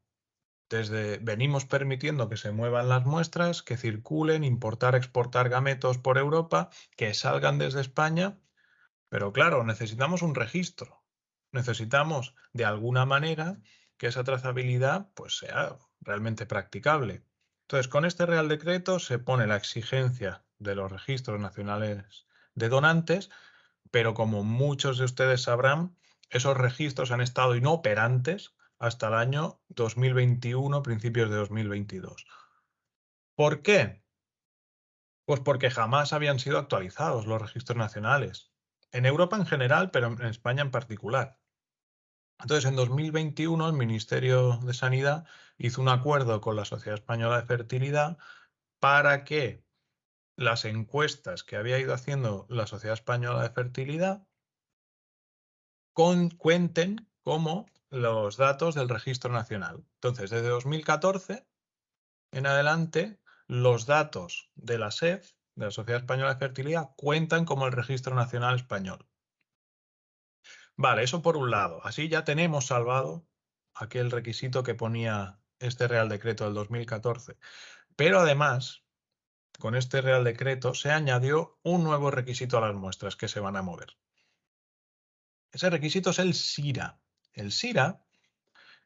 Venimos permitiendo que se muevan las muestras, que circulen, importar, exportar gametos por Europa, que salgan desde España, pero claro, necesitamos un registro. Necesitamos, de alguna manera, que esa trazabilidad pues, sea realmente practicable. Entonces, con este Real Decreto se pone la exigencia de los registros nacionales de donantes, pero como muchos de ustedes sabrán, Esos registros han estado inoperantes hasta el año 2021, principios de 2022. ¿Por qué? Pues porque jamás habían sido actualizados los registros nacionales. En Europa en general, pero en España en particular. Entonces, en 2021, el Ministerio de Sanidad hizo un acuerdo con la Sociedad Española de Fertilidad para que las encuestas que había ido haciendo la Sociedad Española de Fertilidad cuenten como los datos del registro nacional. Entonces, desde 2014 en adelante, los datos de la SEF, de la Sociedad Española de Fertilidad, cuentan como el registro nacional español. Vale, eso por un lado. Así ya tenemos salvado aquel requisito que ponía este Real Decreto del 2014. Pero además, con este Real Decreto se añadió un nuevo requisito a las muestras que se van a mover. Ese requisito es el SIRA. El SIRA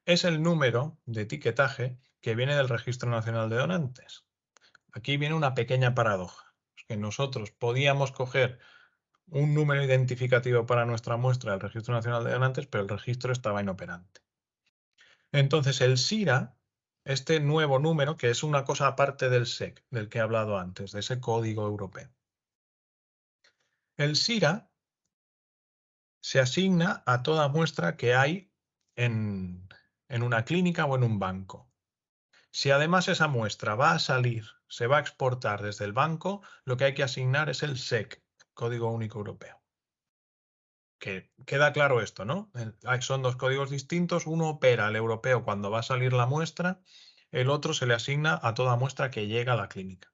es el número de etiquetaje que viene del Registro Nacional de Donantes. Aquí viene una pequeña paradoja. Es que nosotros podíamos coger un número identificativo para nuestra muestra del Registro Nacional de Donantes, pero el registro estaba inoperante. Entonces el SIRA, este nuevo número, que es una cosa aparte del SEC, del que he hablado antes, de ese código europeo. El SIRA se asigna a toda muestra que hay en una clínica o en un banco. Si además esa muestra va a salir, se va a exportar desde el banco, lo que hay que asignar es el SEC, Código Único Europeo. Que queda claro esto, ¿no? Son dos códigos distintos, uno opera el europeo cuando va a salir la muestra, el otro se le asigna a toda muestra que llega a la clínica.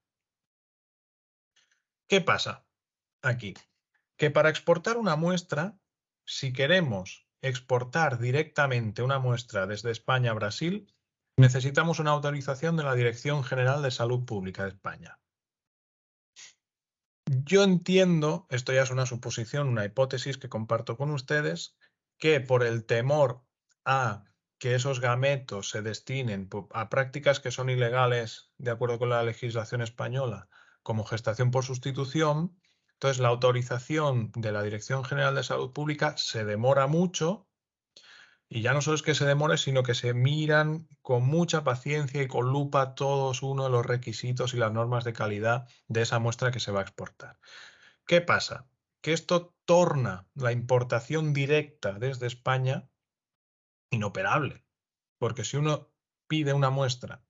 ¿Qué pasa aquí? Que para exportar una muestra, si queremos exportar directamente una muestra desde España a Brasil, necesitamos una autorización de la Dirección General de Salud Pública de España. Yo entiendo, esto ya es una suposición, una hipótesis que comparto con ustedes, que por el temor a que esos gametos se destinen a prácticas que son ilegales de acuerdo con la legislación española, como gestación por sustitución, entonces la autorización de la Dirección General de Salud Pública se demora mucho. Y ya no solo es que se demore, sino que se miran con mucha paciencia y con lupa todos uno de los requisitos y las normas de calidad de esa muestra que se va a exportar. ¿Qué pasa? Que esto torna la importación directa desde España inoperable. Porque si uno pide una muestra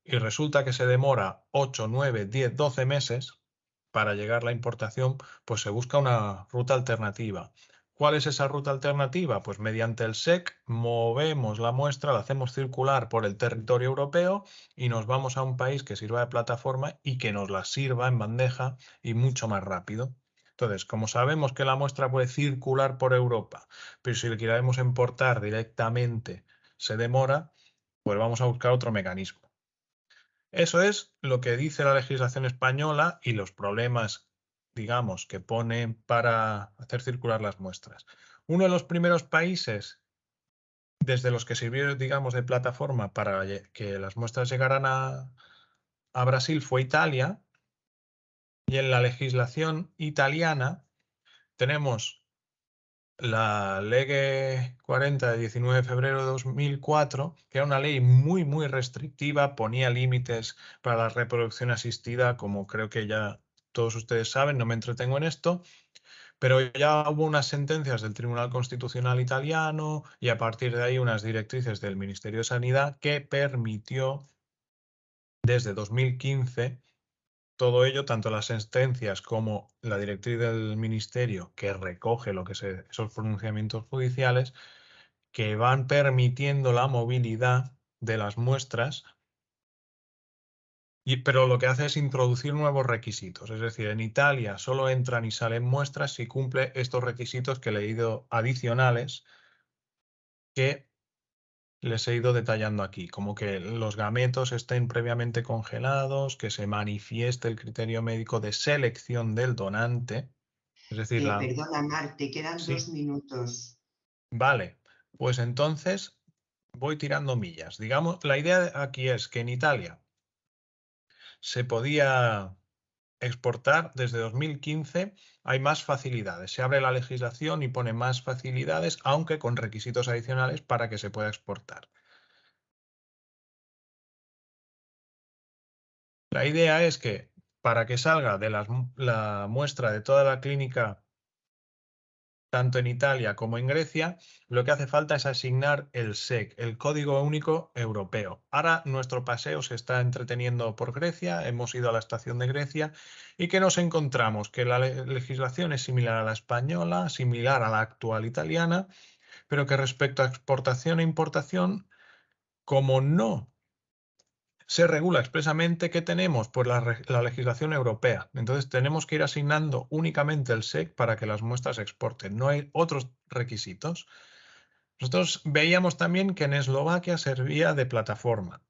y resulta que se demora 8, 9, 10, 12 meses para llegar la importación, pues se busca una ruta alternativa. ¿Cuál es esa ruta alternativa? Pues mediante el SEC movemos la muestra, la hacemos circular por el territorio europeo y nos vamos a un país que sirva de plataforma y que nos la sirva en bandeja y mucho más rápido. Entonces, como sabemos que la muestra puede circular por Europa, pero si le queremos importar directamente se demora, pues vamos a buscar otro mecanismo. Eso es lo que dice la legislación española y los problemas, digamos, que pone para hacer circular las muestras. Uno de los primeros países desde los que sirvió, digamos, de plataforma para que las muestras llegaran a Brasil fue Italia. Y en la legislación italiana tenemos la Ley 40 de 19 de febrero de 2004, que era una ley muy, muy restrictiva, ponía límites para la reproducción asistida, como creo que ya todos ustedes saben, no me entretengo en esto, pero ya hubo unas sentencias del Tribunal Constitucional italiano y a partir de ahí unas directrices del Ministerio de Sanidad que permitió desde 2015 todo ello, tanto las sentencias como la directriz del Ministerio, que recoge lo que esos pronunciamientos judiciales, que van permitiendo la movilidad de las muestras, pero lo que hace es introducir nuevos requisitos. Es decir, en Italia solo entran y salen muestras si cumple estos requisitos que he leído adicionales, que les he ido detallando aquí, como que los gametos estén previamente congelados, que se manifieste el criterio médico de selección del donante. Es decir, Perdona, Mar, te quedan 2 Sí, minutos. vale. Pues entonces voy tirando millas. Digamos, la idea aquí es que en Italia se podía exportar desde 2015 hay más facilidades. Se abre la legislación y pone más facilidades, aunque con requisitos adicionales para que se pueda exportar. La idea es que para que salga de la muestra de toda la clínica, tanto en Italia como en Grecia, lo que hace falta es asignar el SEC, el Código Único Europeo. Ahora nuestro paseo se está entreteniendo por Grecia, hemos ido a la estación de Grecia y que nos encontramos que la legislación es similar a la española, similar a la actual italiana, pero que respecto a exportación e importación, como no se regula expresamente, ¿qué tenemos? Pues la legislación europea. Entonces tenemos que ir asignando únicamente el SEC para que las muestras se exporten. No hay otros requisitos. Nosotros veíamos también que en Eslovaquia servía de plataforma,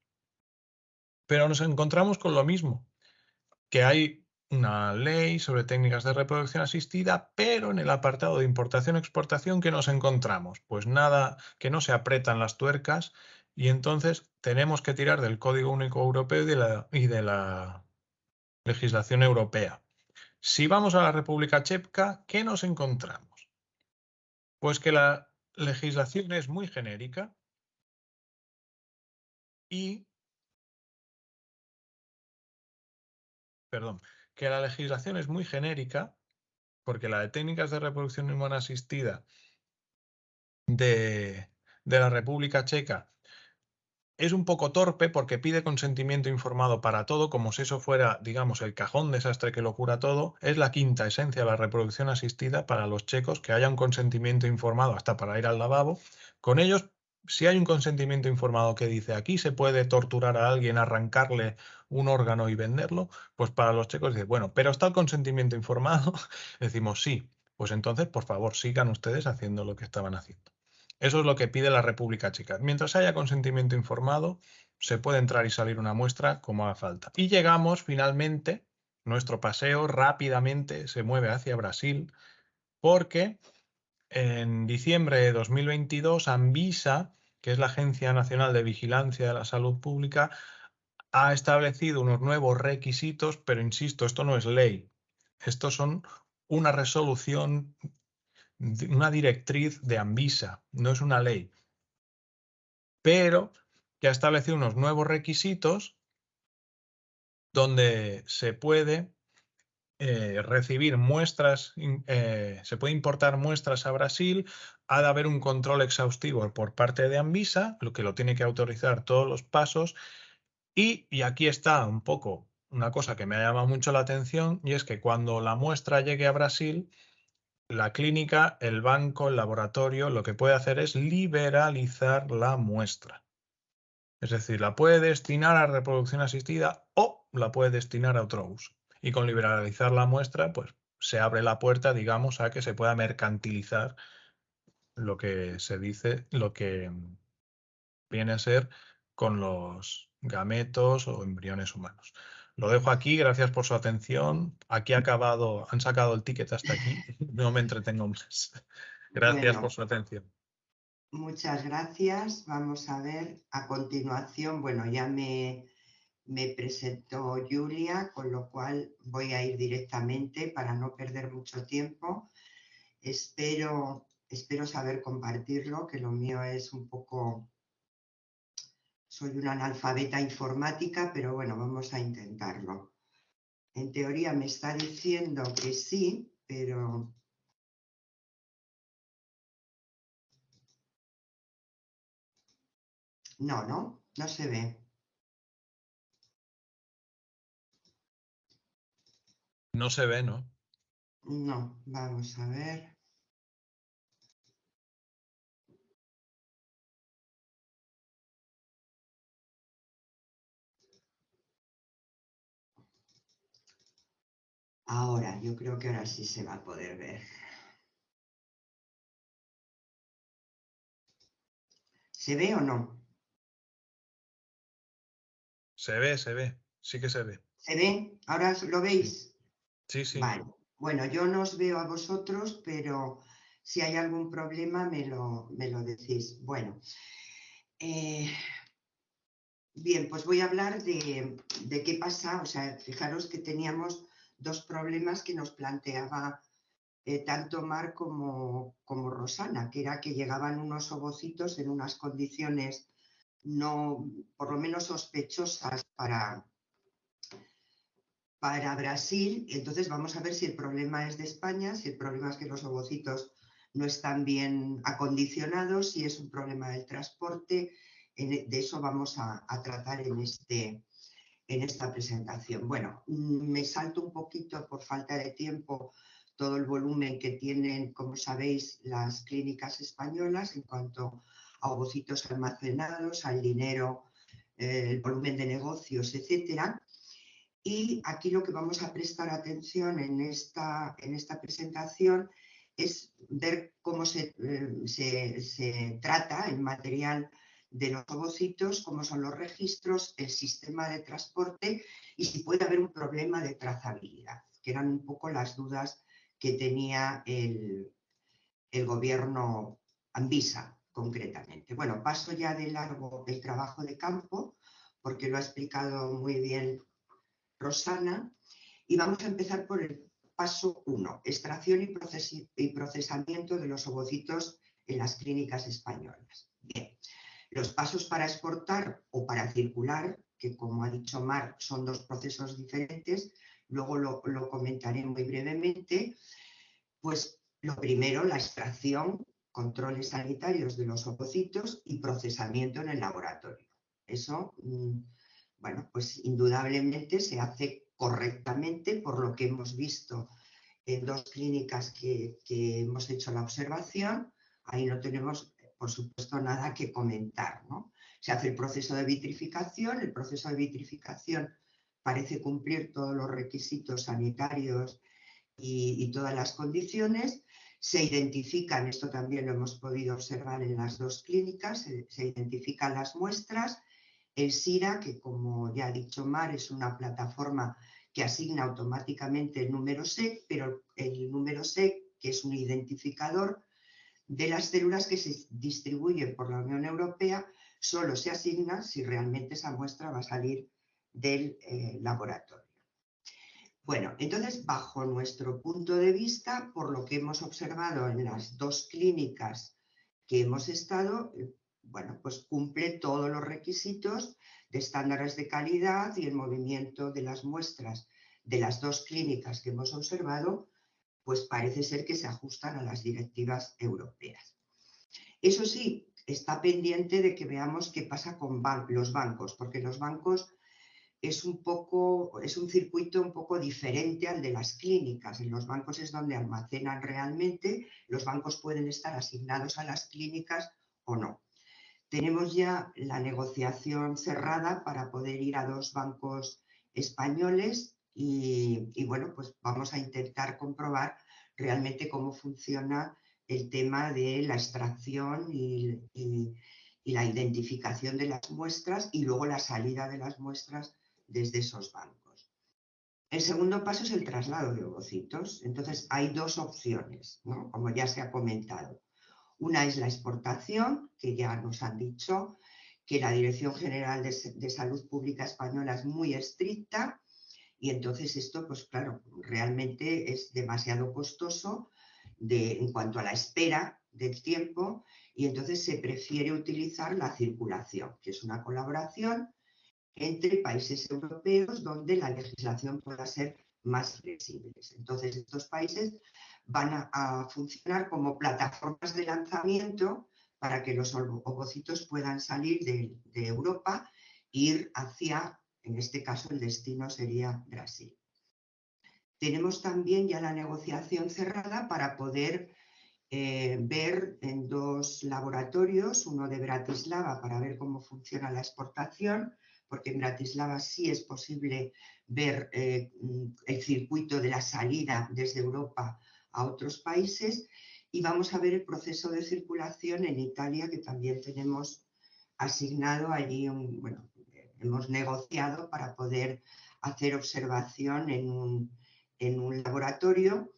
pero nos encontramos con lo mismo, que hay una ley sobre técnicas de reproducción asistida, pero en el apartado de importación-exportación, ¿qué nos encontramos? Pues nada, que no se apretan las tuercas y entonces tenemos que tirar del Código Único Europeo y de la legislación europea. Si vamos a la República Checa, ¿qué nos encontramos? Pues que la legislación es muy genérica y, que la legislación es muy genérica porque la de técnicas de reproducción humana asistida de la República Checa es un poco torpe porque pide consentimiento informado para todo, como si eso fuera, digamos, el cajón desastre que lo cura todo. Es la quinta esencia de la reproducción asistida para los checos, que haya un consentimiento informado hasta para ir al lavabo. Con ellos, si hay un consentimiento informado que dice aquí se puede torturar a alguien, arrancarle un órgano y venderlo, pues para los checos dice, bueno, pero está el consentimiento informado. Decimos sí, pues entonces, por favor, sigan ustedes haciendo lo que estaban haciendo. Eso es lo que pide la República Checa. Mientras haya consentimiento informado, se puede entrar y salir una muestra como haga falta. Y llegamos finalmente, nuestro paseo rápidamente se mueve hacia Brasil, porque en diciembre de 2022 Anvisa, que es la Agencia Nacional de Vigilancia de la Salud Pública, ha establecido unos nuevos requisitos, pero insisto, esto no es ley. Estos son una resolución, una directriz de Anvisa, no es una ley, pero que ha establecido unos nuevos requisitos donde se puede recibir muestras, se puede importar muestras a Brasil, ha de haber un control exhaustivo por parte de Anvisa, lo que lo tiene que autorizar todos los pasos, y aquí está un poco una cosa que me ha llamado mucho la atención, y es que cuando la muestra llegue a Brasil, la clínica, el banco, el laboratorio, lo que puede hacer es liberalizar la muestra. Es decir, la puede destinar a reproducción asistida o la puede destinar a otro uso. Y con liberalizar la muestra, pues se abre la puerta, digamos, a que se pueda mercantilizar lo que se dice, lo que viene a ser con los gametos o embriones humanos. Lo dejo aquí, gracias por su atención. Aquí ha acabado, han sacado el ticket hasta aquí, no me entretengo más. Gracias Bueno, por su atención. muchas gracias. Vamos a ver, a continuación, bueno, ya me presentó Julia, con lo cual voy a ir directamente para no perder mucho tiempo. Espero saber compartirlo, que lo mío es un poco... Soy una analfabeta informática, pero bueno, vamos a intentarlo. En teoría me está diciendo que sí, pero... No se ve. No se ve, ¿no? No, vamos a ver. Ahora, yo creo que ahora sí se va a poder ver. ¿Se ve o no? Se ve, sí que se ve. ¿Se ve? ¿Ahora lo veis? Sí, sí. Vale. Bueno, yo no os veo a vosotros, pero si hay algún problema me lo decís. Bueno, bien, pues voy a hablar de qué pasa. O sea, fijaros que teníamos dos problemas que nos planteaba tanto Mar como Rosana, que era que llegaban unos ovocitos en unas condiciones no, por lo menos sospechosas para Brasil. Entonces vamos a ver si el problema es de España, si el problema es que los ovocitos no están bien acondicionados, si es un problema del transporte. De eso vamos a tratar en esta presentación. Bueno, me salto un poquito por falta de tiempo todo el volumen que tienen, como sabéis, las clínicas españolas en cuanto a ovocitos almacenados, al dinero, el volumen de negocios, etcétera. Y aquí lo que vamos a prestar atención en esta presentación es ver cómo se trata el material de los ovocitos, cómo son los registros, el sistema de transporte y si puede haber un problema de trazabilidad, que eran un poco las dudas que tenía el gobierno Anvisa, concretamente. Bueno, paso ya de largo el trabajo de campo, porque lo ha explicado muy bien Rosana, y vamos a empezar por el paso 1, extracción y procesamiento de los ovocitos en las clínicas españolas. Bien, los pasos para exportar o para circular, que como ha dicho Mar, son dos procesos diferentes, luego lo comentaré muy brevemente, pues lo primero, la extracción, controles sanitarios de los ovocitos y procesamiento en el laboratorio. Eso, bueno, pues indudablemente se hace correctamente por lo que hemos visto en dos clínicas que hemos hecho la observación. Ahí no tenemos, por supuesto, nada que comentar, ¿no? Se hace el proceso de vitrificación. El proceso de vitrificación parece cumplir todos los requisitos sanitarios y todas las condiciones. Se identifican, esto también lo hemos podido observar en las dos clínicas, se identifican las muestras. El SIRA, que como ya ha dicho Mar, es una plataforma que asigna automáticamente el número SEC, pero el número SEC, que es un identificador de las células que se distribuyen por la Unión Europea, solo se asigna si realmente esa muestra va a salir del laboratorio. Bueno, entonces, bajo nuestro punto de vista, por lo que hemos observado en las dos clínicas que hemos estado, bueno, pues cumple todos los requisitos de estándares de calidad y el movimiento de las muestras de las dos clínicas que hemos observado, pues parece ser que se ajustan a las directivas europeas. Eso sí, está pendiente de que veamos qué pasa con los bancos, porque los bancos es un circuito un poco diferente al de las clínicas. En los bancos es donde almacenan realmente, los bancos pueden estar asignados a las clínicas o no. Tenemos ya la negociación cerrada para poder ir a dos bancos españoles y bueno, pues vamos a intentar comprobar realmente cómo funciona el tema de la extracción y la identificación de las muestras y luego la salida de las muestras desde esos bancos. El segundo paso es el traslado de ovocitos. Entonces hay dos opciones, ¿no? Como ya se ha comentado. Una es la exportación, que ya nos han dicho que la Dirección General de Salud Pública Española es muy estricta y entonces esto, pues claro, realmente es demasiado costoso en cuanto a la espera del tiempo y entonces se prefiere utilizar la circulación, que es una colaboración entre países europeos donde la legislación pueda ser más flexible. Entonces, estos países van a funcionar como plataformas de lanzamiento para que los ovocitos puedan salir de Europa e ir hacia, en este caso, el destino sería Brasil. Tenemos también ya la negociación cerrada para poder ver en dos laboratorios, uno de Bratislava para ver cómo funciona la exportación, porque en Bratislava sí es posible ver el circuito de la salida desde Europa a otros países, y vamos a ver el proceso de circulación en Italia, que también tenemos asignado allí, bueno, hemos negociado para poder hacer observación en un laboratorio.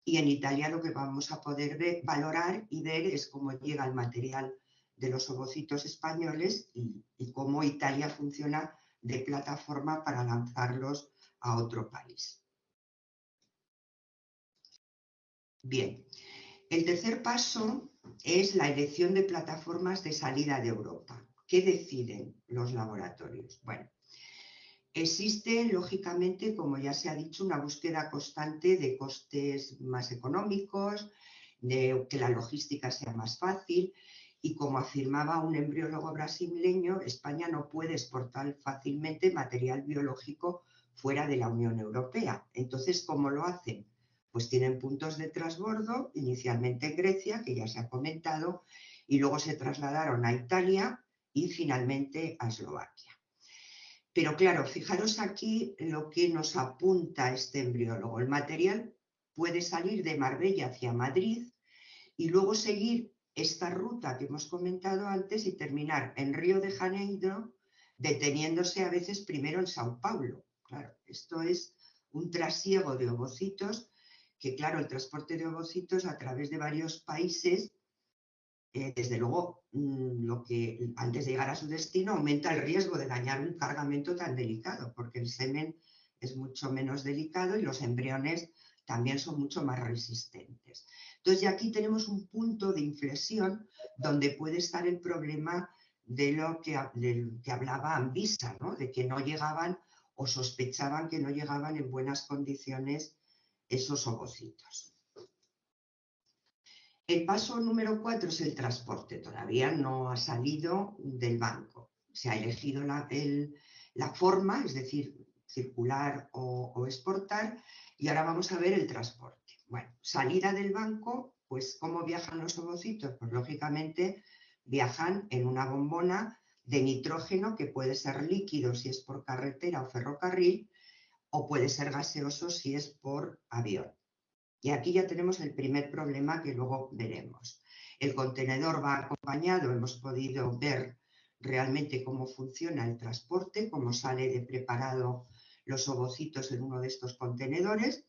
Y en Italia lo que vamos a poder valorar y ver es cómo llega el material de los ovocitos españoles y cómo Italia funciona de plataforma para lanzarlos a otro país. Bien, el tercer paso es la elección de plataformas de salida de Europa. ¿Qué deciden los laboratorios? Bueno, existe, lógicamente, como ya se ha dicho, una búsqueda constante de costes más económicos, de que la logística sea más fácil y, como afirmaba un embriólogo brasileño, España no puede exportar fácilmente material biológico fuera de la Unión Europea. Entonces, ¿cómo lo hacen? Pues tienen puntos de transbordo, inicialmente en Grecia, que ya se ha comentado, y luego se trasladaron a Italia y finalmente a Eslovaquia. Pero claro, fijaros aquí lo que nos apunta este embriólogo. El material puede salir de Marbella hacia Madrid y luego seguir esta ruta que hemos comentado antes y terminar en Río de Janeiro, deteniéndose a veces primero en Sao Paulo. Claro, esto es un trasiego de ovocitos, que claro, el transporte de ovocitos a través de varios países, desde luego, lo que antes de llegar a su destino aumenta el riesgo de dañar un cargamento tan delicado, porque el semen es mucho menos delicado y los embriones también son mucho más resistentes. Entonces, ya aquí tenemos un punto de inflexión donde puede estar el problema de lo que hablaba Anvisa, ¿no? De que no llegaban o sospechaban que no llegaban en buenas condiciones esos ovocitos. El paso número 4 es el transporte. Todavía no ha salido del banco. Se ha elegido la forma, es decir, circular o exportar, y ahora vamos a ver el transporte. Bueno, salida del banco, pues ¿cómo viajan los ovocitos? Pues lógicamente viajan en una bombona de nitrógeno que puede ser líquido si es por carretera o ferrocarril, o puede ser gaseoso si es por avión. Y aquí ya tenemos el primer problema que luego veremos. El contenedor va acompañado, hemos podido ver realmente cómo funciona el transporte, cómo sale de preparado los ovocitos en uno de estos contenedores,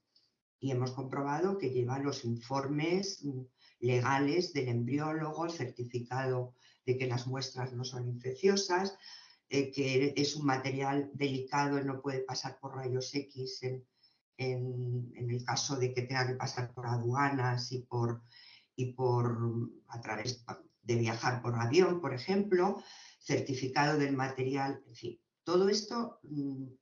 y hemos comprobado que lleva los informes legales del embriólogo, el certificado de que las muestras no son infecciosas, que es un material delicado y no puede pasar por rayos X en el caso de que tenga que pasar por aduanas y a través de viajar por avión, por ejemplo, certificado del material, en fin. Todo esto,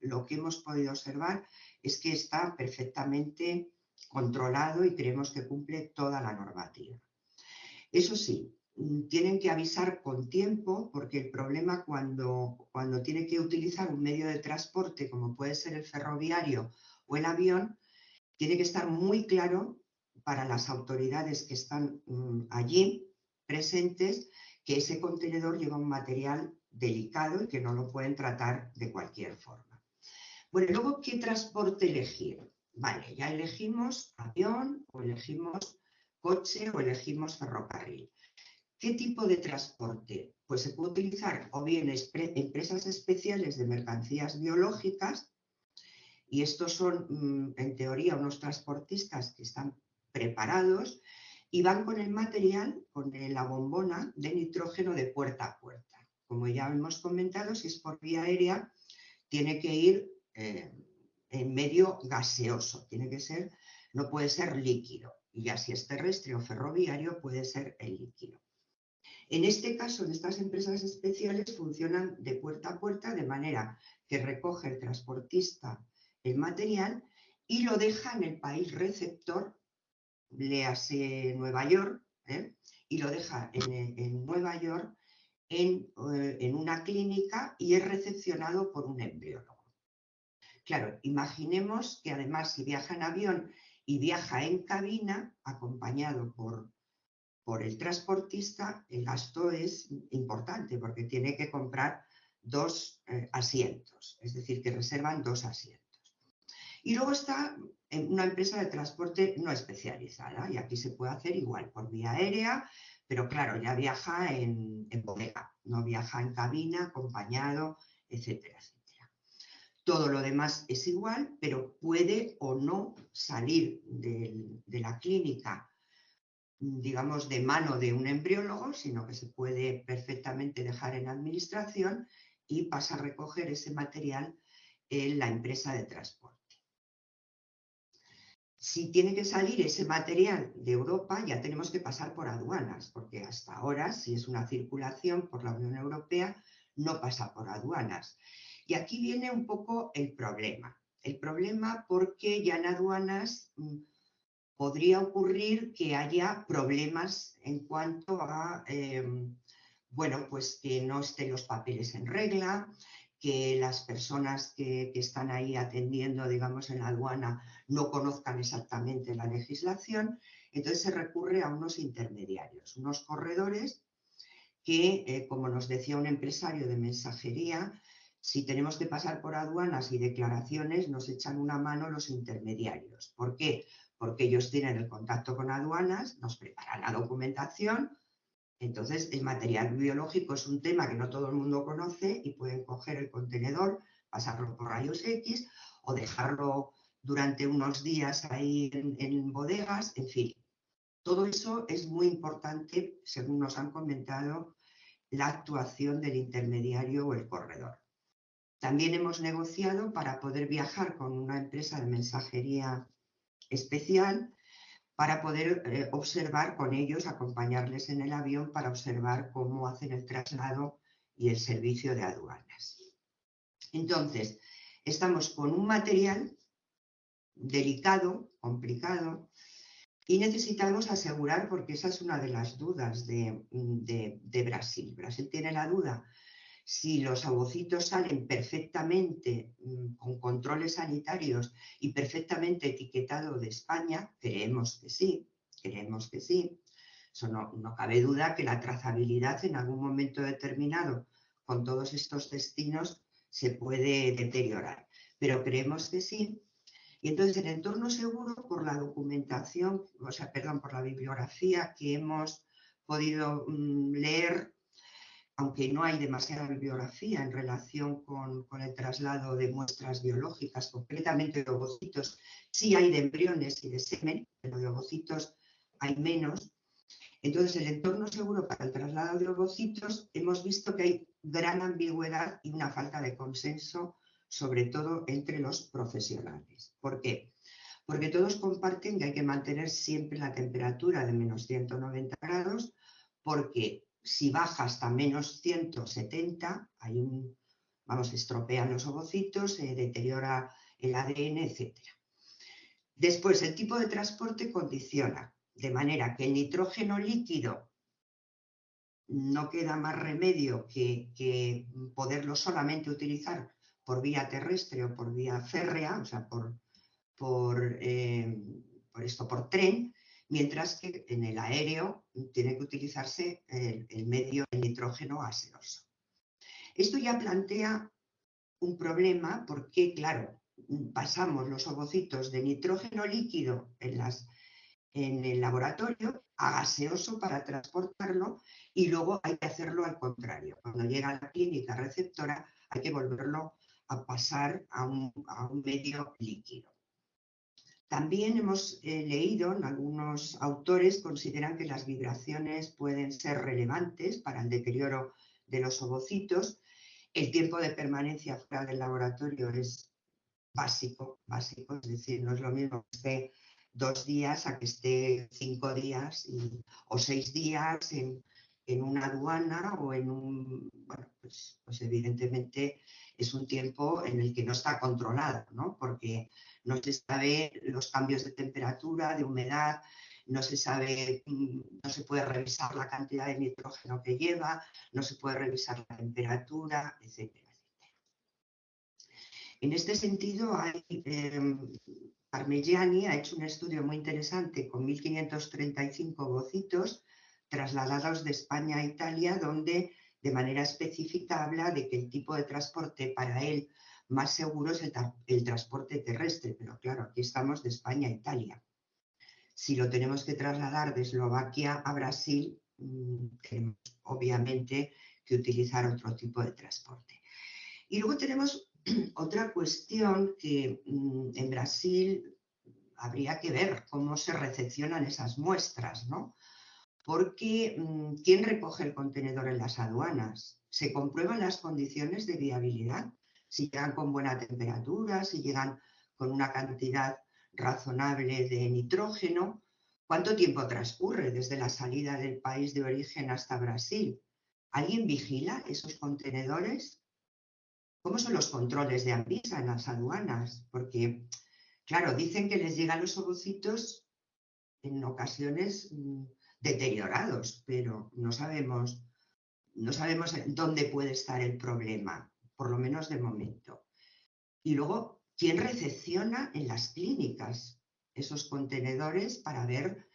lo que hemos podido observar es que está perfectamente controlado y creemos que cumple toda la normativa. Eso sí, tienen que avisar con tiempo, porque el problema cuando tiene que utilizar un medio de transporte como puede ser el ferroviario o el avión, tiene que estar muy claro para las autoridades que están allí presentes que ese contenedor lleva un material delicado y que no lo pueden tratar de cualquier forma. Bueno, y luego, ¿qué transporte elegir? Vale, ya elegimos avión o elegimos coche o elegimos ferrocarril. ¿Qué tipo de transporte? Pues se puede utilizar o bien empresas especiales de mercancías biológicas, y estos son, en teoría, unos transportistas que están preparados y van con el material, con la bombona de nitrógeno de puerta a puerta. Como ya hemos comentado, si es por vía aérea, tiene que ir en medio gaseoso, no puede ser líquido. Y ya si es terrestre o ferroviario, puede ser el líquido. En este caso, en estas empresas especiales funcionan de puerta a puerta, de manera que recoge el transportista el material y lo deja en el país receptor, léase Nueva York, y lo deja en Nueva York en una clínica y es recepcionado por un embriólogo. Claro, imaginemos que además si viaja en avión y viaja en cabina, acompañado por el transportista, el gasto es importante porque tiene que comprar 2 asientos, es decir, que reservan 2 asientos. Y luego está una empresa de transporte no especializada, y aquí se puede hacer igual por vía aérea, pero claro, ya viaja en bodega, no viaja en cabina, acompañado, etcétera, etcétera. Todo lo demás es igual, pero puede o no salir de la clínica, digamos, de mano de un embriólogo, sino que se puede perfectamente dejar en administración y pasa a recoger ese material en la empresa de transporte. Si tiene que salir ese material de Europa, ya tenemos que pasar por aduanas, porque hasta ahora, si es una circulación por la Unión Europea, no pasa por aduanas. Y aquí viene un poco el problema. El problema porque ya en aduanas podría ocurrir que haya problemas en cuanto a, bueno, pues que no estén los papeles en regla, que las personas que están ahí atendiendo, digamos, en la aduana no conozcan exactamente la legislación. Entonces se recurre a unos intermediarios, unos corredores que, como nos decía un empresario de mensajería, si tenemos que pasar por aduanas y declaraciones, nos echan una mano los intermediarios. ¿Por qué? Porque ellos tienen el contacto con aduanas, nos preparan la documentación. Entonces, el material biológico es un tema que no todo el mundo conoce y pueden coger el contenedor, pasarlo por rayos X o dejarlo durante unos días ahí en bodegas, en fin. Todo eso es muy importante, según nos han comentado, la actuación del intermediario o el corredor. También hemos negociado para poder viajar con una empresa de mensajería especial para poder observar con ellos, acompañarles en el avión para observar cómo hacen el traslado y el servicio de aduanas. Entonces, estamos con un material delicado, complicado, y necesitamos asegurar, porque esa es una de las dudas de Brasil. Brasil tiene la duda si los ovocitos salen perfectamente con controles sanitarios y perfectamente etiquetados de España. Creemos que sí, creemos que sí. Eso no cabe duda que la trazabilidad en algún momento determinado con todos estos destinos se puede deteriorar, pero creemos que sí. Y entonces el entorno seguro, por la documentación, o sea, perdón, por la bibliografía que hemos podido leer, aunque no hay demasiada bibliografía en relación con el traslado de muestras biológicas, concretamente de ovocitos, sí hay de embriones y de semen, pero de ovocitos hay menos. Entonces, el entorno seguro para el traslado de ovocitos, hemos visto que hay gran ambigüedad y una falta de consenso, sobre todo entre los profesionales. ¿Por qué? Porque todos comparten que hay que mantener siempre la temperatura de menos 190 grados, porque si baja hasta menos 170, estropean los ovocitos, se deteriora el ADN, etc. Después, el tipo de transporte condiciona, de manera que el nitrógeno líquido no queda más remedio que poderlo solamente utilizar por vía terrestre o por vía férrea, o sea, por tren, mientras que en el aéreo tiene que utilizarse el medio de nitrógeno gaseoso. Esto ya plantea un problema porque, claro, pasamos los ovocitos de nitrógeno líquido en el laboratorio a gaseoso para transportarlo y luego hay que hacerlo al contrario. Cuando llega a la clínica receptora hay que volverlo a pasar a un medio líquido. También hemos leído en algunos autores consideran que las vibraciones pueden ser relevantes para el deterioro de los ovocitos. El tiempo de permanencia fuera del laboratorio es básico, es decir, no es lo mismo que esté 2 días a que esté 5 días o 6 días en una aduana o en un... Bueno, pues evidentemente es un tiempo en el que no está controlado, ¿no? Porque no se sabe los cambios de temperatura, de humedad, no se sabe, no se puede revisar la cantidad de nitrógeno que lleva, no se puede revisar la temperatura, etcétera. En este sentido, Parmigiani ha hecho un estudio muy interesante con 1.535 ovocitos trasladados de España a Italia, donde de manera específica habla de que el tipo de transporte para él más seguro es el transporte terrestre, pero claro, aquí estamos de España a Italia. Si lo tenemos que trasladar de Eslovaquia a Brasil, tenemos obviamente que utilizar otro tipo de transporte. Y luego tenemos otra cuestión que en Brasil habría que ver cómo se recepcionan esas muestras, ¿no? Porque ¿quién recoge el contenedor en las aduanas? ¿Se comprueban las condiciones de viabilidad? Si llegan con buena temperatura, si llegan con una cantidad razonable de nitrógeno. ¿Cuánto tiempo transcurre desde la salida del país de origen hasta Brasil? ¿Alguien vigila esos contenedores? ¿Cómo son los controles de Anvisa en las aduanas? Porque, claro, dicen que les llegan los ovocitos en ocasiones deteriorados, pero no sabemos dónde puede estar el problema, por lo menos de momento. Y luego, ¿quién recepciona en las clínicas esos contenedores para ver,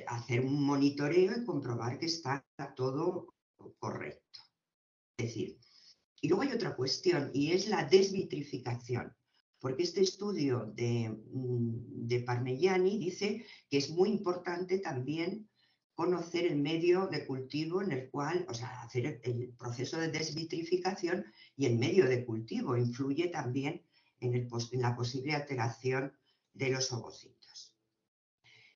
hacer un monitoreo y comprobar que está todo correcto? Es decir, y luego hay otra cuestión y es la desvitrificación, porque este estudio de Parmigiani dice que es muy importante también conocer el medio de cultivo en el cual, o sea, hacer el proceso de desvitrificación, y el medio de cultivo influye también en la posible alteración de los ovocitos.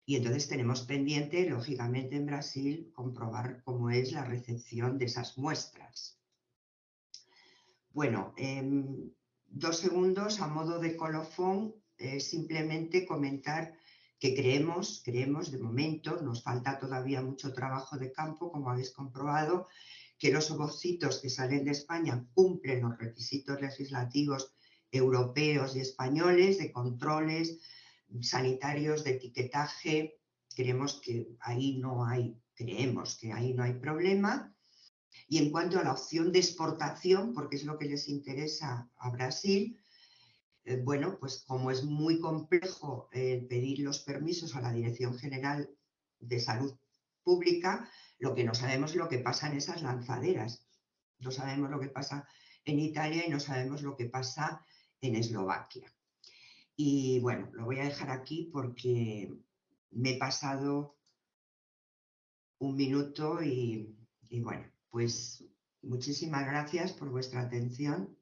Y entonces tenemos pendiente, lógicamente en Brasil, comprobar cómo es la recepción de esas muestras. Bueno, 2 segundos a modo de colofón, simplemente comentar que creemos de momento, nos falta todavía mucho trabajo de campo, como habéis comprobado, que los ovocitos que salen de España cumplen los requisitos legislativos europeos y españoles de controles sanitarios, de etiquetaje. Creemos que ahí no hay problema. Y en cuanto a la opción de exportación, porque es lo que les interesa a Brasil, bueno, pues como es muy complejo pedir los permisos a la Dirección General de Salud Pública, lo que no sabemos es lo que pasa en esas lanzaderas. No sabemos lo que pasa en Italia y no sabemos lo que pasa en Eslovaquia. Y bueno, lo voy a dejar aquí porque me he pasado un minuto y bueno, pues muchísimas gracias por vuestra atención.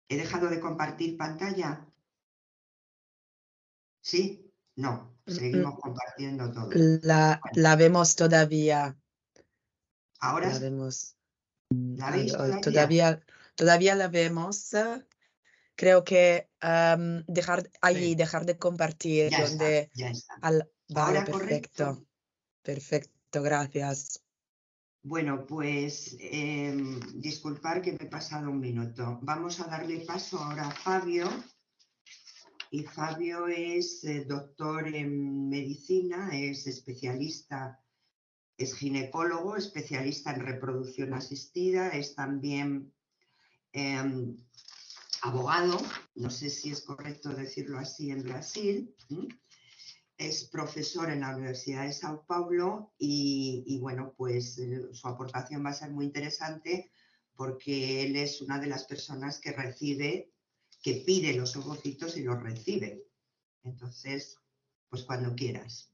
¿He dejado de compartir pantalla? ¿Sí? No, seguimos compartiendo todo. La vemos todavía. Ahora La vemos. ¿la veis todavía? Todavía la vemos. Creo que Sí. dejar de compartir Ya está, donde ya está. vale, ¿Ahora perfecto. correcto? Perfecto, gracias. Bueno, pues disculpar que me he pasado un minuto. Vamos a darle paso ahora a Fabio. Y Fabio es doctor en medicina, es especialista, es ginecólogo, especialista en reproducción asistida, es también abogado, no sé si es correcto decirlo así en Brasil, es profesor en la Universidad de Sao Paulo y bueno, pues su aportación va a ser muy interesante porque él es una de las personas que pide los ovocitos y los recibe. Entonces, pues cuando quieras.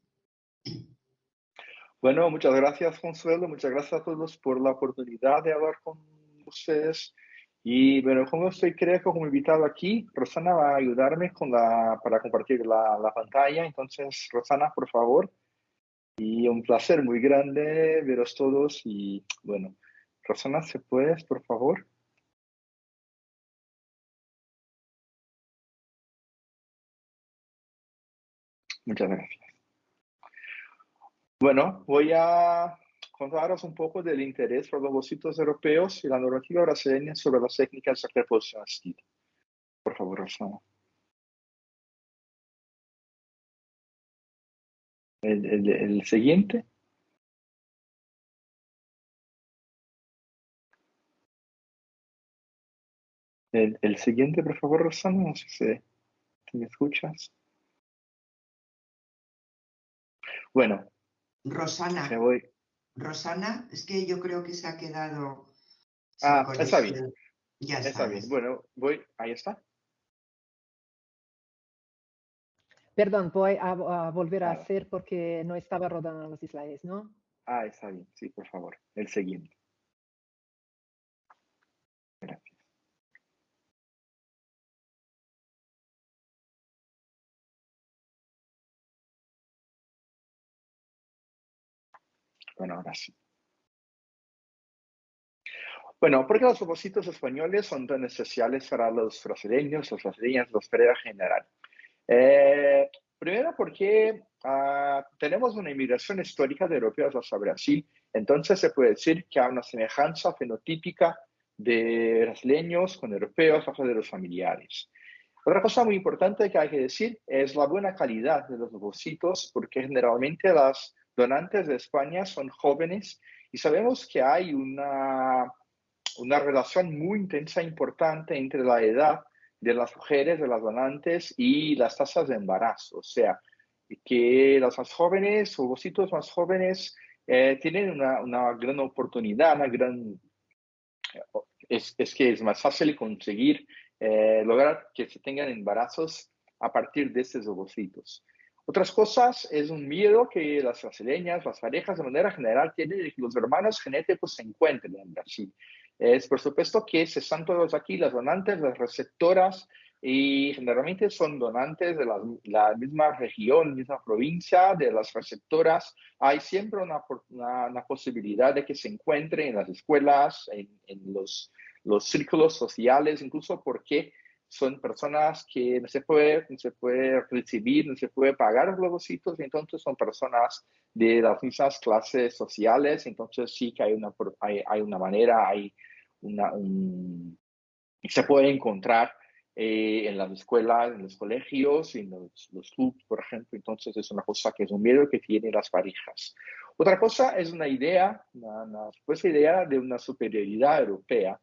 Bueno, muchas gracias, Consuelo. Muchas gracias a todos por la oportunidad de hablar con ustedes. Y bueno, como estoy, creo que como invitado aquí, Rosana va a ayudarme para compartir la pantalla. Entonces, Rosana, por favor. Y un placer muy grande veros todos. Y bueno, Rosana, ¿se puedes, por favor? Muchas gracias. Bueno, voy a contaros un poco del interés por los ovocitos europeos y la normativa brasileña sobre las técnicas de reproducción asistida. Por favor, Rosana. El siguiente. El siguiente, por favor, Rosana. No sé si me escuchas. Bueno. Rosana. Voy. Rosana, es que yo creo que se ha quedado sin conexión. Está bien. Ya está bien. Bueno, voy. Ahí está. Perdón, voy a volver a hacer porque no estaba rodando los slides, ¿no? Ah, está bien. Sí, por favor. El siguiente. Gracias. Bueno, ahora sí. Bueno, ¿por qué los ovocitos españoles son tan especiales para los brasileños, las brasileñas, los peruanos en general? Primero porque tenemos una inmigración histórica de europeos hacia Brasil, entonces se puede decir que hay una semejanza fenotípica de brasileños con europeos hacia de los familiares. Otra cosa muy importante que hay que decir es la buena calidad de los ovocitos, porque generalmente las donantes de España son jóvenes y sabemos que hay una relación muy intensa e importante entre la edad de las mujeres, de las donantes y las tasas de embarazo. O sea, que las más jóvenes, ovocitos más jóvenes, tienen una gran oportunidad, es que es más fácil conseguir lograr que se tengan embarazos a partir de estos ovocitos. Otras cosas es un miedo que las brasileñas, las parejas de manera general tienen de que los hermanos genéticos se encuentren en Brasil. Es por supuesto que se están todos aquí, las donantes, las receptoras, y generalmente son donantes de la misma región, misma provincia, de las receptoras. Hay siempre una posibilidad de que se encuentren en las escuelas, en los círculos sociales, incluso porque son personas que no se puede recibir, no se puede pagar los globocitos, entonces son personas de las mismas clases sociales, entonces sí que hay una manera, se puede encontrar en las escuelas, en los colegios, en los clubs, por ejemplo. Entonces es una cosa que es un miedo que tienen las parejas. Otra cosa es una idea, una supuesta idea de una superioridad europea.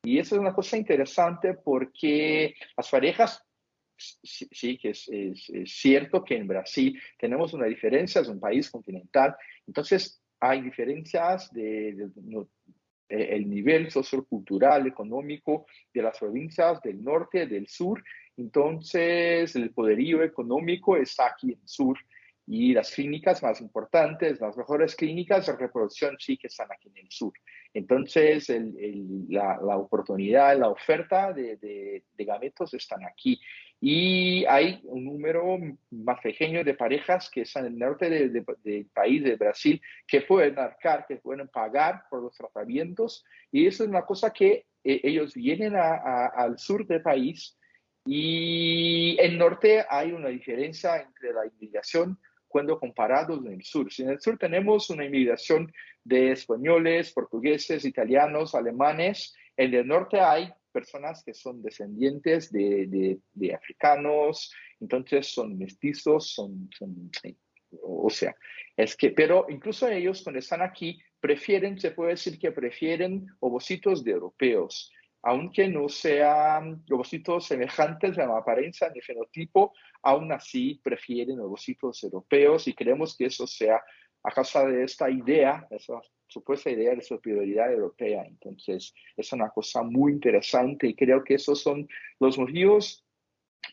Y eso es una cosa interesante porque las parejas, sí que es cierto que en Brasil tenemos una diferencia, es un país continental, entonces hay diferencias el nivel sociocultural, económico de las provincias del norte, del sur. Entonces, el poderío económico está aquí en el sur y las clínicas más importantes, las mejores clínicas de reproducción sí que están aquí en el sur. Entonces, la oportunidad, la oferta de gametos están aquí. Y hay un número más pequeño de parejas que están en el norte del país, de Brasil, que pueden arcar, que pueden pagar por los tratamientos. Y eso es una cosa que ellos vienen al sur del país y en el norte hay una diferencia entre la inmigración cuando comparados en el sur. Si en el sur tenemos una inmigración de españoles, portugueses, italianos, alemanes, en el norte hay personas que son descendientes de africanos, entonces son mestizos, o sea, pero incluso ellos cuando están aquí se puede decir que prefieren ovocitos de europeos, aunque no sean ovocitos semejantes en la apariencia ni fenotipo, aún así prefieren ovocitos europeos y creemos que eso sea a causa de esta idea, esa supuesta idea de superioridad europea. Entonces, es una cosa muy interesante y creo que esos son los motivos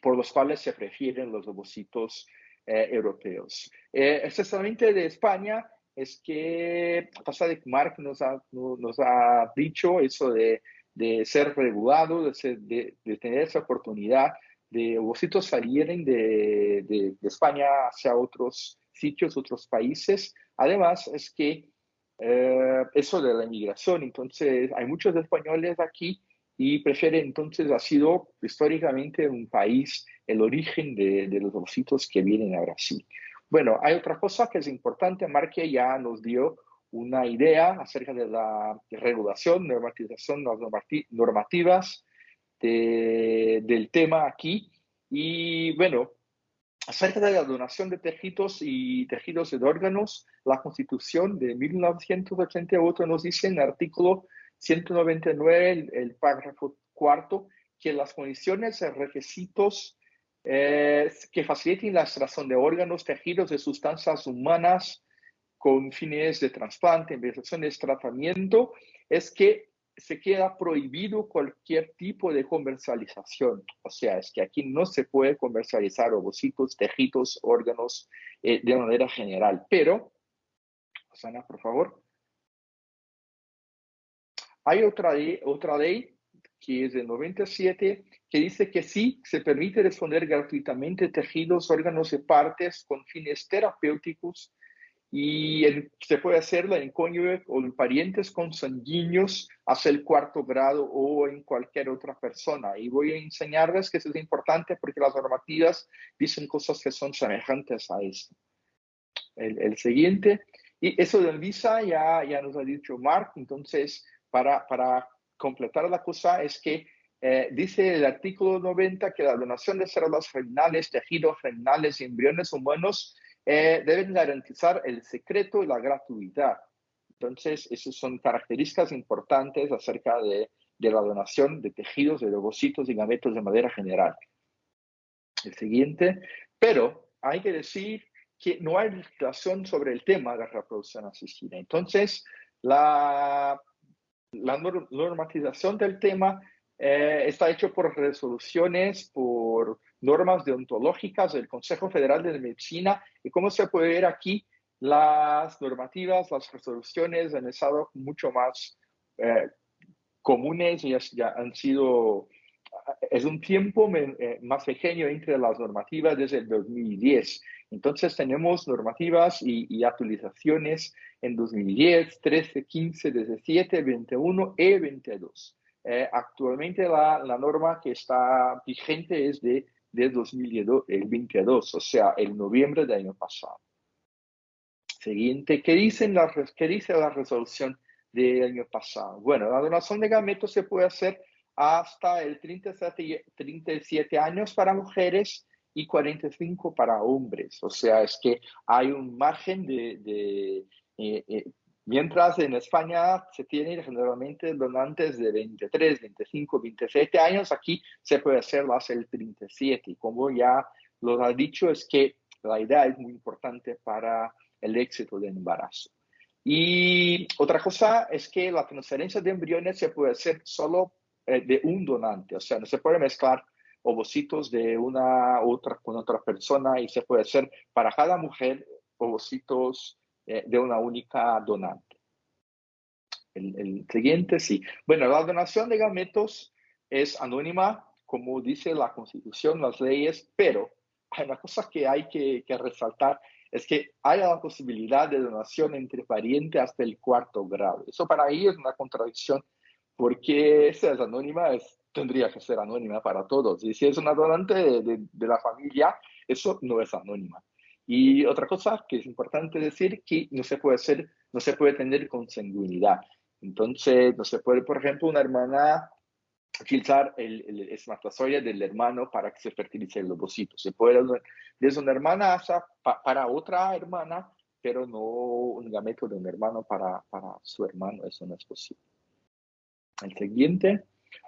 por los cuales se prefieren los ovocitos europeos. Especialmente de España, es que a causa de que Mark nos ha dicho eso de ser regulado, de tener esa oportunidad de ovocitos salieran de España hacia otros sitios, otros países. Además, es que eso de la inmigración, entonces hay muchos españoles aquí y prefieren, entonces ha sido históricamente un país el origen de los ovocitos que vienen a Brasil. Bueno, hay otra cosa que es importante, Marque ya nos dio una idea acerca de la regulación, normatización, las normativas del tema aquí. Y bueno, acerca de la donación de tejidos y tejidos de órganos, la Constitución de 1988 nos dice en el artículo 199, el párrafo cuarto, que las condiciones y requisitos que faciliten la extracción de órganos, tejidos de sustancias humanas con fines de trasplante, investigaciones, tratamiento, es que se queda prohibido cualquier tipo de comercialización. O sea, es que aquí no se puede comercializar ovocitos, tejidos, órganos de manera general. Pero, Susana, por favor. Hay otra ley que es del 97 que dice que sí se permite disponer gratuitamente tejidos, órganos y partes con fines terapéuticos y se puede hacerlo en cónyuge o en parientes consanguíneos hasta el 4º grado o en cualquier otra persona. Y voy a enseñarles que eso es importante porque las normativas dicen cosas que son semejantes a esto. El siguiente, y eso del visa ya nos ha dicho Mark, entonces para completar la cosa es que dice el artículo 90 que la donación de células germinales, tejidos germinales y embriones humanos deben garantizar el secreto y la gratuidad. Entonces, esas son características importantes acerca de la donación de tejidos, de ovocitos y gametos de manera general. El siguiente, pero hay que decir que no hay legislación sobre el tema de la reproducción asistida. Entonces, la normatización del tema está hecho por resoluciones, por normas deontológicas del Consejo Federal de Medicina, y como se puede ver aquí, las normativas, las resoluciones han estado mucho más comunes y ya han sido, es un tiempo más pequeño entre las normativas desde el 2010. Entonces tenemos normativas y actualizaciones en 2010, 13, 15, 17, 21 y 22. Actualmente la norma que está vigente es de 2022, o sea, el noviembre del año pasado. Siguiente, ¿qué dice la resolución del año pasado? Bueno, la donación de gametos se puede hacer hasta el 37 años para mujeres y 45 para hombres. O sea, es que hay un margen mientras en España se tienen generalmente donantes de 23, 25, 27 años, aquí se puede hacer hasta el 37. Y como ya lo ha dicho, es que la edad es muy importante para el éxito del embarazo. Y otra cosa es que la transferencia de embriones se puede hacer solo de un donante, o sea, no se puede mezclar ovocitos de una otra con otra persona, y se puede hacer para cada mujer ovocitos de una única donante. El siguiente, sí. Bueno, la donación de gametos es anónima, como dice la Constitución, las leyes, pero hay una cosa que hay que resaltar, es que hay la posibilidad de donación entre parientes hasta el 4º grado. Eso para mí es una contradicción, porque esa es anónima, tendría que ser anónima para todos. Y si es una donante de la familia, eso no es anónima. Y otra cosa que es importante decir, que no se puede tener consanguinidad. Entonces, no se puede, por ejemplo, una hermana utilizar el espermatozoide del hermano para que se fertilice el ovocito. Se puede desde una hermana para otra hermana, pero no un gameto de un hermano para su hermano. Eso no es posible. El siguiente.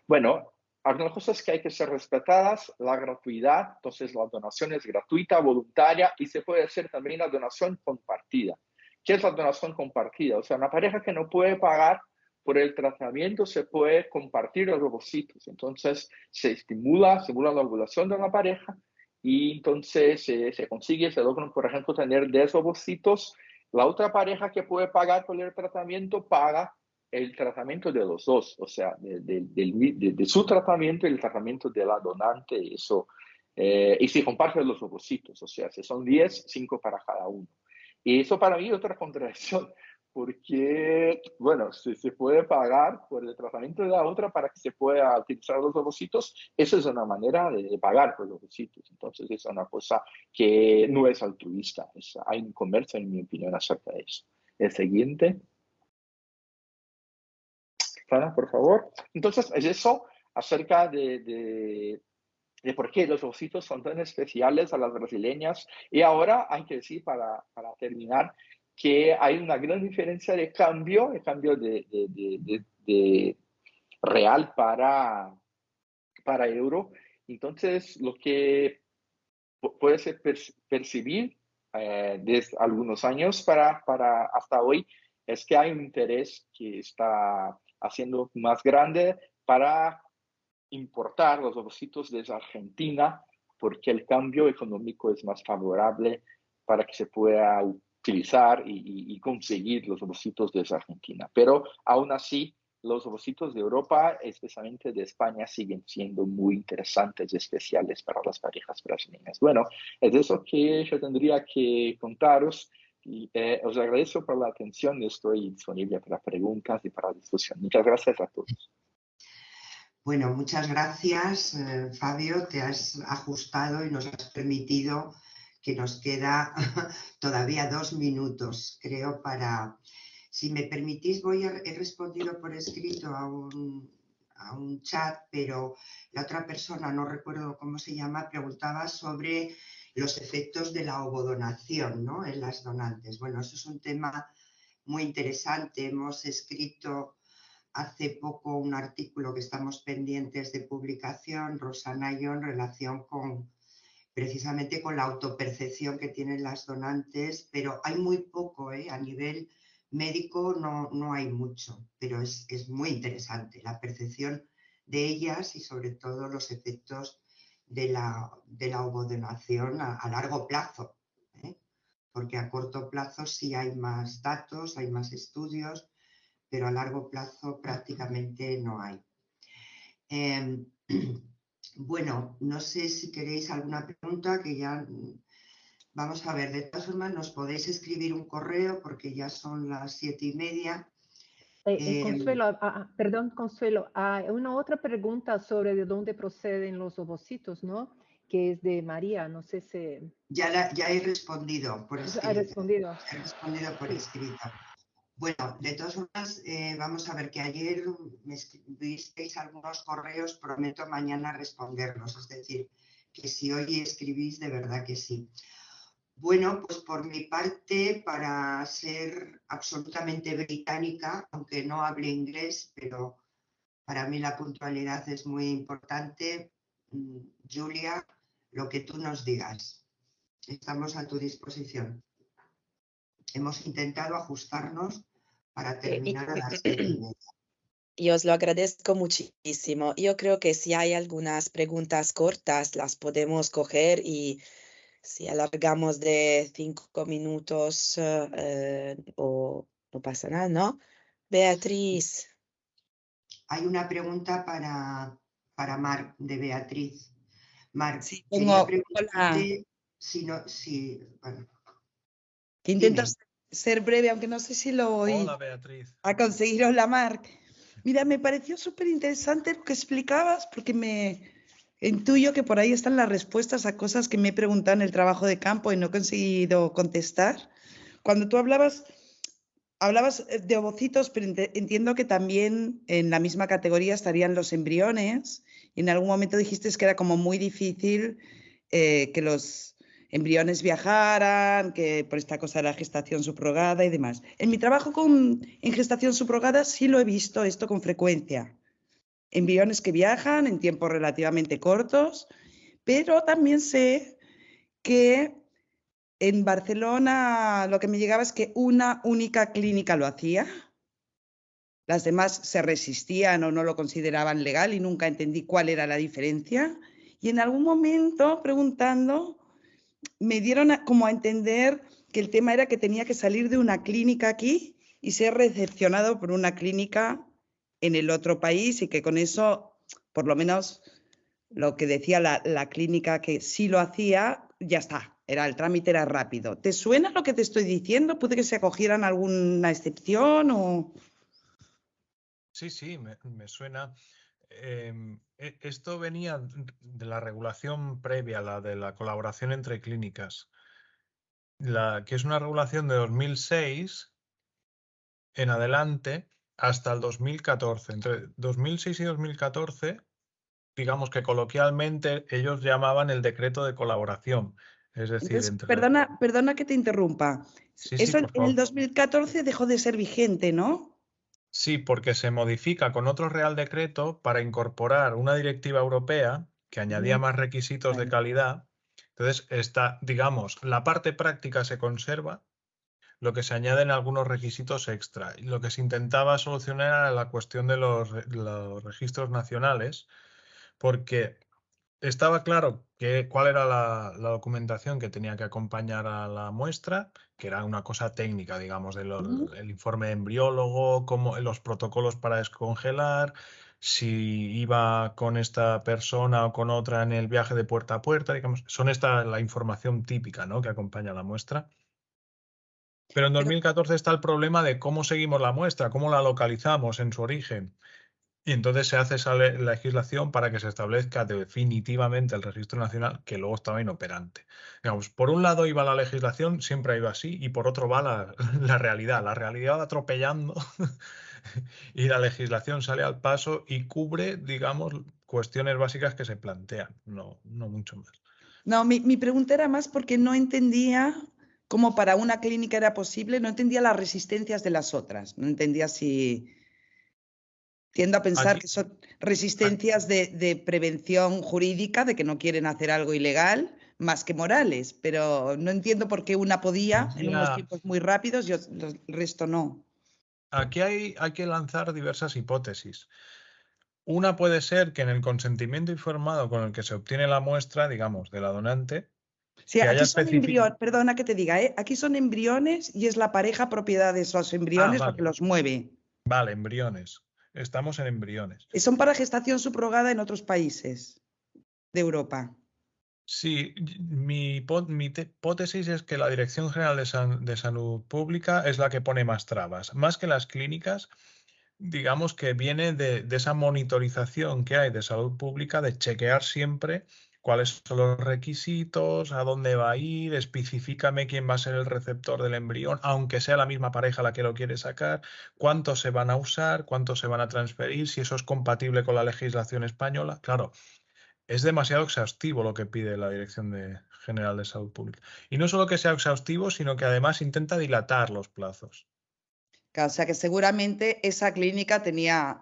Bueno, algunas cosas que hay que ser respetadas: la gratuidad. Entonces, la donación es gratuita, voluntaria, y se puede hacer también la donación compartida. ¿Qué es la donación compartida? O sea, una pareja que no puede pagar por el tratamiento se puede compartir los ovocitos. Entonces, se estimula la ovulación de la pareja, y entonces se consigue, se logran, por ejemplo, tener 10 ovocitos. La otra pareja que puede pagar por el tratamiento paga el tratamiento de los dos, o sea, de su tratamiento y el tratamiento de la donante, eso. Y se comparten los ovocitos, o sea, si son 10, 5 para cada uno. Y eso para mí es otra contradicción, porque, bueno, si se puede pagar por el tratamiento de la otra para que se pueda utilizar los ovocitos, eso es una manera de pagar por los ovocitos. Entonces, es una cosa que no es altruista. Hay un comercio, en mi opinión, acerca de eso. El siguiente. Sana, por favor. Entonces, es eso acerca de por qué los ovocitos son tan especiales a las brasileñas. Y ahora hay que decir, para terminar, que hay una gran diferencia de cambio de real para euro. Entonces, lo que puede ser percibir desde algunos años para hasta hoy es que hay un interés que está haciendo más grande para importar los ovocitos desde Argentina, porque el cambio económico es más favorable para que se pueda utilizar y conseguir los ovocitos desde Argentina. Pero aún así, los ovocitos de Europa, especialmente de España, siguen siendo muy interesantes y especiales para las parejas brasileñas. Bueno, es eso que yo tendría que contaros. Y os agradezco por la atención y estoy disponible para preguntas y para discusión. Muchas gracias a todos. Bueno, muchas gracias, Fabio. Te has ajustado y nos has permitido que nos queda todavía 2 minutos, creo, para... Si me permitís, he respondido por escrito a un chat, pero la otra persona, no recuerdo cómo se llama, preguntaba sobre los efectos de la ovodonación, ¿no?, en las donantes. Bueno, eso es un tema muy interesante. Hemos escrito hace poco un artículo que estamos pendientes de publicación, Rosana y yo, en relación con precisamente con la autopercepción que tienen las donantes, pero hay muy poco, a nivel médico no hay mucho, pero es muy interesante la percepción de ellas y sobre todo los efectos de la ovodonación a largo plazo, porque a corto plazo sí hay más datos, hay más estudios, pero a largo plazo prácticamente no hay. Bueno, no sé si queréis alguna pregunta, que ya vamos a ver. De todas formas, nos podéis escribir un correo porque ya son las 7:30. Consuelo, perdón, Consuelo, hay una otra pregunta sobre de dónde proceden los ovocitos, ¿no? Que es de María, no sé si... Ya he respondido por escrito. ¿Ha respondido? He respondido por escrito. Bueno, de todas formas, vamos a ver, que ayer me escribisteis algunos correos, prometo mañana responderlos, es decir, que si hoy escribís, de verdad que sí. Bueno, pues por mi parte, para ser absolutamente británica, aunque no hable inglés, pero para mí la puntualidad es muy importante, Julia, lo que tú nos digas. Estamos a tu disposición. Hemos intentado ajustarnos para terminar a las 7:30. Y os lo agradezco muchísimo. Yo creo que si hay algunas preguntas cortas, las podemos coger, y si alargamos de 5 minutos o no pasa nada, ¿no? Beatriz. Hay una pregunta para Marc, de Beatriz. Marc, Sí, quería hola. preguntarte bueno, Que intento dime. ser breve, aunque no sé si lo oí. Hola, Beatriz. A conseguiros la Marc. Mira, me pareció súper interesante lo que explicabas, porque me intuyo que por ahí están las respuestas a cosas que me he preguntado en el trabajo de campo y no he conseguido contestar. Cuando tú hablabas de ovocitos, pero entiendo que también en la misma categoría estarían los embriones, y en algún momento dijiste que era como muy difícil que los embriones viajaran, que por esta cosa de la gestación subrogada y demás. En mi trabajo en gestación subrogada sí lo he visto esto con frecuencia. Embriones que viajan en tiempos relativamente cortos, pero también sé que en Barcelona lo que me llegaba es que una única clínica lo hacía. Las demás se resistían o no lo consideraban legal y nunca entendí cuál era la diferencia. Y en algún momento, preguntando, me dieron como a entender que el tema era que tenía que salir de una clínica aquí y ser recepcionado por una clínica en el otro país, y que con eso, por lo menos lo que decía la clínica que sí lo hacía, ya está, el trámite era rápido. ¿Te suena lo que te estoy diciendo? ¿Puede que se acogieran alguna excepción o...? Sí, me suena. Esto venía de la regulación previa, la de la colaboración entre clínicas, que es una regulación de 2006 en adelante hasta el 2014. Entre 2006 y 2014, digamos que coloquialmente ellos llamaban el decreto de colaboración. Es decir, Entonces, entre... perdona que te interrumpa. Sí, Eso por en el favor. 2014 dejó de ser vigente, ¿no? Sí, porque se modifica con otro Real Decreto para incorporar una directiva europea que añadía más requisitos de Vale. calidad. Entonces, digamos, la parte práctica se conserva, lo que se añaden algunos requisitos extra. Y lo que se intentaba solucionar era la cuestión de los registros nacionales, porque estaba claro cuál era la documentación que tenía que acompañar a la muestra, que era una cosa técnica, digamos, el informe embriólogo, los protocolos para descongelar, si iba con esta persona o con otra en el viaje de puerta a puerta, digamos, la información típica, ¿no?, que acompaña a la muestra. Pero en 2014 está el problema de cómo seguimos la muestra, cómo la localizamos en su origen. Y entonces se hace esa legislación para que se establezca definitivamente el registro nacional, que luego estaba inoperante. Digamos, por un lado iba la legislación, siempre ha ido así, y por otro va la realidad. La realidad va atropellando y la legislación sale al paso y cubre, digamos, cuestiones básicas que se plantean, no mucho más. No, mi pregunta era más porque no entendía cómo para una clínica era posible, no entendía las resistencias de las otras, no entendía si... Tiendo a pensar Aquí, que son resistencias de prevención jurídica, de que no quieren hacer algo ilegal, más que morales, pero no entiendo por qué una podía en unos ya, tiempos muy rápidos y el resto no. aquí hay que lanzar diversas hipótesis. Una puede ser que en el consentimiento informado con el que se obtiene la muestra, digamos, de la donante, Sí, que haya aquí son embriones, perdona que te diga, aquí son embriones y es la pareja propiedad de esos embriones lo que los mueve. Vale, embriones. Estamos en embriones. Son para gestación subrogada en otros países de Europa. Sí, mi hipótesis es que la Dirección General de Salud Pública es la que pone más trabas. Más que las clínicas, digamos que viene de esa monitorización que hay de salud pública, de chequear siempre cuáles son los requisitos, a dónde va a ir, especifícame quién va a ser el receptor del embrión, aunque sea la misma pareja la que lo quiere sacar, cuántos se van a usar, cuántos se van a transferir, si eso es compatible con la legislación española. Claro, es demasiado exhaustivo lo que pide la Dirección General de Salud Pública. Y no solo que sea exhaustivo, sino que además intenta dilatar los plazos. Claro, o sea que seguramente esa clínica tenía,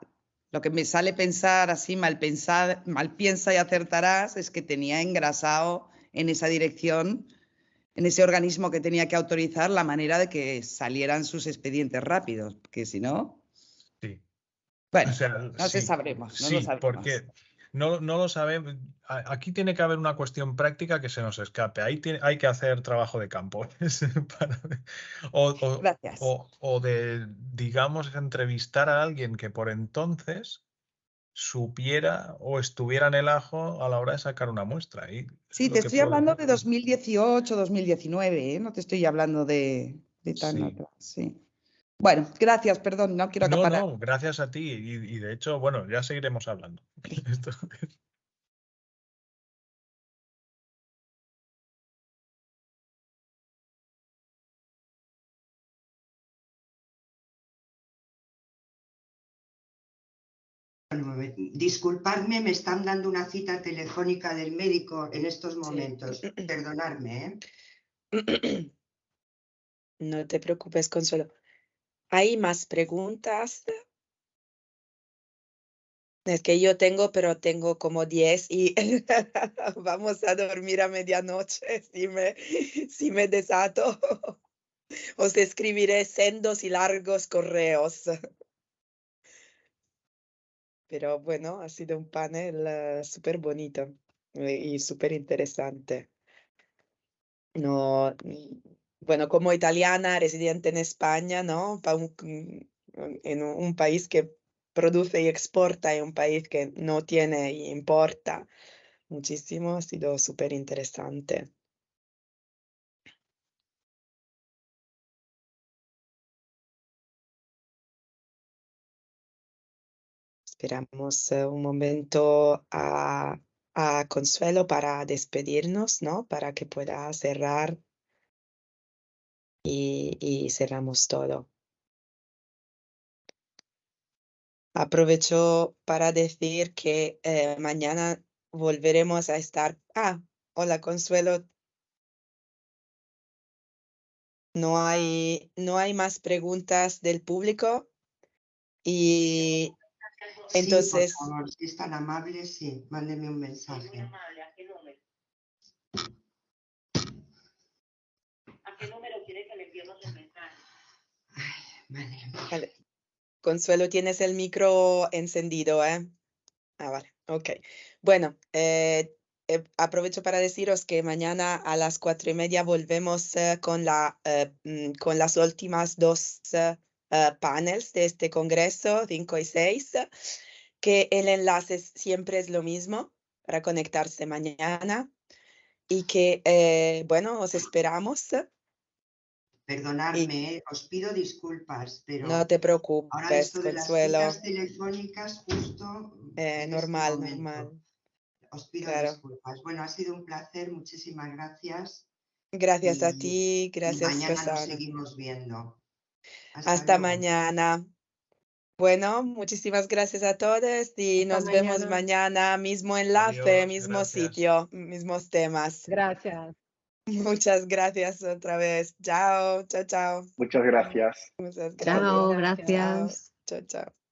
lo que me sale pensar así, mal piensa y acertarás, es que tenía engrasado en esa dirección, en ese organismo que tenía que autorizar la manera de que salieran sus expedientes rápidos, porque si no... Sí. Bueno, O sea, no sí, sabremos, no lo sí, sabemos. porque no lo sabemos. Aquí tiene que haber una cuestión práctica que se nos escape. Ahí hay que hacer trabajo de campo. Gracias. O de, digamos, entrevistar a alguien que por entonces supiera o estuviera en el ajo a la hora de sacar una muestra. Ahí es Sí, lo te que estoy hablando de podemos. 2018, 2019, ¿eh? No te estoy hablando de tan Sí. atrás, sí. Bueno, gracias, perdón, no quiero acaparar. No, gracias a ti. Y de hecho, bueno, ya seguiremos hablando. Esto- Disculpadme, me están dando una cita telefónica del médico en estos momentos. Perdonadme, ¿eh? No te preocupes, Consuelo. ¿Hay más preguntas? Es que yo tengo, pero tengo como 10 y vamos a dormir a medianoche si me desato. Os escribiré sendos y largos correos. Pero bueno, ha sido un panel súper bonito y súper interesante. No, bueno, como italiana residente en España, ¿no? En un país que produce y exporta y un país que no tiene y importa muchísimo, ha sido súper interesante. Esperamos un momento a Consuelo para despedirnos, ¿no? Para que pueda cerrar y cerramos todo. Aprovecho para decir que mañana volveremos a estar. Hola Consuelo. No hay más preguntas del público y Sí, entonces. por favor, si es tan amable, sí, mándeme un mensaje. ¿A qué número quiere que le enviemos el mensaje? Vale. Consuelo, tienes el micro encendido, ¿eh? Vale, ok. Bueno, aprovecho para deciros que mañana a las 4:30 volvemos con las últimas dos panels de este congreso, 5 y 6, que el enlace siempre es lo mismo para conectarse mañana y que, bueno, os esperamos Perdonadme, os pido disculpas, pero No te ahora preocupes, esto de las Consuelo. citas telefónicas justo en Normal, este momento. normal. Os pido Claro. disculpas. Bueno, ha sido un placer, muchísimas gracias. Gracias a Y- ti, Y gracias, mañana nos Rosana. seguimos viendo. Hasta luego. mañana. Bueno, muchísimas gracias a todos y Hasta nos vemos mañana. mañana, mismo enlace, Adiós, mismo gracias. sitio, mismos temas. Gracias. Muchas gracias otra vez. Chao, chao, chao. Muchas gracias. Muchas Chao, gracias. gracias. Chao, chao.